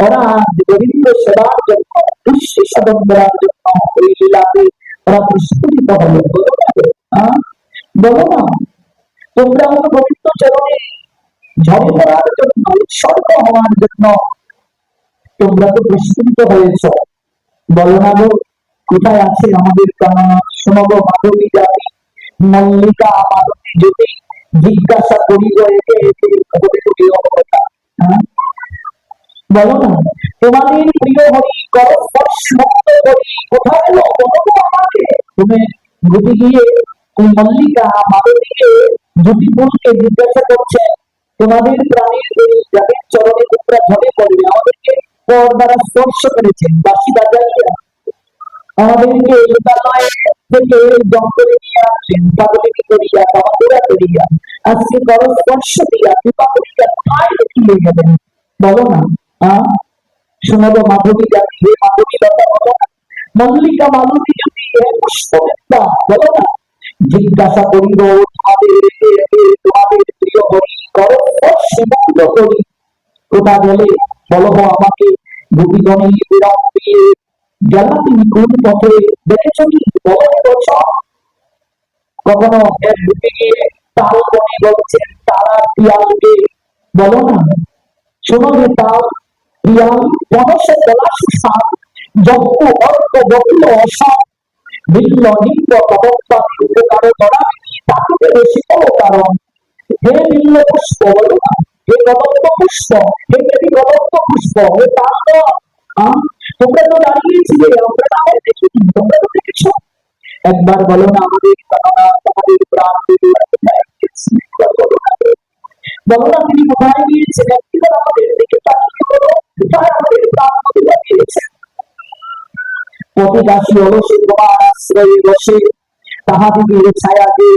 ওরা গোবিন্দ সেবার জন্য পুষ্টি সাধন করার জন্য ওই লীলাতে ওরা প্রস্ফুটিত হলো। বলো না তোমরা হলো গোবিন্দ চরণে ঝরে পড়ার জন্য উৎসর্গ হওয়ার জন্য তোমরা তো প্রস্ফুটিত হয়েছ, বলো না গো কোথায় আছে আমাদের প্রাণনাথ, শোনো গো মাধবী জাতি মল্লিকা মাধবী জ্যোতি, জিজ্ঞাসা করিব একে একে কথা, বলো না তোমাদের প্রিয় হরি কর স্পর্শ মুক্ত করি কোথায় এলো, বলো তো আমাকে। তুমি ঘুরে গিয়ে ওই মল্লিকা মাধবীকে জ্যোতি ফুলকে জিজ্ঞাসা করছে, তোমাদের প্রাণীর যাদের চরণে তোমরা ঝরে পড়বে, আমাদেরকে পর দ্বারা স্পর্শ করেছেন বাসি বাজাইয়া, আমাদেরকে লোকালয় থেকে জঙ্গলে নিয়ে আসছেন পাগলিনী করিয়া কামাতুরা করিয়া, আজকে করো স্পর্শ দিয়া কৃপা করিয়া কোথায় লুকিয়ে গেলেন, বলো না। শোনো মাধবী জাতি হে মাধবী লতা, বলো না মল্লিকা মালতী জ্যোতি হে পুষ্পবিদ্যা, বলো না জিজ্ঞাসা করিব তোমাদের তোমাদের প্রিয় হরি করো স্পর্শ মুক্ত করি কোথা গেলে, বলো আমাকে গোপীগণে বিরাম দিয়ে গেলা তুমি কোন পথে, দেখেছ কি বলো বছর কখনো এক বুকে গিয়ে তাল বনে বলছেন তারা পিয়ালকে, বলো না শোনো হে তাল পিয়াল বনসে গলা সুসান যজ্ঞ অর্ক বকুল অসান বিল্ল নিম্ব কবত্তাদি উপকার করা তাকিতে শীতল কারণ, হে বিল্ল পুষ্প বলো না, হে কদম্ব পুষ্প, হে দেবী কদম্ব পুষ্প, হে তাল তোমরা তো দাঁড়িয়েছিলে আমরা না হয় দেখিনি, তোমরা তো দেখেছো, একবার বলো না আমাদের তোমাদের প্রাণ বলো না তিনি কোথায় গিয়েছেন, একবার আমাদের দিকে তাকিয়ে পথিদাসী অলসে তোমার আশ্রয়ে বসে, তাহাদিগের ছায়াতে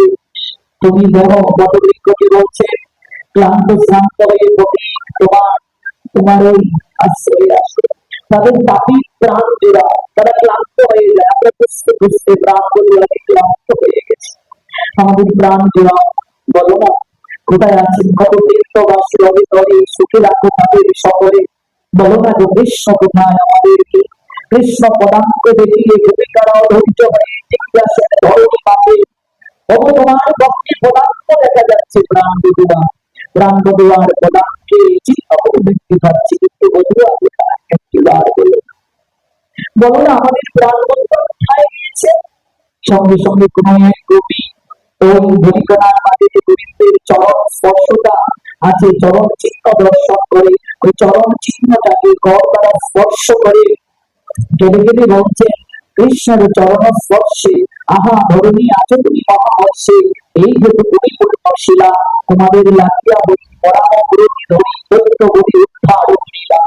তুমি দেহ বটবৃক্ষকে বলছে, ক্লান্ত শ্রান্ত হয়ে পথিক তোমার ওই আশ্রয়ে আসে। তাদের পাপি প্রাণ জোড়া, তারা ক্লান্ত হয়ে যায়। আমরা খুঁজতে খুঁজতে প্রাণ জোড়াকে ক্লান্ত হয়ে গেছে। আমাদের প্রাণ জোড়া বলো না কোথায় আছেন? কত তীর্থবাসী অবিতরে সুখে রাখো তাদের সকলে। বলো না যে কৃষ্ণ কোথায়? আমাদেরকে কৃষ্ণ পদাঙ্ক দেখিয়ে গোপিকারা ধৈর্য হয়ে জিজ্ঞাসেন ধরণী পাবে, তবু তোমার পক্ষে পদাঙ্ক দেখা যাচ্ছে প্রাণ বধুয়া, প্রাণ বধুয়ার পদাঙ্কে চিন্তা করে দেখতে পাচ্ছি, কিন্তু বধুয়া কোথায়? একটিবার বলো, বলো না আমাদের প্রাণ বধুয়া কোথায় গিয়েছে? সঙ্গে সঙ্গে কোন এক গোপী ওই বলিকণার মাঝে যে গোবিন্দের চরণ স্পর্শটা আছে, চরণ চিহ্ন দর্শন করে ওই চরণ চিহ্নটাকে কর দ্বারা স্পর্শ করে কেঁদে কেঁদে বলছেন, কৃষ্ণের চরণ স্পর্শে আহা ধরণী আছো তুমি মহামর্ষে, এই যেহেতু তুমি পূর্ণশীলা, তোমাদের লাগিয়া বলি পরামগ্রতি ধরি তত্ত্ব বলি উদ্ধার করিলা।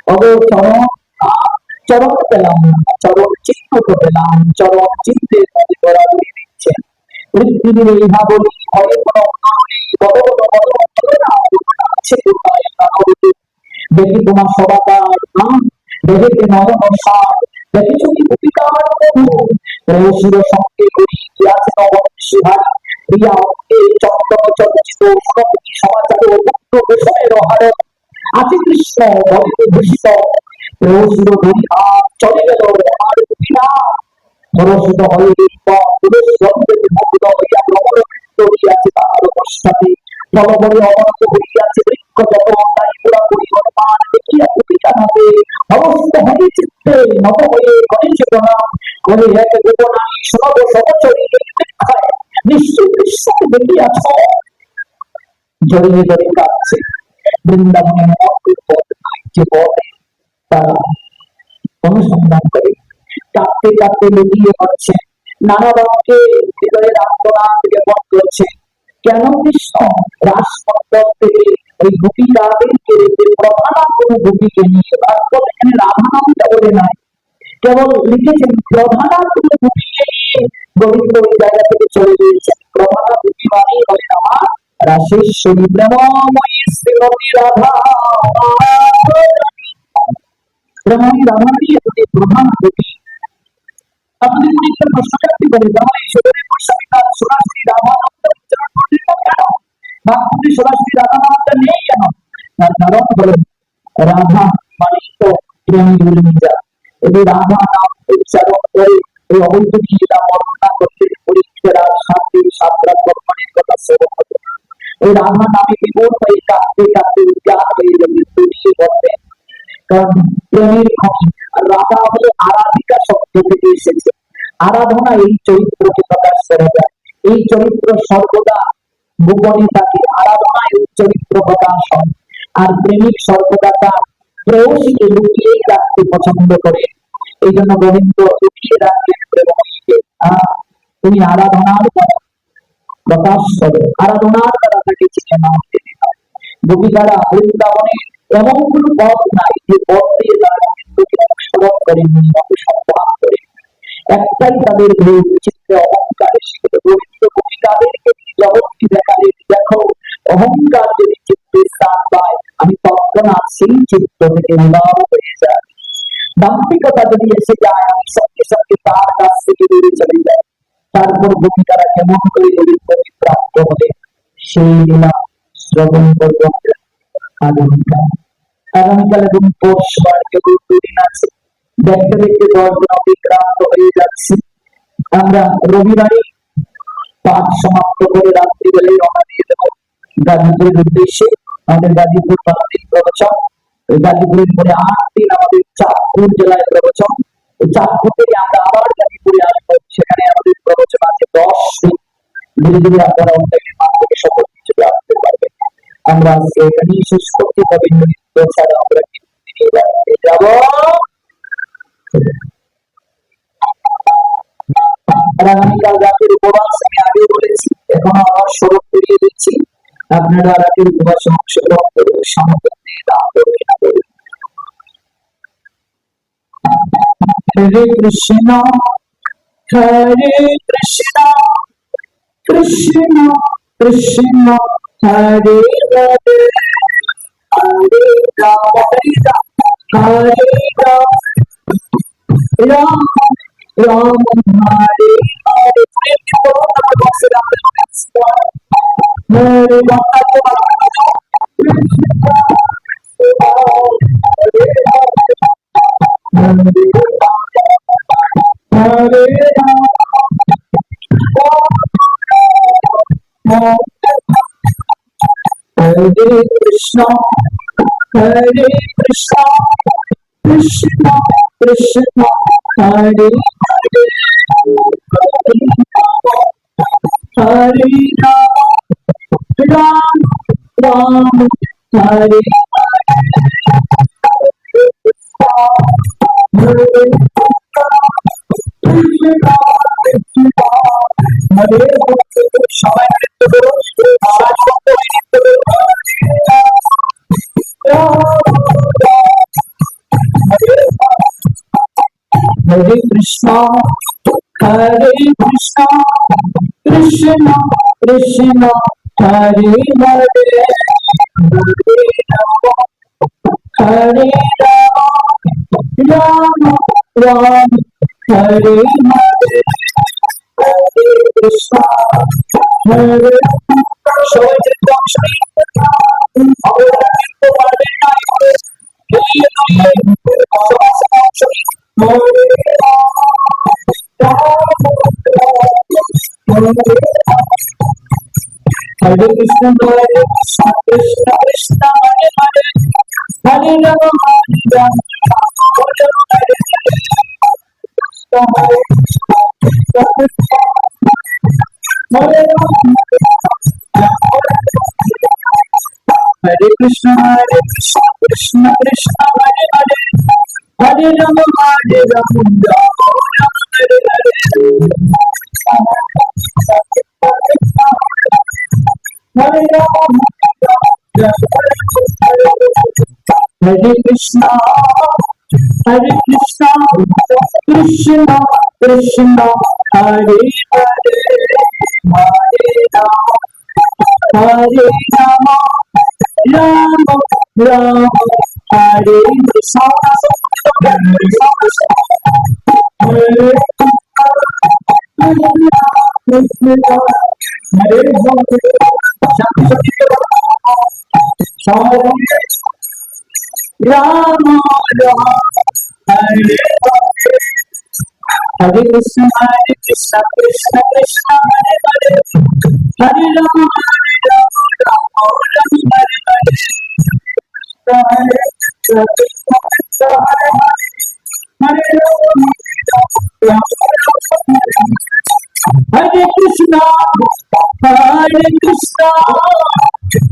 তবে চরণ চরণ পেলাম না, চরণ চিহ্ন তো পেলাম, চরণ চিহ্নের মধ্যে বরাবরি দিচ্ছেন। পৃথিবীর ইহা বলি ভয়ে কোনো নেই, বড় বড় বড় না আছে কোথায় প্রাণবতী, দেখি তোমার সবাকার নাম, দেখে নয়ন সার, দেখেছ কি গোপিকার প্রভু, প্রেয়সীর সঙ্গে করি কি আছে নবংশী ভাই, প্রিয়া অঙ্কে চক্র চর্চিত সরপতি সমাচারে অভুক্ত বিষয়ের হার, আছে কৃষ্ণ ভবিত ভূষিত, প্রেয়সীর ধরি হাত চলে গেল আমার গোপীরা, পরশিত হয়ে পুরুষ গন্ধের মুগ্ধ হইয়া ভ্রমণ করিয়াছে তাহার পশ্চাতে, ফলবরে অনন্ত হইয়াছে বৃক্ষ যত তাই পুরা পরিবর্তন দেখিয়া গোপিকা নাতে অবস্থিত হয়ে চিত্তে নত হয়ে গণেশ প্রণাম করে এক গোপনানী সর্ব সহচরী নিশ্চয় কৃষ্ণকে দেখিয়াছ। জড়িয়ে জড়িয়ে কাঁদছে। বৃন্দাবনের অদ্ভুত পথ নাই যে পথে তারা অনুসন্ধান করে, কাঁদতে কাঁদতে লুটিয়ে পড়ছে, নানা বাক্যে হৃদয়ের আত্মনাদ জ্ঞাপন করছে। কেন কৃষ্ণ রাসমণ্ডল থেকে ওই গোপিকাদেরকে রেখে প্রধান কোন গোপীকে নিয়ে, তারপর এখানে রাধা নামটা বলে নাই, কেবল লিখেছেন প্রধান কোন গোপীকে নিয়ে গোবিন্দ ওই জায়গা থেকে চলে গিয়েছেন। প্রধান গোপী মানে হলেন আমার রাশেশ্বরী প্রেমময়ী শ্রীমতী রাধা, প্রেমময়ী রাধা নিয়ে প্রধান গোপী। আমাদের একটা প্রশ্ন করতে পারে, তাহলে ঈশ্বরের গোস্বামী তার সরাসরি রাধা নামটা উচ্চারণ করলেন না কেন? বা আপনি সরাসরি রাধা নামটা নেই কেন? তার কারণ হলো রাধা মানে তো প্রেমী নিজা, এই রাধা নাম উচ্চারণ করে এই অবৈধ লীলা বর্ণনা করতে পরীক্ষা শান্তি সাতরা কর্মের কথা শ্রবণ হতো। ওই রাধা নামে বিমূঢ় হয়ে কাঁদতে কাঁদতে উদ্যান হয়ে যাবে দুটিয়ে বলতে, কারণ প্রেমের খনি। আর রাধা হলো আরাধিকা শব্দ থেকে এসেছে। আরাধনা এই চরিত্রকে প্রকাশ করা যায়, এই চরিত্র সর্বদা গোপনে থাকে, আরাধনায় চরিত্র প্রকাশ হয়। আর প্রেমিক সর্বদা তার প্রেয়সীকে লুকিয়ে রাখতে পছন্দ করে, এই জন্য গোবিন্দ লুকিয়ে রাখলেন প্রেমীকে। তুমি আরাধনার দ্বারা প্রকাশ করো, আরাধনার দ্বারা তাকে চিনে নাও দিতে হয়। গোপিকারা বৃন্দাবনে এমন কোন পথ নাই যে পথ দিয়ে তারা কিন্তু অনুসরণ করেননি, অনুসন্ধান করে। একটাই তাদের ভুল, চিত্তে অহংকার এসেছিল। গোবিন্দ গোপিকাদেরকে জগৎকে দেখালেন, দেখো অহংকার যদি চিত্তে স্থান পায় আমি তৎক্ষণাৎ সেই চিত্ত থেকে নির্বাহ হয়ে যায়। দাম্ভিকতা যদি এসে যায় আমি সঙ্গে সঙ্গে তার কাছ থেকে দূরে চলে যায়। তারপর গোপিকারা কেমন করে গোবিন্দকে প্রাপ্ত হলে সেই লীলা শ্রবণ করব আগামীকাল। আগামীকাল এবং পরশুবার কেবল দুদিন আছে। দেখতে দেখতে 10 দিন অতিক্রান্ত হয়ে যাচ্ছে। আমরা রবিবারে পাঠ সমাপ্ত করে রাত্রিবেলায় রওনা দিয়ে দেব গাজীপুরের উদ্দেশ্যে। আমাদের গাজীপুর 5 দিন প্রবচন, গাজীপুরের পরে 8 দিন আমাদের চাঁদপুর জেলায় প্রবচন। চাঁদপুর থেকে আমরা আবার গাজীপুরে আসবো, সেখানে আমাদের প্রবচন আছে 10 দিন। ধীরে ধীরে আপনারা অন্যান্য মাধ্যমে সকল কিছু আসতে পারবেন। আমরা আজকে এখানেই শেষ করতে হবে, নৃত্য ছাড়া আমরা যাব। আগামীকাল রাতের উপবাস আমি আগে বলেছি, এখন আমার স্মরণ করিয়ে দিচ্ছি। আপনারা রাতের উপবাসে অংশগ্রহণ করে সামগ্রী দান করবেন। Hare Krishna, Hare Krishna, Krishna Krishna, Hare Hare, Hare Rama, Hare Rama, Rama Hare Hare. Hare Hare Hare Hare Krishna, Hare Krishna, Krishna Krishna, Hare Hare, Hare Rama, Rama Hare Hare, Hare সবাই নৃত্য করো, Hare Krishna, Hare Krishna, Krishna Krishna, Hare Hare, Hare Rama, Rama Hare Hare, Hare Krishna, Hare সবাই নৃত্য অংশগ্রহণ Hare Krishna, Hare Krishna, Krishna Krishna, Hare Hare, Hare Rama, Hare Rama, Hare Hare Krishna, Hare Krishna, Krishna Krishna, Hare Hare, Hare Rama, Hare Rama, Hare Hare. Hare Krishna, Hare Krishna, Krishna Krishna, Hare Hare, Hare Rama, Hare Rama, Rama Rama, Hare Krishna, Hare Rama Rama, Hare Hare Krishna, Hare Krishna, Krishna Krishna, Hare Hare, Hare Rama, Hare Rama, Rama Rama, Hare Hare, Hare Krishna, Hare Hare Krishna, Hare Krishna,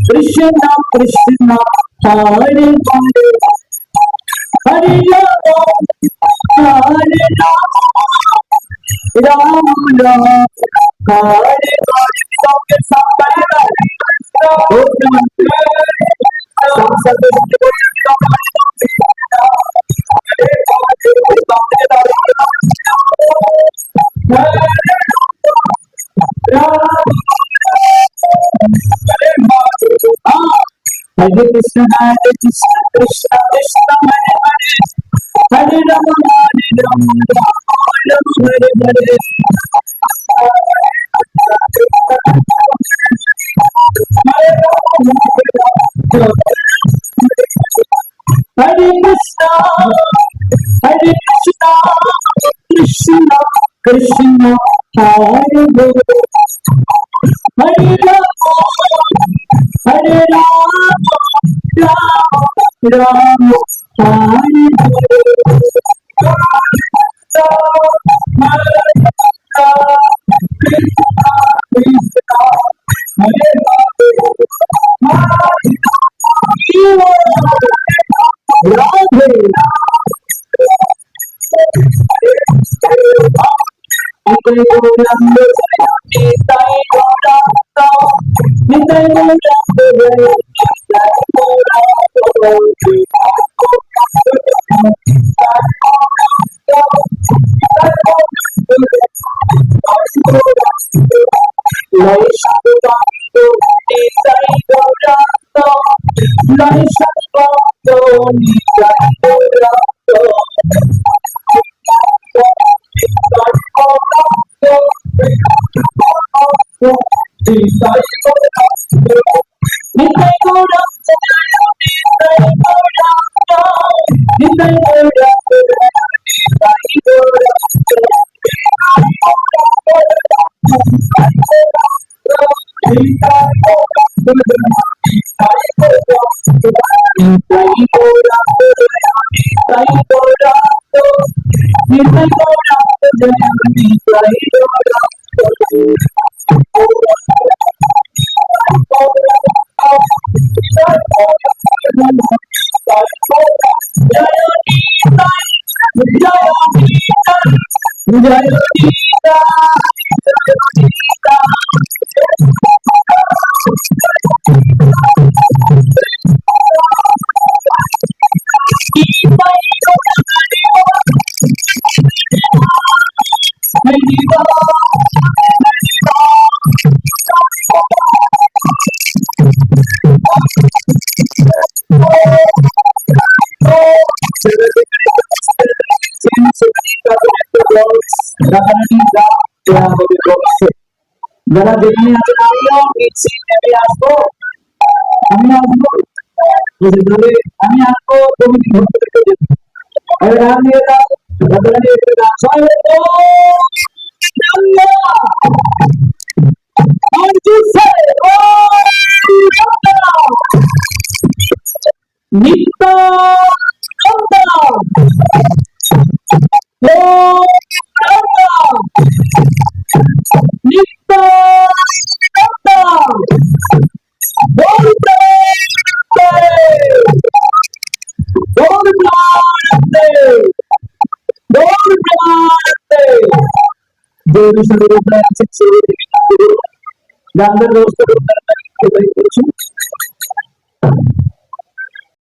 Krishna Krishna, Hare Hare, Hare Rama, Hare Rama, Rama Rama, Hare Hare. सबके साथ Hare Krishna, Hare Krishna, Krishna Krishna, Hare Hare, Hare Rama, Hare Rama, Rama Hare Hare. Hare Krishna, Hare Krishna, Krishna Krishna, Hare Hare, Hare Rama, Hare Rama, Rama Rama, Hare যারা যেখানে আছেন আমিও মিছিল নেমে আসবো, আমি আসবো, তাহলে আমি আসবো, তুমি ভক্তদেরকে দেখবো। গান দিয়ে দাও, নিত্য নিত্য গানদের ব্যবস্থা করতে